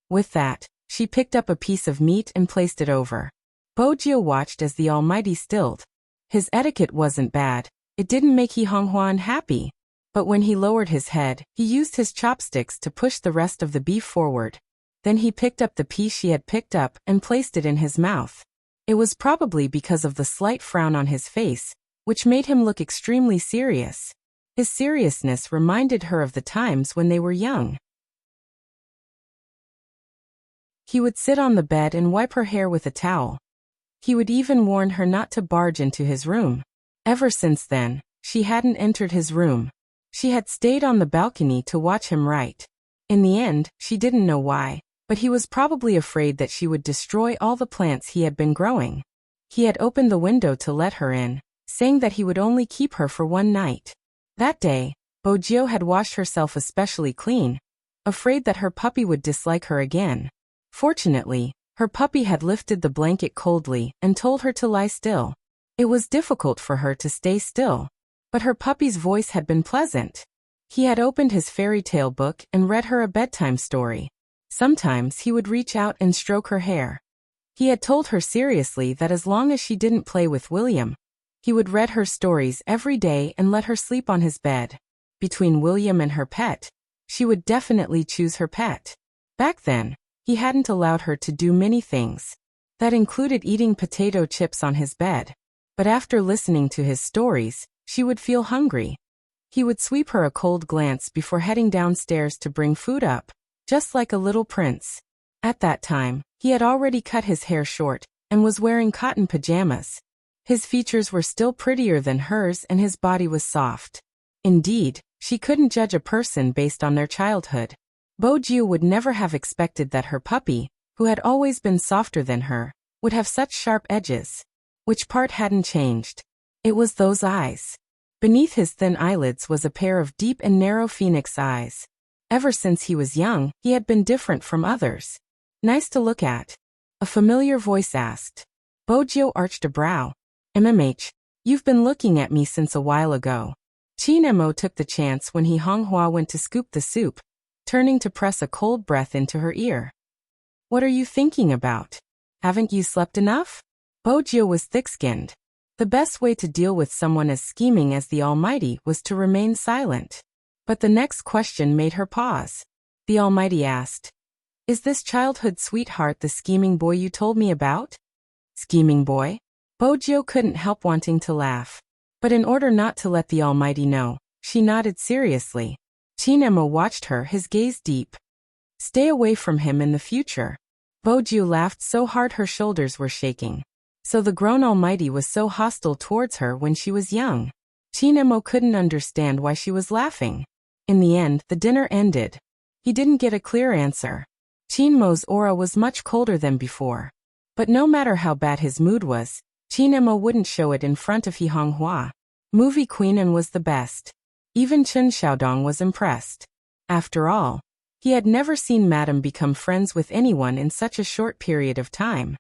With that, she picked up a piece of meat and placed it over. Bojio watched as the Almighty stilled. His etiquette wasn't bad. It didn't make He Honghua unhappy. But when he lowered his head, he used his chopsticks to push the rest of the beef forward. Then he picked up the piece she had picked up and placed it in his mouth. It was probably because of the slight frown on his face, which made him look extremely serious. His seriousness reminded her of the times when they were young. He would sit on the bed and wipe her hair with a towel. He would even warn her not to barge into his room. Ever since then, she hadn't entered his room. She had stayed on the balcony to watch him write. In the end, she didn't know why, but he was probably afraid that she would destroy all the plants he had been growing. He had opened the window to let her in, saying that he would only keep her for one night. That day, Bojio had washed herself especially clean, afraid that her puppy would dislike her again. Fortunately, her puppy had lifted the blanket coldly and told her to lie still. It was difficult for her to stay still, but her puppy's voice had been pleasant. He had opened his fairy tale book and read her a bedtime story. Sometimes he would reach out and stroke her hair. He had told her seriously that as long as she didn't play with William, he would read her stories every day and let her sleep on his bed. Between William and her pet, she would definitely choose her pet. Back then, he hadn't allowed her to do many things. That included eating potato chips on his bed. But after listening to his stories, she would feel hungry. He would sweep her a cold glance before heading downstairs to bring food up, just like a little prince. At that time, he had already cut his hair short and was wearing cotton pajamas. His features were still prettier than hers and his body was soft. Indeed, she couldn't judge a person based on their childhood. Bojio would never have expected that her puppy, who had always been softer than her, would have such sharp edges. Which part hadn't changed? It was those eyes. Beneath his thin eyelids was a pair of deep and narrow phoenix eyes. Ever since he was young, he had been different from others. Nice to look at. A familiar voice asked. Bojio arched a brow. You've been looking at me since a while ago. Chin-mo took the chance when He Honghua went to scoop the soup, turning to press a cold breath into her ear. What are you thinking about? Haven't you slept enough? Bojio was thick-skinned. The best way to deal with someone as scheming as the Almighty was to remain silent. But the next question made her pause. The Almighty asked, "Is this childhood sweetheart the scheming boy you told me about?" Scheming boy? Bojio couldn't help wanting to laugh. But in order not to let the Almighty know, she nodded seriously. Chin-mo watched her, his gaze deep. Stay away from him in the future. Bojio laughed so hard her shoulders were shaking. So the grown almighty was so hostile towards her when she was young. Chinemo couldn't understand why she was laughing. In the end, the dinner ended. He didn't get a clear answer. Chinmo's aura was much colder than before. But no matter how bad his mood was, Chinemo wouldn't show it in front of He Honghua. Movie queen and was the best. Even Chen Xiaodong was impressed. After all, he had never seen Madame become friends with anyone in such a short period of time.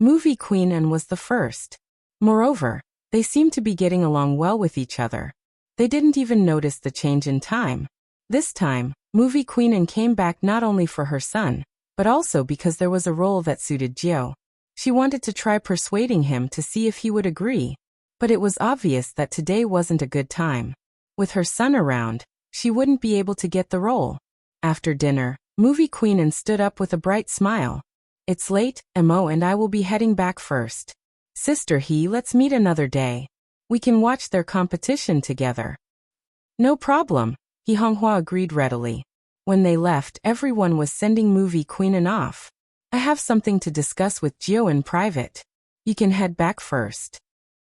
Movie queen and was the first. Moreover, they seemed to be getting along well with each other. They didn't even notice the change in time. This time, Movie queen and came back not only for her son, but also because there was a role that suited Jiu. She wanted to try persuading him to see if he would agree. But it was obvious that today wasn't a good time. With her son around, she wouldn't be able to get the role. After dinner, Movie queen and stood up with a bright smile. It's late, Mo and I will be heading back first. Sister He, let's meet another day. We can watch their competition together. No problem, He Honghua agreed readily. When they left, everyone was sending Movie queen and off. I have something to discuss with Jiu in private. You can head back first.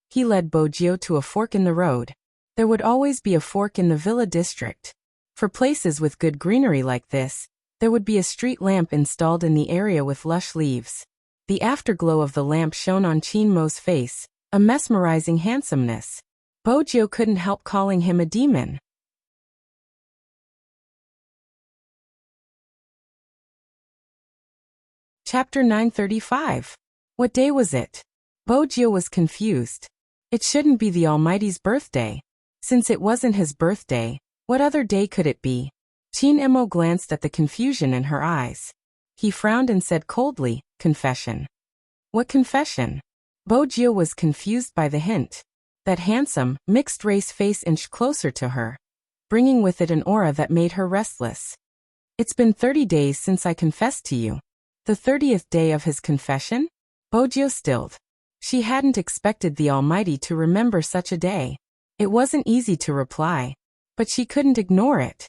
He led Bo Jiu to a fork in the road. There would always be a fork in the villa district. For places with good greenery like this, there would be a street lamp installed in the area with lush leaves. The afterglow of the lamp shone on Chinmo's face, a mesmerizing handsomeness. Bo Jiu couldn't help calling him a demon. Chapter 935. What day was it? Bo Jiu was confused. It shouldn't be the Almighty's birthday. Since it wasn't his birthday, what other day could it be? Chinemo glanced at the confusion in her eyes. He frowned and said coldly, confession. What confession? Bo Jiu was confused by the hint. That handsome, mixed-race face inched closer to her, bringing with it an aura that made her restless. It's been 30 days since I confessed to you. The 30th day of his confession? Bo Jiu stilled. She hadn't expected the Almighty to remember such a day. It wasn't easy to reply, but she couldn't ignore it.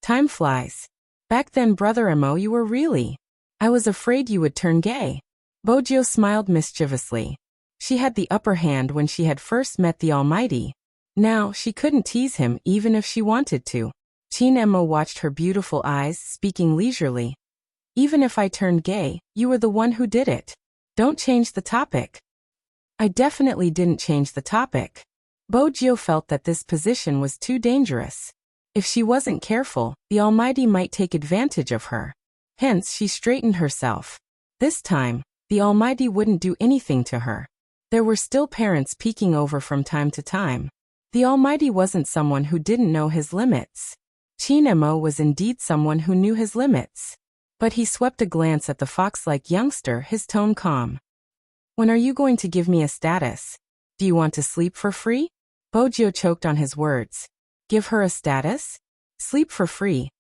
Time flies. Back then, Brother Mo, you were really. I was afraid you would turn gay. Bo Jiu smiled mischievously. She had the upper hand when she had first met the Almighty. Now, she couldn't tease him even if she wanted to. Chinemo watched her beautiful eyes, speaking leisurely. Even if I turned gay, you were the one who did it. Don't change the topic. I definitely didn't change the topic. Bo Jiu felt that this position was too dangerous. If she wasn't careful, the Almighty might take advantage of her. Hence, she straightened herself. This time, the Almighty wouldn't do anything to her. There were still parents peeking over from time to time. The Almighty wasn't someone who didn't know his limits. Chinemo was indeed someone who knew his limits. But he swept a glance at the fox-like youngster, his tone calm. When are you going to give me a status? Do you want to sleep for free? Bo Jiu choked on his words. Give her a status? Sleep for free.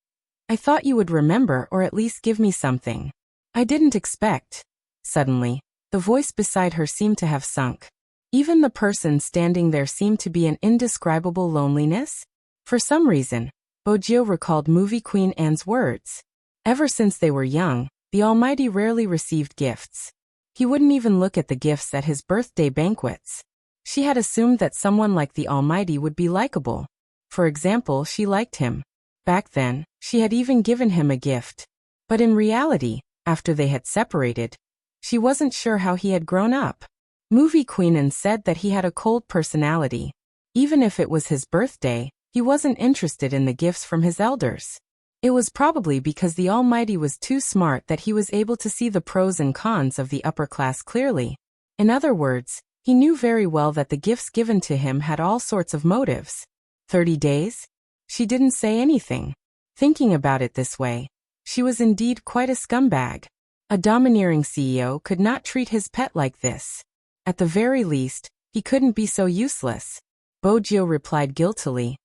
I thought you would remember or at least give me something. I didn't expect. Suddenly, the voice beside her seemed to have sunk. Even the person standing there seemed to be an indescribable loneliness. For some reason, Bo Jiu recalled Movie Queen Anne's words. Ever since they were young, the Almighty rarely received gifts. He wouldn't even look at the gifts at his birthday banquets. She had assumed that someone like the Almighty would be likable. For example, she liked him. Back then, she had even given him a gift. But in reality, after they had separated, she wasn't sure how he had grown up. Movie Queenan said that he had a cold personality. Even if it was his birthday, he wasn't interested in the gifts from his elders. It was probably because the Almighty was too smart that he was able to see the pros and cons of the upper class clearly. In other words, he knew very well that the gifts given to him had all sorts of motives. 30 days? She didn't say anything. Thinking about it this way, she was indeed quite a scumbag. A domineering CEO could not treat his pet like this. At the very least, he couldn't be so useless. Bo Jiu replied guiltily.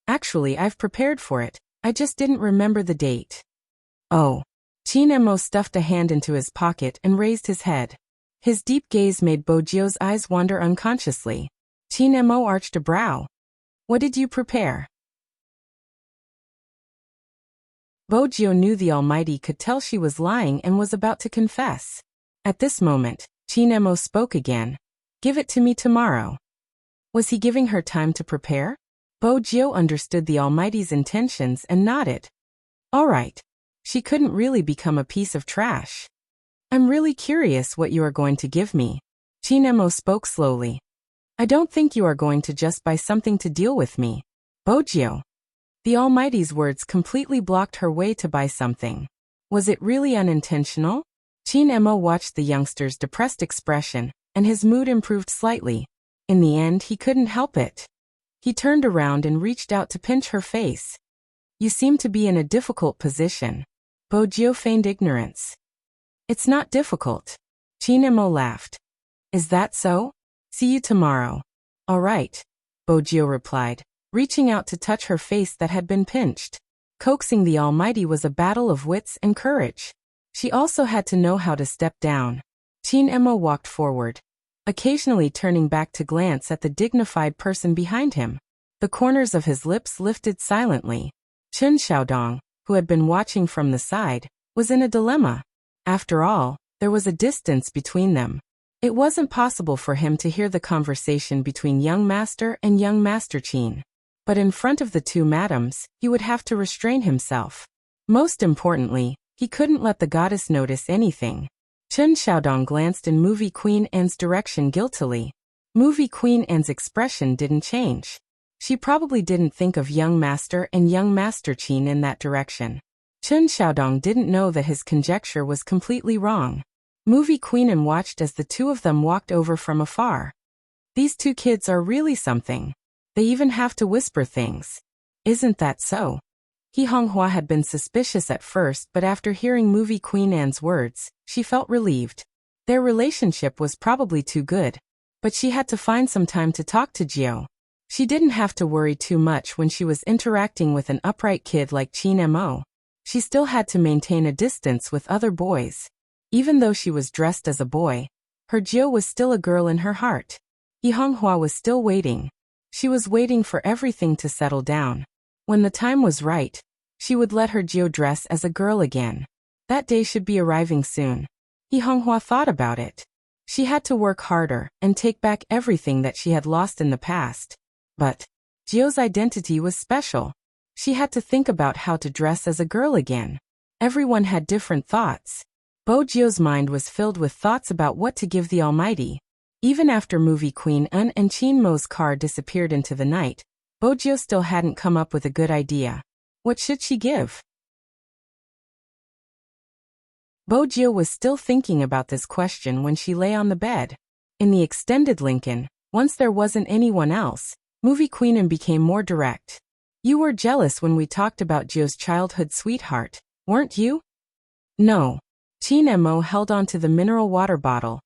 Actually, I've prepared for it. I just didn't remember the date. Oh. Chinemo stuffed a hand into his pocket and raised his head. His deep gaze made Bo Jiu's eyes wander unconsciously. Chinemo arched a brow. What did you prepare? Bo Jiu knew the Almighty could tell she was lying and was about to confess. At this moment, Chinemo spoke again. Give it to me tomorrow. Was he giving her time to prepare? Bojio understood the Almighty's intentions and nodded. All right. She couldn't really become a piece of trash. I'm really curious what you are going to give me. Chinemo spoke slowly. I don't think you are going to just buy something to deal with me. Bojio. The Almighty's words completely blocked her way to buy something. Was it really unintentional? Chinemo watched the youngster's depressed expression, and his mood improved slightly. In the end, he couldn't help it. He turned around and reached out to pinch her face. You seem to be in a difficult position. Bojio feigned ignorance. It's not difficult. Chinemo laughed. Is that so? See you tomorrow. All right, Bojio replied, reaching out to touch her face that had been pinched. Coaxing the Almighty was a battle of wits and courage. She also had to know how to step down. Chinemo walked forward, occasionally turning back to glance at the dignified person behind him. The corners of his lips lifted silently. Chun Xiaodong, who had been watching from the side, was in a dilemma. After all, there was a distance between them. It wasn't possible for him to hear the conversation between young master and young master Qin. But in front of the two madams, he would have to restrain himself. Most importantly, he couldn't let the goddess notice anything. Chun Xiaodong glanced in Movie Queen Anne's direction guiltily. Movie Queen Anne's expression didn't change. She probably didn't think of young master and young master Qin in that direction. Chun Xiaodong didn't know that his conjecture was completely wrong. Movie Queen Anne watched as the two of them walked over from afar. These two kids are really something. They even have to whisper things. Isn't that so? He Honghua had been suspicious at first, but after hearing Movie Queen Anne's words, she felt relieved. Their relationship was probably too good. But she had to find some time to talk to Jiao. She didn't have to worry too much when she was interacting with an upright kid like Chinemo. She still had to maintain a distance with other boys. Even though she was dressed as a boy, her Jiao was still a girl in her heart. Yi Honghua was still waiting. She was waiting for everything to settle down. When the time was right, she would let her Jiao dress as a girl again. That day should be arriving soon. Yi Honghua thought about it. She had to work harder and take back everything that she had lost in the past. But Jiao's identity was special. She had to think about how to dress as a girl again. Everyone had different thoughts. Bojio's mind was filled with thoughts about what to give the Almighty. Even after Movie Queen Anne and Chinmo's car disappeared into the night, Bojio still hadn't come up with a good idea. What should she give? Bojio was still thinking about this question when she lay on the bed. In the extended Lincoln, once there wasn't anyone else, Movie Queen Anne became more direct. You were jealous when we talked about Jio's childhood sweetheart, weren't you? No. Chinemo held on to the mineral water bottle,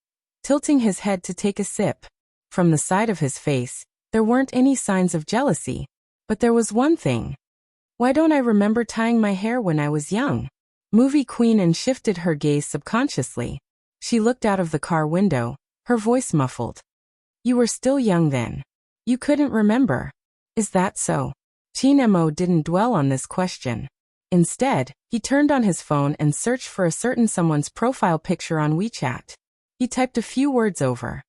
tilting his head to take a sip. From the side of his face, there weren't any signs of jealousy. But there was one thing. Why don't I remember tying my hair when I was young? Movie Queen Anne shifted her gaze subconsciously. She looked out of the car window, her voice muffled. You were still young then. You couldn't remember. Is that so? Chinemo didn't dwell on this question. Instead, he turned on his phone and searched for a certain someone's profile picture on WeChat. He typed a few words over.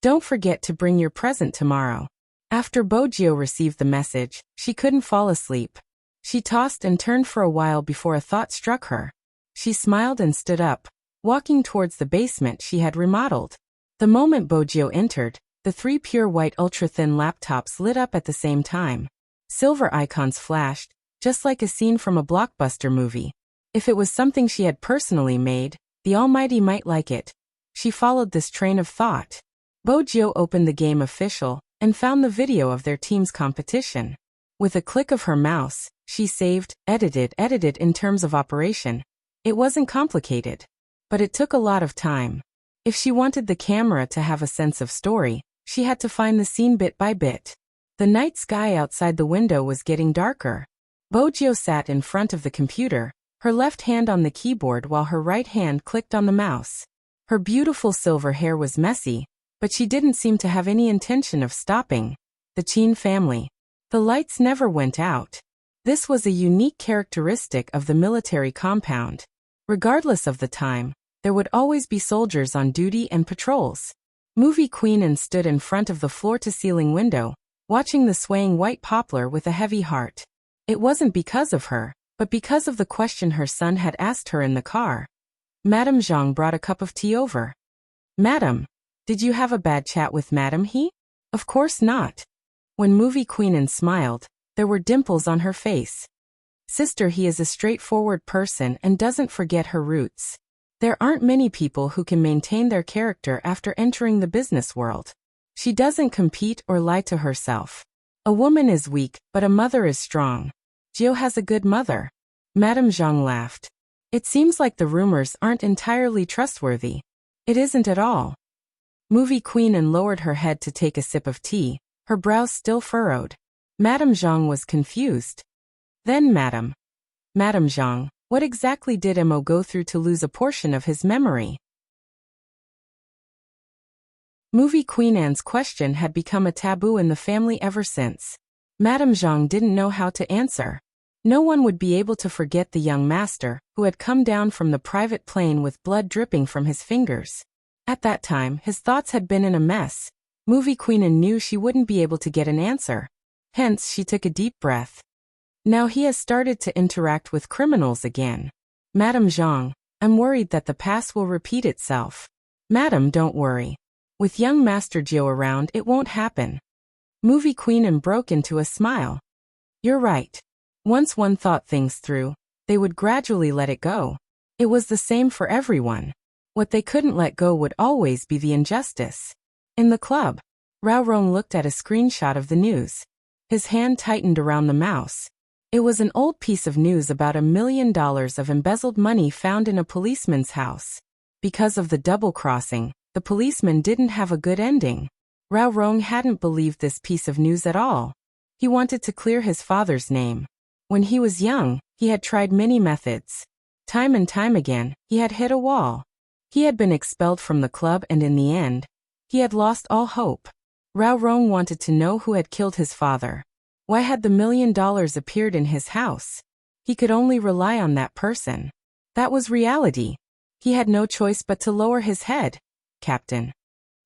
Don't forget to bring your present tomorrow. After Bojio received the message, she couldn't fall asleep. She tossed and turned for a while before a thought struck her. She smiled and stood up, walking towards the basement she had remodeled. The moment Bojio entered, the three pure white ultra-thin laptops lit up at the same time. Silver icons flashed, just like a scene from a blockbuster movie. If it was something she had personally made, the Almighty might like it. She followed this train of thought. Bojio opened the game official and found the video of their team's competition. With a click of her mouse, she saved, edited in terms of operation. It wasn't complicated. But it took a lot of time. If she wanted the camera to have a sense of story, she had to find the scene bit by bit. The night sky outside the window was getting darker. Bojio sat in front of the computer, her left hand on the keyboard while her right hand clicked on the mouse. Her beautiful silver hair was messy, but she didn't seem to have any intention of stopping. The Qin family. The lights never went out. This was a unique characteristic of the military compound. Regardless of the time, There would always be soldiers on duty and patrols. Movie Queen Anne stood in front of the floor-to-ceiling window, watching the swaying white poplar with a heavy heart. It wasn't because of her, but because of the question her son had asked her in the car. Madame Zhang brought a cup of tea over. "Madam, did you have a bad chat with Madame He?" "Of course not." When Movie Queen Anne smiled, there were dimples on her face. "Sister, he is a straightforward person and doesn't forget her roots. There aren't many people who can maintain their character after entering the business world. She doesn't compete or lie to herself. A woman is weak, but a mother is strong. Jiu has a good mother." Madame Zhang laughed. "It seems like the rumors aren't entirely trustworthy." "It isn't at all." Movie Queen Anne lowered her head to take a sip of tea, her brows still furrowed. Madame Zhang was confused. "Then Madame Zhang, what exactly did Mo go through to lose a portion of his memory?" Movie Queen Anne's question had become a taboo in the family ever since. Madame Zhang didn't know how to answer. No one would be able to forget the young master, who had come down from the private plane with blood dripping from his fingers. At that time, his thoughts had been in a mess. Movie Queen Anne knew she wouldn't be able to get an answer. Hence, she took a deep breath. Now he has started to interact with criminals again. "Madame Zhang, I'm worried that the past will repeat itself." "Madam, don't worry. With young Master Jiu around, it won't happen." Movie Queen Anne broke into a smile. "You're right. Once one thought things through, they would gradually let it go. It was the same for everyone. What they couldn't let go would always be the injustice." In the club, Rao Rong looked at a screenshot of the news. His hand tightened around the mouse. It was an old piece of news about $1 million of embezzled money found in a policeman's house. Because of the double-crossing, the policeman didn't have a good ending. Rao Rong hadn't believed this piece of news at all. He wanted to clear his father's name. When he was young, he had tried many methods. Time and time again, he had hit a wall. He had been expelled from the club and in the end, he had lost all hope. Rao Rong wanted to know who had killed his father. Why had the $1 million appeared in his house? He could only rely on that person. That was reality. He had no choice but to lower his head. "Captain."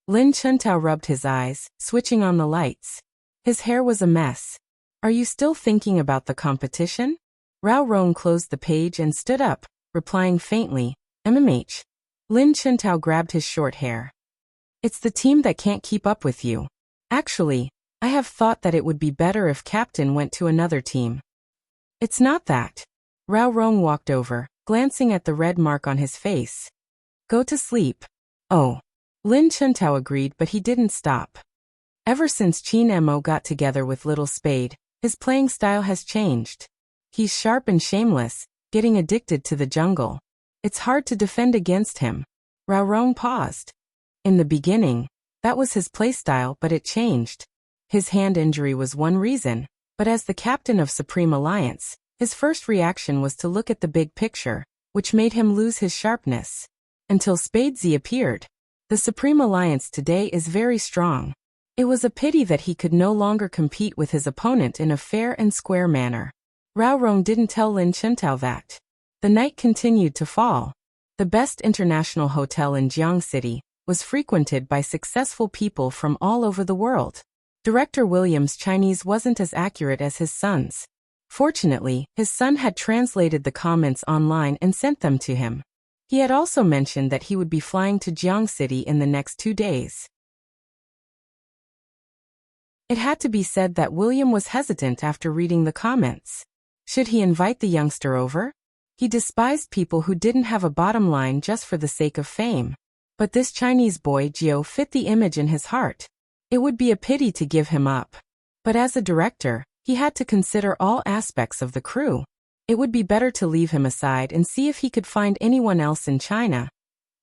Lin Chuntao rubbed his eyes, switching on the lights. His hair was a mess. "Are you still thinking about the competition?" Rao Rong closed the page and stood up, replying faintly, "MMH." Lin Chuntao grabbed his short hair. "It's the team that can't keep up with you. Actually, I have thought that it would be better if Captain went to another team." "It's not that." Rao Rong walked over, glancing at the red mark on his face. "Go to sleep." "Oh." Lin Chuntao agreed, but he didn't stop. Ever since Qin Mo got together with Little Spade, his playing style has changed. He's sharp and shameless, getting addicted to the jungle. It's hard to defend against him. Rao Rong paused. In the beginning, that was his playstyle, but it changed. His hand injury was one reason, but as the captain of Supreme Alliance, his first reaction was to look at the big picture, which made him lose his sharpness. Until Spadesy appeared. The Supreme Alliance today is very strong. It was a pity that he could no longer compete with his opponent in a fair and square manner. Rao Rong didn't tell Lin Chuntao that. The night continued to fall. The best international hotel in Jiang City was frequented by successful people from all over the world. Director William's Chinese wasn't as accurate as his son's. Fortunately, his son had translated the comments online and sent them to him. He had also mentioned that he would be flying to Jiang City in the next 2 days. It had to be said that William was hesitant after reading the comments. Should he invite the youngster over? He despised people who didn't have a bottom line just for the sake of fame. But this Chinese boy Jiu fit the image in his heart. It would be a pity to give him up. But as a director, he had to consider all aspects of the crew. It would be better to leave him aside and see if he could find anyone else in China.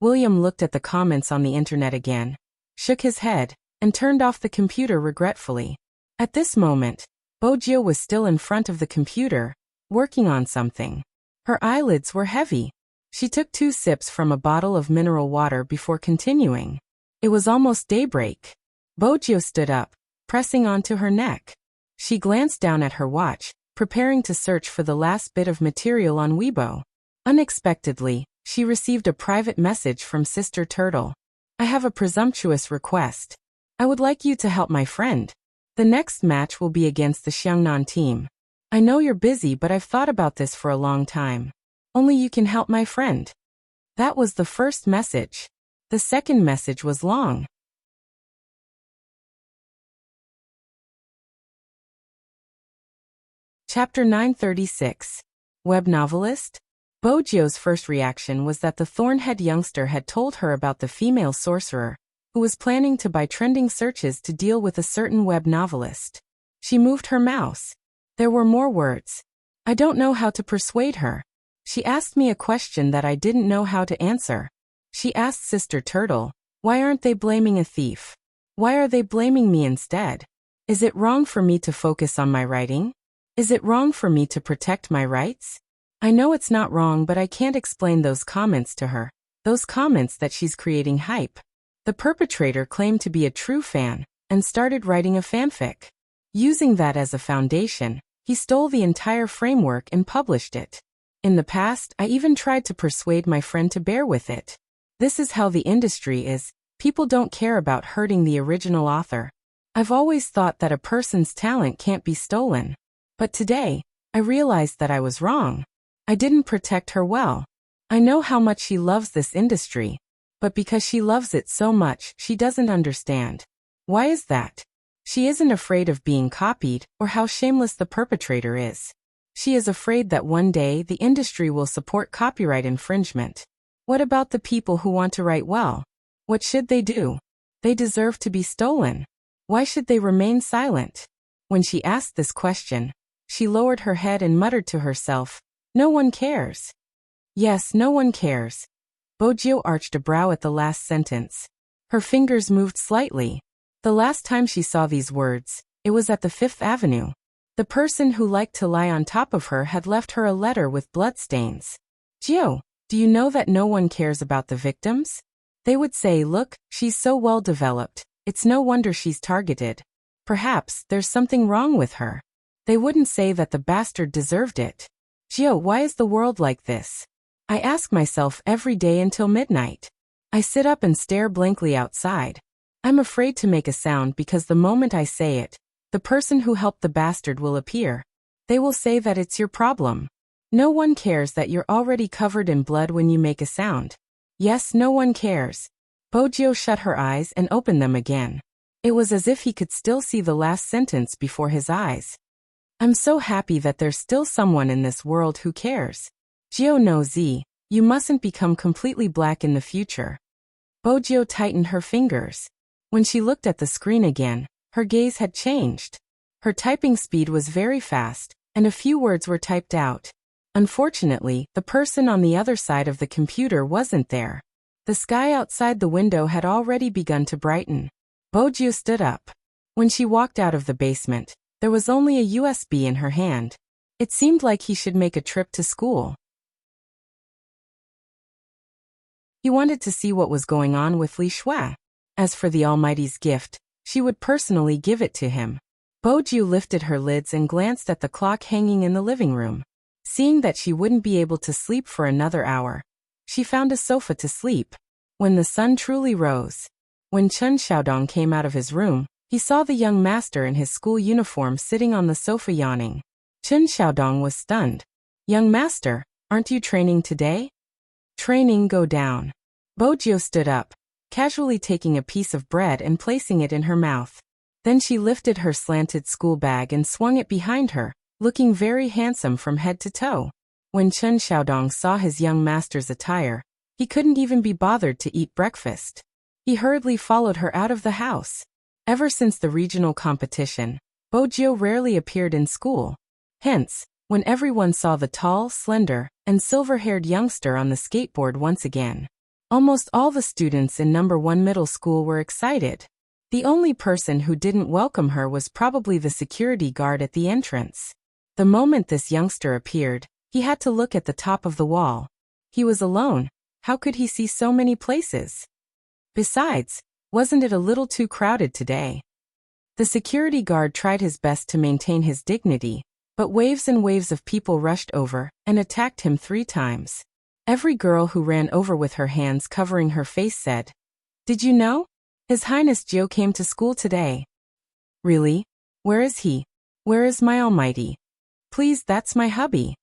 William looked at the comments on the internet again, shook his head, and turned off the computer regretfully. At this moment, Bo Jiu was still in front of the computer, working on something. Her eyelids were heavy. She took 2 sips from a bottle of mineral water before continuing. It was almost daybreak. Bo Jiu stood up, pressing onto her neck. She glanced down at her watch, preparing to search for the last bit of material on Weibo. Unexpectedly, She received a private message from Sister Turtle. I have a presumptuous request. I would like you to help my friend. The next match will be against the Xiangnan team. I know you're busy, but I've thought about this for a long time. Only you can help my friend. That was the first message. The second message was long. Chapter 936. Web novelist? Bojio's first reaction was that the thorn-head youngster had told her about the female sorcerer, who was planning to buy trending searches to deal with a certain web novelist. She moved her mouse. There were more words. I don't know how to persuade her. She asked me a question that I didn't know how to answer. She asked Sister Turtle, why aren't they blaming a thief? Why are they blaming me instead? Is it wrong for me to focus on my writing? Is it wrong for me to protect my rights? I know it's not wrong, but I can't explain those comments to her. Those comments that she's creating hype. The perpetrator claimed to be a true fan and started writing a fanfic. Using that as a foundation, he stole the entire framework and published it. In the past, I even tried to persuade my friend to bear with it. This is how the industry is. People don't care about hurting the original author. I've always thought that a person's talent can't be stolen. But today, I realized that I was wrong. I didn't protect her well. I know how much she loves this industry. But because she loves it so much, she doesn't understand. Why is that? She isn't afraid of being copied or how shameless the perpetrator is. She is afraid that one day the industry will support copyright infringement. What about the people who want to write well? What should they do? They deserve to be stolen. Why should they remain silent? When she asked this question, she lowered her head and muttered to herself, "No one cares." Yes, no one cares. Bojio arched a brow at the last sentence. Her fingers moved slightly. The last time she saw these words, it was at the Fifth Avenue. The person who liked to lie on top of her had left her a letter with bloodstains. "Gio, do you know that no one cares about the victims? They would say, look, she's so well developed, it's no wonder she's targeted. Perhaps there's something wrong with her. They wouldn't say that the bastard deserved it. Gio, why is the world like this? I ask myself every day until midnight. I sit up and stare blankly outside. I'm afraid to make a sound because the moment I say it, the person who helped the bastard will appear. They will say that it's your problem. No one cares that you're already covered in blood when you make a sound. Yes, no one cares." Bojio shut her eyes and opened them again. It was as if he could still see the last sentence before his eyes. "I'm so happy that there's still someone in this world who cares. Gio no Z, you mustn't become completely black in the future." Bojio tightened her fingers. When she looked at the screen again, her gaze had changed. Her typing speed was very fast, and a few words were typed out. Unfortunately, the person on the other side of the computer wasn't there. The sky outside the window had already begun to brighten. Bojio stood up. When she walked out of the basement, there was only a USB in her hand. It seemed like he should make a trip to school. He wanted to see what was going on with Li Shui. As for the Almighty's gift, she would personally give it to him. Bojio lifted her lids and glanced at the clock hanging in the living room. Seeing that she wouldn't be able to sleep for another hour, she found a sofa to sleep. When the sun truly rose. When Chen Xiaodong came out of his room, he saw the young master in his school uniform sitting on the sofa yawning. Chen Xiaodong was stunned. "Young master, aren't you training today?" "Training, go down." Bojio stood up, casually taking a piece of bread and placing it in her mouth. Then she lifted her slanted school bag and swung it behind her, looking very handsome from head to toe. When Chen Xiaodong saw his young master's attire, he couldn't even be bothered to eat breakfast. He hurriedly followed her out of the house. Ever since the regional competition, Bojio rarely appeared in school. Hence, when everyone saw the tall, slender, and silver-haired youngster on the skateboard once again, almost all the students in number 1 middle school were excited. The only person who didn't welcome her was probably the security guard at the entrance. The moment this youngster appeared, he had to look at the top of the wall. He was alone. How could he see so many places? Besides, wasn't it a little too crowded today? The security guard tried his best to maintain his dignity, but waves and waves of people rushed over and attacked him 3 times. Every girl who ran over with her hands covering her face said, "Did you know? His Highness Joe came to school today." "Really? Where is he? Where is my almighty? Please, that's my hubby."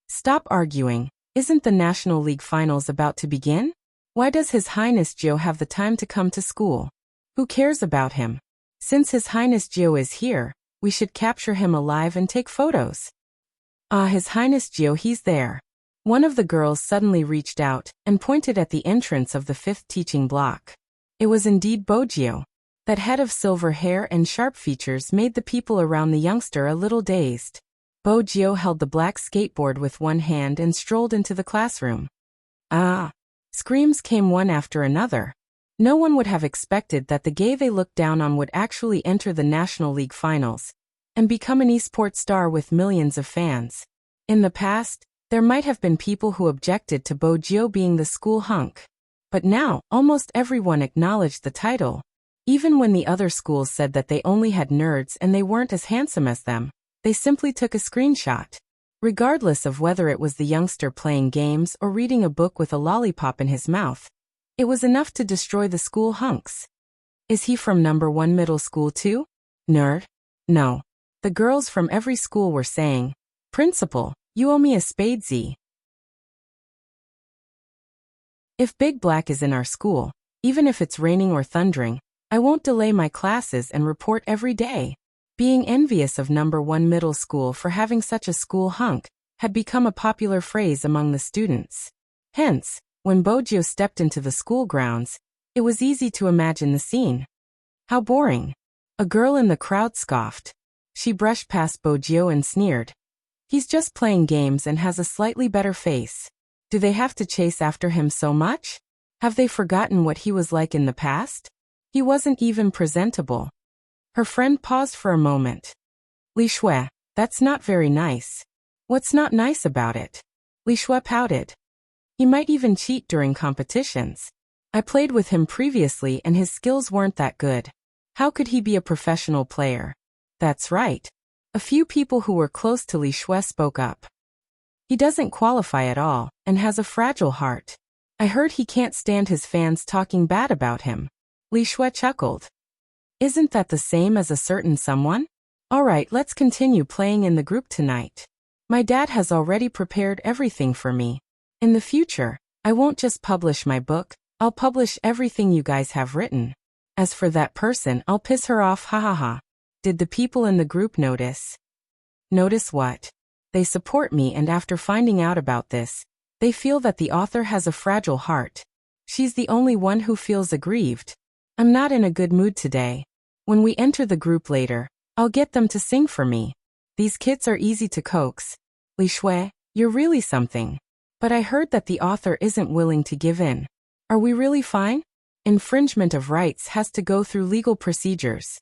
"Stop arguing. Isn't the National League Finals about to begin? Why does His Highness Joe have the time to come to school? Who cares about him? Since His Highness Joe is here, we should capture him alive and take photos." "Ah, His Highness Joe, he's there." One of the girls suddenly reached out and pointed at the entrance of the fifth teaching block. It was indeed Bogio. That head of silver hair and sharp features made the people around the youngster a little dazed. Bogio held the black skateboard with one hand and strolled into the classroom. "Ah!" Screams came one after another. No one would have expected that the gay they looked down on would actually enter the National League Finals and become an esports star with millions of fans. In the past, there might have been people who objected to Bogio being the school hunk. But now, almost everyone acknowledged the title. Even when the other schools said that they only had nerds and they weren't as handsome as them, they simply took a screenshot. Regardless of whether it was the youngster playing games or reading a book with a lollipop in his mouth, it was enough to destroy the school hunks. Is he from number 1 middle school too? Nerd? No. The girls from every school were saying, "Principal, you owe me a spadesy." If Big Black is in our school, even if it's raining or thundering, I won't delay my classes and report every day. Being envious of number 1 middle school for having such a school hunk had become a popular phrase among the students. Hence, when Bogio stepped into the school grounds, it was easy to imagine the scene. How boring. A girl in the crowd scoffed. She brushed past Bogio and sneered. "He's just playing games and has a slightly better face. Do they have to chase after him so much? Have they forgotten what he was like in the past? He wasn't even presentable." Her friend paused for a moment. "Li Shui, that's not very nice." "What's not nice about it?" Li Shui pouted. "He might even cheat during competitions. I played with him previously and his skills weren't that good. How could he be a professional player?" "That's right." A few people who were close to Li Shui spoke up. "He doesn't qualify at all and has a fragile heart. I heard he can't stand his fans talking bad about him." Li Shui chuckled. "Isn't that the same as a certain someone? All right, let's continue playing in the group tonight. My dad has already prepared everything for me. In the future, I won't just publish my book, I'll publish everything you guys have written. As for that person, I'll piss her off, ha ha ha." Did the people in the group notice? Notice what? They support me, and after finding out about this, they feel that the author has a fragile heart. She's the only one who feels aggrieved. I'm not in a good mood today. When we enter the group later, I'll get them to sing for me. These kids are easy to coax. Li Shui, you're really something. But I heard that the author isn't willing to give in. Are we really fine? Infringement of rights has to go through legal procedures.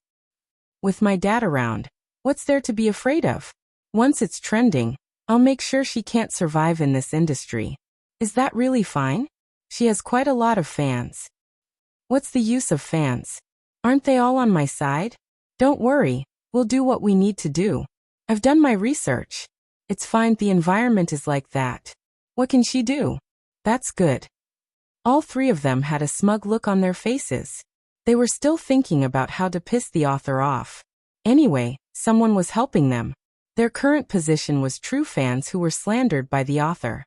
With my dad around, what's there to be afraid of? Once it's trending, I'll make sure she can't survive in this industry. Is that really fine? She has quite a lot of fans. What's the use of fans? Aren't they all on my side? Don't worry, we'll do what we need to do. I've done my research. It's fine, the environment is like that. What can she do? That's good. All three of them had a smug look on their faces. They were still thinking about how to piss the author off. Anyway, someone was helping them. Their current position was true fans who were slandered by the author.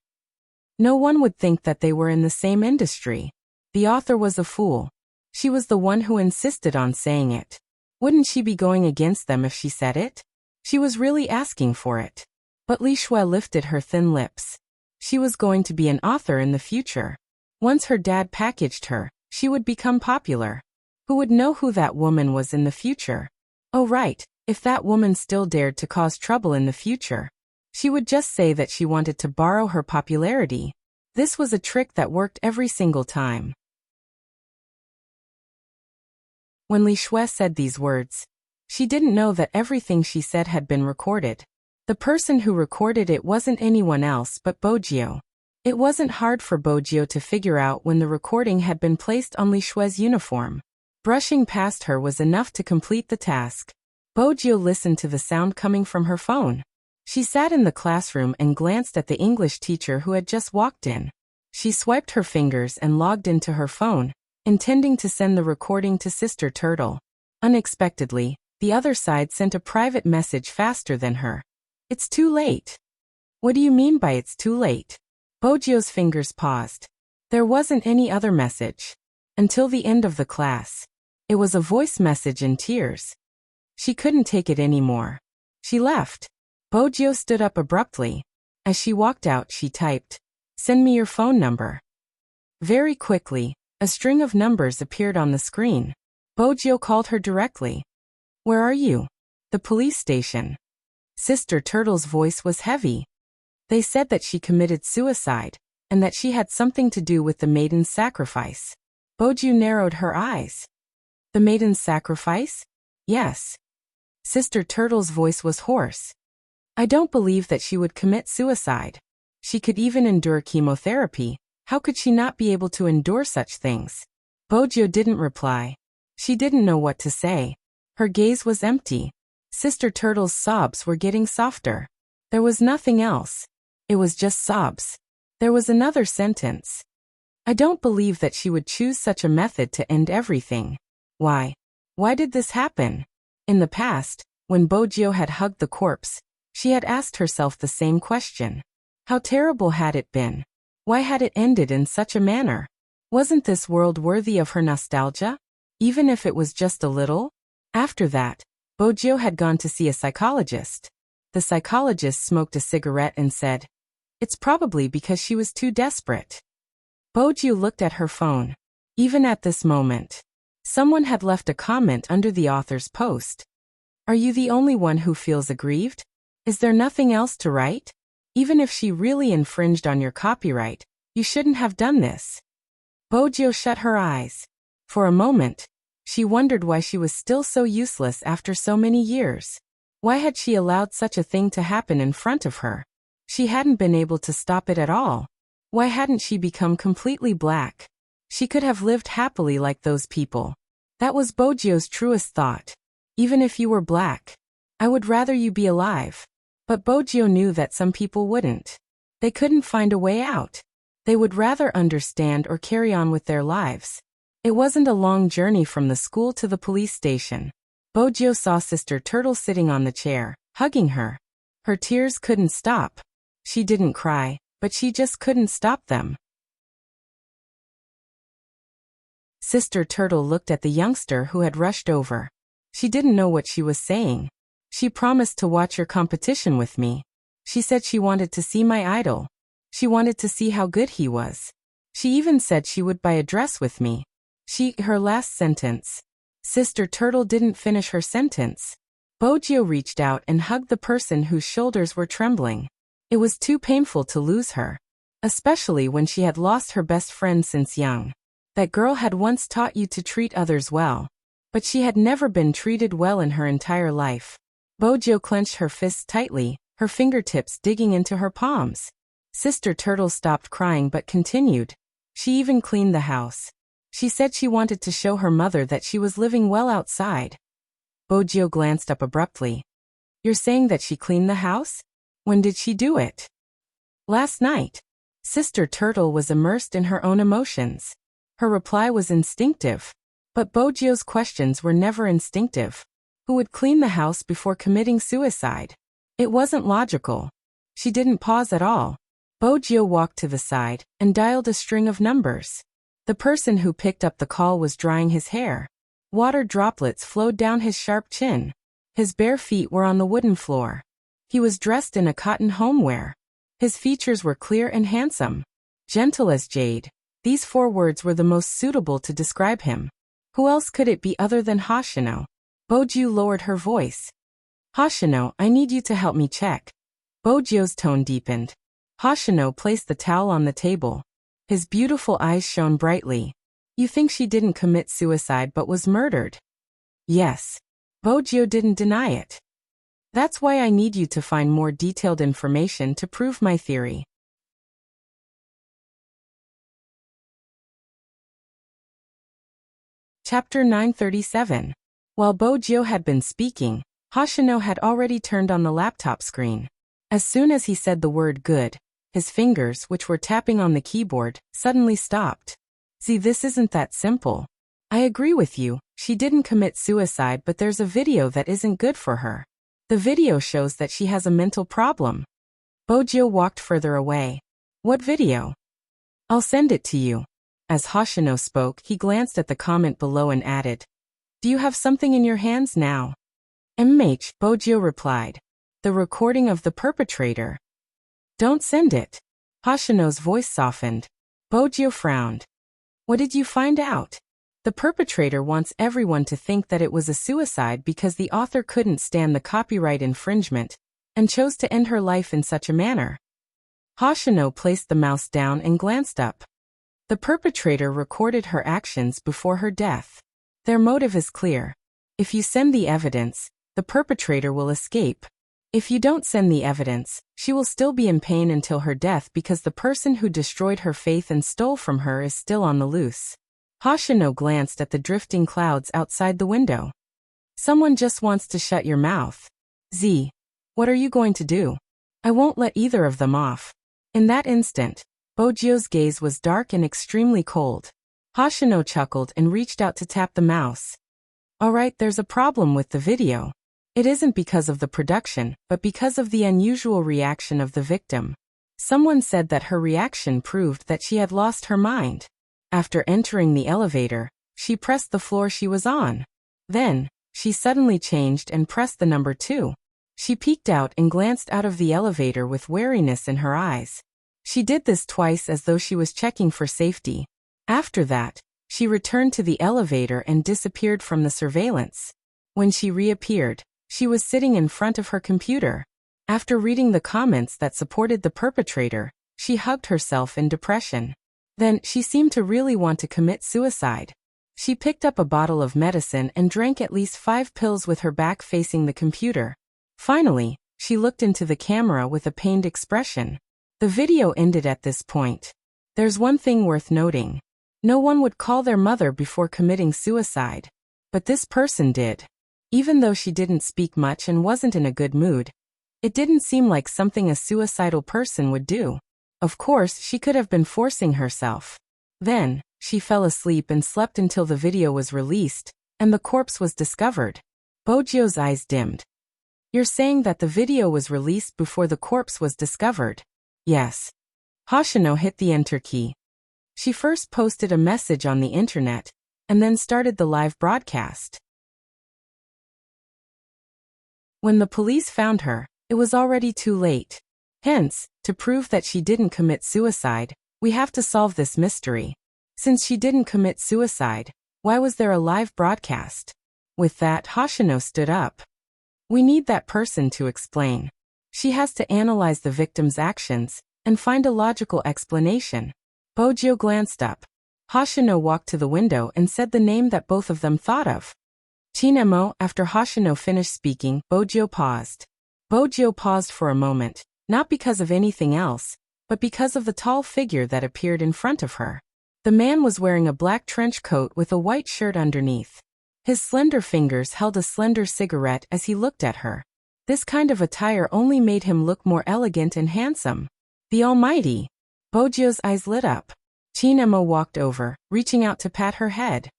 No one would think that they were in the same industry. The author was a fool. She was the one who insisted on saying it. Wouldn't she be going against them if she said it? She was really asking for it. But Li Shui lifted her thin lips. She was going to be an author in the future. Once her dad packaged her, she would become popular. Who would know who that woman was in the future? Oh right, if that woman still dared to cause trouble in the future, she would just say that she wanted to borrow her popularity. This was a trick that worked every single time. When Li Shui said these words, she didn't know that everything she said had been recorded. The person who recorded it wasn't anyone else but Bogio. It wasn't hard for Bogio to figure out when the recording had been placed on Li Shui's uniform. Brushing past her was enough to complete the task. Bogio listened to the sound coming from her phone. She sat in the classroom and glanced at the English teacher who had just walked in. She swiped her fingers and logged into her phone, intending to send the recording to Sister Turtle. Unexpectedly, the other side sent a private message faster than her. It's too late. What do you mean by it's too late? Bojio's fingers paused. There wasn't any other message. Until the end of the class. It was a voice message in tears. She couldn't take it anymore. She left. Bojio stood up abruptly. As she walked out, she typed, "Send me your phone number." Very quickly, a string of numbers appeared on the screen. Bojio called her directly. "Where are you?" "The police station." Sister Turtle's voice was heavy. "They said that she committed suicide, and that she had something to do with the maiden's sacrifice." Bojio narrowed her eyes. "The maiden's sacrifice?" "Yes." Sister Turtle's voice was hoarse. "I don't believe that she would commit suicide. She could even endure chemotherapy. How could she not be able to endure such things?" Bojio didn't reply. She didn't know what to say. Her gaze was empty. Sister Turtle's sobs were getting softer. There was nothing else. It was just sobs. There was another sentence. "I don't believe that she would choose such a method to end everything. Why? Why did this happen?" In the past, when Bojio had hugged the corpse, she had asked herself the same question. How terrible had it been? Why had it ended in such a manner? Wasn't this world worthy of her nostalgia? Even if it was just a little? After that, Bojio had gone to see a psychologist. The psychologist smoked a cigarette and said, "It's probably because she was too desperate." Bojio looked at her phone. Even at this moment, someone had left a comment under the author's post. "Are you the only one who feels aggrieved? Is there nothing else to write? Even if she really infringed on your copyright, you shouldn't have done this." Bojio shut her eyes. For a moment, she wondered why she was still so useless after so many years. Why had she allowed such a thing to happen in front of her? She hadn't been able to stop it at all. Why hadn't she become completely black? She could have lived happily like those people. That was Bojio's truest thought. Even if you were black, I would rather you be alive. But Bojio knew that some people wouldn't. They couldn't find a way out. They would rather understand or carry on with their lives. It wasn't a long journey from the school to the police station. Bojio saw Sister Turtle sitting on the chair, hugging her. Her tears couldn't stop. She didn't cry, but she just couldn't stop them. Sister Turtle looked at the youngster who had rushed over. She didn't know what she was saying. "She promised to watch your competition with me. She said she wanted to see my idol. She wanted to see how good he was. She even said she would buy a dress with me." Her last sentence. Sister Turtle didn't finish her sentence. Bojio reached out and hugged the person whose shoulders were trembling. It was too painful to lose her. Especially when she had lost her best friend since young. That girl had once taught you to treat others well. But she had never been treated well in her entire life. Bojio clenched her fists tightly, her fingertips digging into her palms. Sister Turtle stopped crying but continued. She even cleaned the house. She said she wanted to show her mother that she was living well outside. Bojio glanced up abruptly. "You're saying that she cleaned the house? When did she do it?" "Last night." Sister Turtle was immersed in her own emotions. Her reply was instinctive. But Bojio's questions were never instinctive. Who would clean the house before committing suicide? It wasn't logical. She didn't pause at all. Bojio walked to the side and dialed a string of numbers. The person who picked up the call was drying his hair. Water droplets flowed down his sharp chin. His bare feet were on the wooden floor. He was dressed in a cotton homewear. His features were clear and handsome. Gentle as jade. These 4 words were the most suitable to describe him. Who else could it be other than Hoshino? Bojio lowered her voice. "Hoshino, I need you to help me check." Bojio's tone deepened. Hoshino placed the towel on the table. His beautiful eyes shone brightly. "You think she didn't commit suicide but was murdered?" "Yes." Bojio didn't deny it. "That's why I need you to find more detailed information to prove my theory." Chapter 937. While Bojio had been speaking, Hoshino had already turned on the laptop screen. As soon as he said the word good, His fingers, which were tapping on the keyboard, suddenly stopped. "Z, this isn't that simple. I agree with you, she didn't commit suicide, but there's a video that isn't good for her. The video shows that she has a mental problem." Bojo walked further away. "What video?" "I'll send it to you." As Hoshino spoke, he glanced at the comment below and added, "Do you have something in your hands now?" Bojo replied. "The recording of the perpetrator." "Don't send it." Hoshino's voice softened. Bojo frowned. "What did you find out?" "The perpetrator wants everyone to think that it was a suicide because the author couldn't stand the copyright infringement and chose to end her life in such a manner." Hoshino placed the mouse down and glanced up. The perpetrator recorded her actions before her death. Their motive is clear. If you send the evidence, the perpetrator will escape. If you don't send the evidence, she will still be in pain until her death because the person who destroyed her faith and stole from her is still on the loose. Hoshino glanced at the drifting clouds outside the window. "Someone just wants to shut your mouth. Z. What are you going to do?" "I won't let either of them off." In that instant, Bojo's gaze was dark and extremely cold. Hoshino chuckled and reached out to tap the mouse. "Alright, there's a problem with the video. It isn't because of the production, but because of the unusual reaction of the victim. Someone said that her reaction proved that she had lost her mind. After entering the elevator, she pressed the floor she was on. Then, she suddenly changed and pressed the number 2. She peeked out and glanced out of the elevator with wariness in her eyes. She did this twice as though she was checking for safety. After that, she returned to the elevator and disappeared from the surveillance. When she reappeared, she was sitting in front of her computer. After reading the comments that supported the perpetrator, she hugged herself in depression. Then, she seemed to really want to commit suicide. She picked up a bottle of medicine and drank at least 5 pills with her back facing the computer. Finally, she looked into the camera with a pained expression. The video ended at this point. There's one thing worth noting. No one would call their mother before committing suicide. But this person did. Even though she didn't speak much and wasn't in a good mood, it didn't seem like something a suicidal person would do. Of course, she could have been forcing herself. Then, she fell asleep and slept until the video was released, and the corpse was discovered. Bojo's eyes dimmed. "You're saying that the video was released before the corpse was discovered?" "Yes." Hoshino hit the enter key. She first posted a message on the internet, and then started the live broadcast. When the police found her, it was already too late. Hence, to prove that she didn't commit suicide, we have to solve this mystery. Since she didn't commit suicide, why was there a live broadcast? With that, Hoshino stood up. "We need that person to explain. She has to analyze the victim's actions and find a logical explanation." Bojo glanced up. Hoshino walked to the window and said the name that both of them thought of. Chinemo. After Hoshino finished speaking, Bojo paused. Bojo paused for a moment, not because of anything else, but because of the tall figure that appeared in front of her. The man was wearing a black trench coat with a white shirt underneath. His slender fingers held a slender cigarette as he looked at her. This kind of attire only made him look more elegant and handsome. The Almighty! Bojo's eyes lit up. Chinemo walked over, reaching out to pat her head.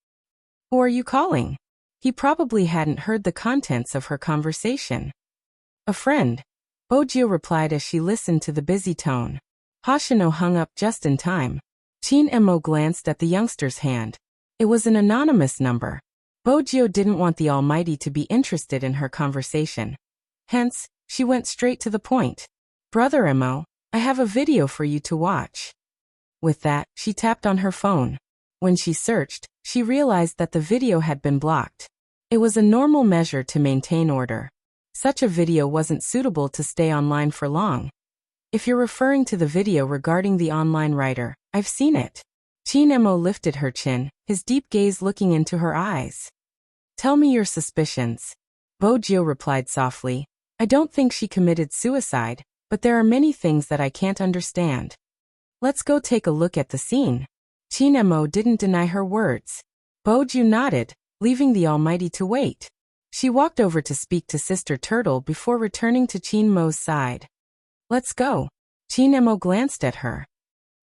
"Who are you calling?" He probably hadn't heard the contents of her conversation. "A friend," Bojo replied as she listened to the busy tone. Hoshino hung up just in time. Chinemo glanced at the youngster's hand. It was an anonymous number. Bojo didn't want the Almighty to be interested in her conversation. Hence, she went straight to the point. "Brother Emo, I have a video for you to watch." With that, she tapped on her phone. When she searched, she realized that the video had been blocked. It was a normal measure to maintain order. Such a video wasn't suitable to stay online for long. "If you're referring to the video regarding the online writer, I've seen it." Chinemo lifted her chin, his deep gaze looking into her eyes. "Tell me your suspicions." Bojo replied softly. "I don't think she committed suicide, but there are many things that I can't understand." "Let's go take a look at the scene." Chinemo didn't deny her words. Bojo nodded, leaving the Almighty to wait. She walked over to speak to Sister Turtle before returning to Chinemo's side. "Let's go." Chin Emo glanced at her.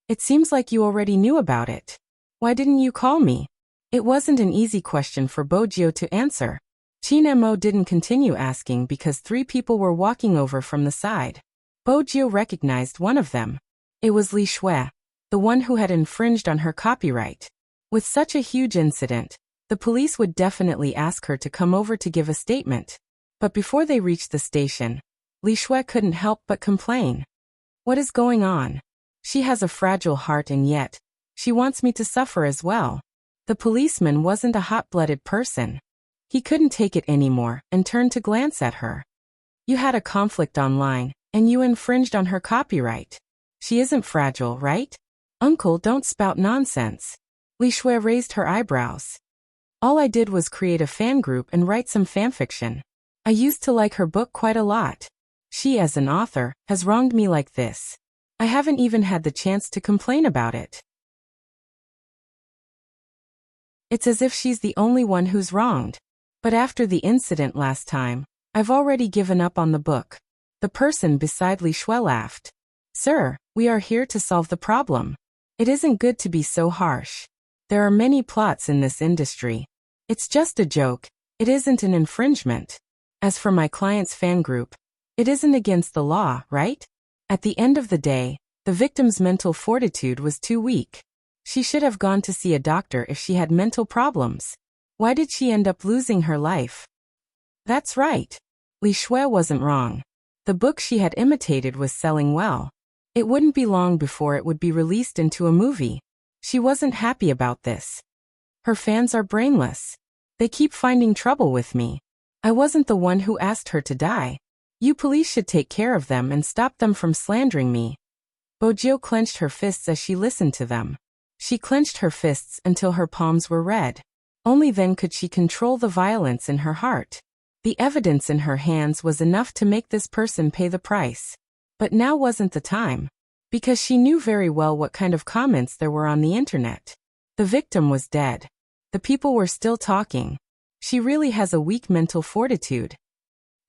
It seems like you already knew about it. Why didn't you call me? It wasn't an easy question for Bojio to answer. Chin Emo didn't continue asking because 3 people were walking over from the side. Bojio recognized one of them. It was Li Shui, the one who had infringed on her copyright. With such a huge incident, the police would definitely ask her to come over to give a statement. But before they reached the station, Li Shui couldn't help but complain. What is going on? She has a fragile heart and yet, she wants me to suffer as well. The policeman wasn't a hot-blooded person. He couldn't take it anymore and turned to glance at her. You had a conflict online, and you infringed on her copyright. She isn't fragile, right? Uncle, don't spout nonsense. Li Shui raised her eyebrows. All I did was create a fan group and write some fanfiction. I used to like her book quite a lot. She, as an author, has wronged me like this. I haven't even had the chance to complain about it. It's as if she's the only one who's wronged. But after the incident last time, I've already given up on the book. The person beside Li Shui laughed. Sir, we are here to solve the problem. It isn't good to be so harsh. There are many plots in this industry. It's just a joke. It isn't an infringement. As for my client's fan group, it isn't against the law, right? At the end of the day, the victim's mental fortitude was too weak. She should have gone to see a doctor if she had mental problems. Why did she end up losing her life? That's right. Li Shui wasn't wrong. The book she had imitated was selling well. It wouldn't be long before it would be released into a movie. She wasn't happy about this. Her fans are brainless. They keep finding trouble with me. I wasn't the one who asked her to die. You police should take care of them and stop them from slandering me. Bojio clenched her fists as she listened to them. She clenched her fists until her palms were red. Only then could she control the violence in her heart. The evidence in her hands was enough to make this person pay the price. But now wasn't the time. Because she knew very well what kind of comments there were on the internet. The victim was dead. The people were still talking. She really has a weak mental fortitude.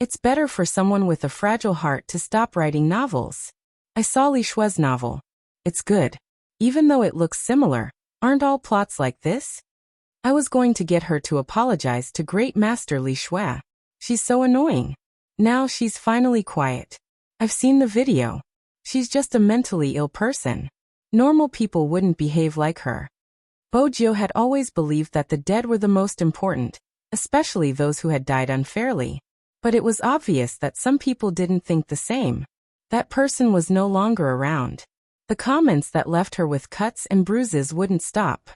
It's better for someone with a fragile heart to stop writing novels. I saw Li Shui's novel. It's good. Even though it looks similar, aren't all plots like this? I was going to get her to apologize to Great Master Li Shui. She's so annoying. Now she's finally quiet. I've seen the video. She's just a mentally ill person. Normal people wouldn't behave like her. Bojio had always believed that the dead were the most important, especially those who had died unfairly. But it was obvious that some people didn't think the same. That person was no longer around. The comments that left her with cuts and bruises wouldn't stop.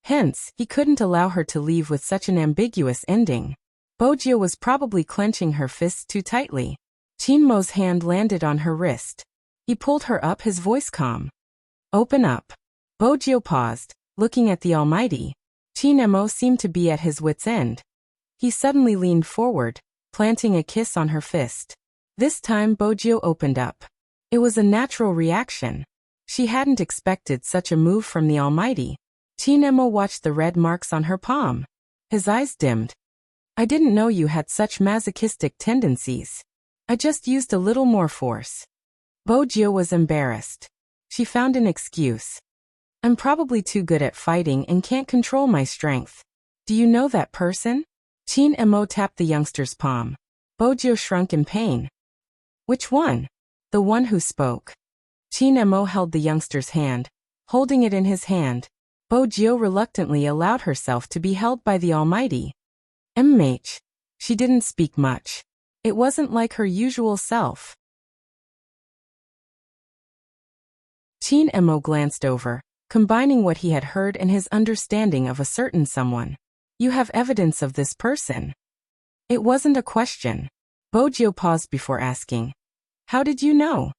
Hence, he couldn't allow her to leave with such an ambiguous ending. Bojio was probably clenching her fists too tightly. Chin Mo's hand landed on her wrist. He pulled her up, his voice calm. Open up. Bojio paused, looking at the Almighty. Chin Mo seemed to be at his wit's end. He suddenly leaned forward, planting a kiss on her fist. This time Bojio opened up. It was a natural reaction. She hadn't expected such a move from the Almighty. Chin Mo watched the red marks on her palm. His eyes dimmed. I didn't know you had such masochistic tendencies. I just used a little more force. Bojio was embarrassed. She found an excuse. I'm probably too good at fighting and can't control my strength. Do you know that person? Chin Mo tapped the youngster's palm. Bojio shrunk in pain. Which one? The one who spoke. Chin Mo held the youngster's hand. Holding it in his hand, Bojio reluctantly allowed herself to be held by the Almighty. MH. She didn't speak much. It wasn't like her usual self. Chin Mo glanced over, combining what he had heard and his understanding of a certain someone. You have evidence of this person? It wasn't a question. Bojio paused before asking. How did you know?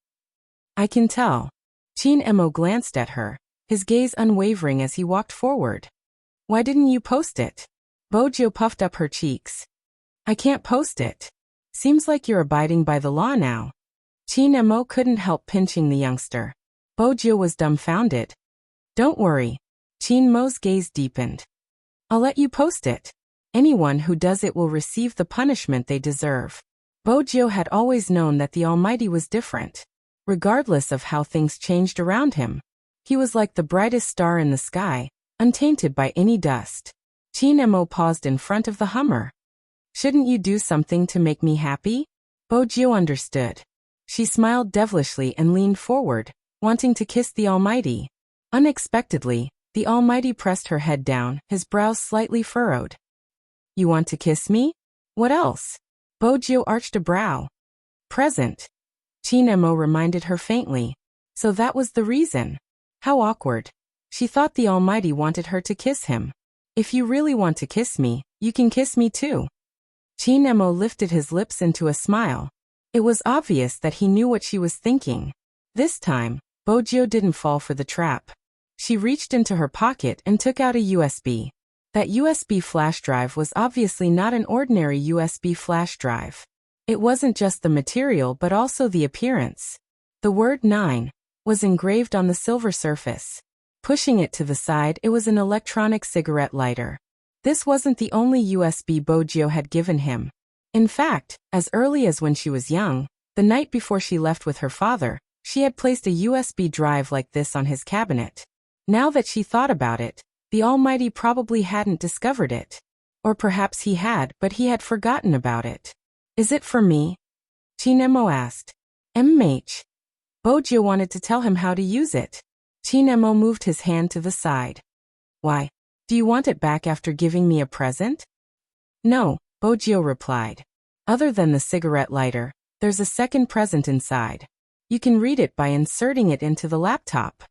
I can tell. Chin Mo glanced at her, his gaze unwavering as he walked forward. Why didn't you post it? Bojio puffed up her cheeks. I can't post it. Seems like you're abiding by the law now. Chin Mo couldn't help pinching the youngster. Bojio was dumbfounded. Don't worry. Chin Mo's gaze deepened. I'll let you post it. Anyone who does it will receive the punishment they deserve. Bojio had always known that the Almighty was different. regardless of how things changed around him. He was like the brightest star in the sky, untainted by any dust. Chinemo paused in front of the Hummer. Shouldn't you do something to make me happy? Bojio understood. She smiled devilishly and leaned forward, wanting to kiss the Almighty. Unexpectedly, the Almighty pressed her head down, his brows slightly furrowed. You want to kiss me? What else? Bojio arched a brow. Present. Chinemo reminded her faintly. So that was the reason. How awkward. She thought the Almighty wanted her to kiss him. If you really want to kiss me, you can kiss me too. Chinemo lifted his lips into a smile. It was obvious that he knew what she was thinking. This time, Bojio didn't fall for the trap. She reached into her pocket and took out a USB. That USB flash drive was obviously not an ordinary USB flash drive. It wasn't just the material but also the appearance. The word 9 was engraved on the silver surface. Pushing it to the side, it was an electronic cigarette lighter. This wasn't the only USB Bojio had given him. In fact, as early as when she was young, the night before she left with her father, she had placed a USB drive like this on his cabinet. Now that she thought about it, the Almighty probably hadn't discovered it. Or perhaps he had, but he had forgotten about it. Is it for me? Chinemo asked. Bojio wanted to tell him how to use it. Chinemo moved his hand to the side. Why? Do you want it back after giving me a present? No, Bojio replied. Other than the cigarette lighter, there's a second present inside. You can read it by inserting it into the laptop.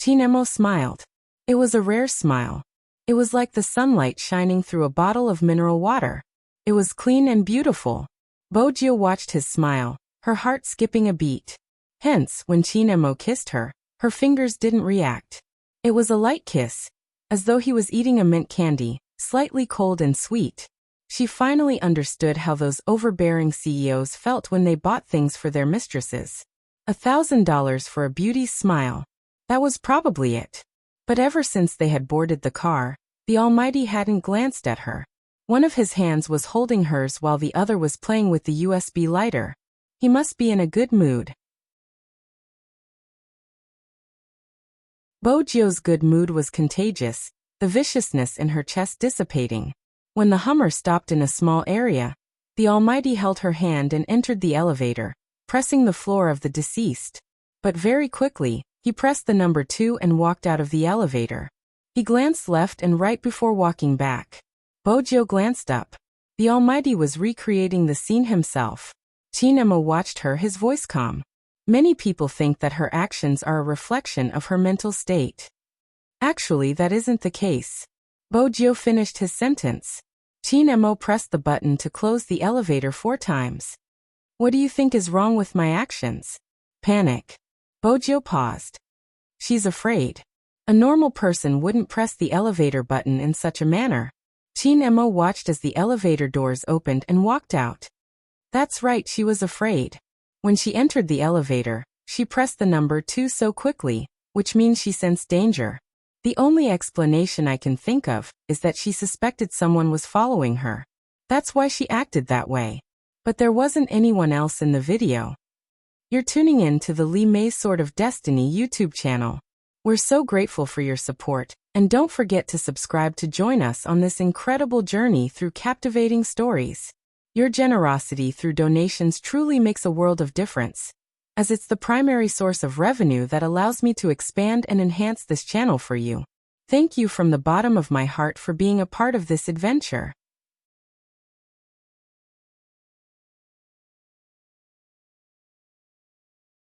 Chinemo smiled. It was a rare smile. It was like the sunlight shining through a bottle of mineral water. It was clean and beautiful. Bojio watched his smile, her heart skipping a beat. Hence, when Chinemo kissed her, her fingers didn't react. It was a light kiss, as though he was eating a mint candy, slightly cold and sweet. She finally understood how those overbearing CEOs felt when they bought things for their mistresses. $1,000 for a beauty's smile. That was probably it. But ever since they had boarded the car, the Almighty hadn't glanced at her. One of his hands was holding hers while the other was playing with the USB lighter. He must be in a good mood. Bojio's good mood was contagious, the viciousness in her chest dissipating. When the Hummer stopped in a small area, the Almighty held her hand and entered the elevator, pressing the floor of the deceased. But very quickly, he pressed the number 2 and walked out of the elevator. He glanced left and right before walking back. Bojio glanced up. The Almighty was recreating the scene himself. Chinemo watched her, his voice calm. Many people think that her actions are a reflection of her mental state. Actually, that isn't the case. Bojio finished his sentence. Chinemo pressed the button to close the elevator 4 times. What do you think is wrong with my actions? Panic. Bojio paused. She's afraid. A normal person wouldn't press the elevator button in such a manner. Chinemo watched as the elevator doors opened and walked out. That's right, she was afraid. When she entered the elevator, she pressed the number 2 so quickly, which means she sensed danger. The only explanation I can think of is that she suspected someone was following her. That's why she acted that way. But there wasn't anyone else in the video. You're tuning in to the Lee May's Sword of Destiny YouTube channel. We're so grateful for your support, and don't forget to subscribe to join us on this incredible journey through captivating stories. Your generosity through donations truly makes a world of difference, as it's the primary source of revenue that allows me to expand and enhance this channel for you. Thank you from the bottom of my heart for being a part of this adventure.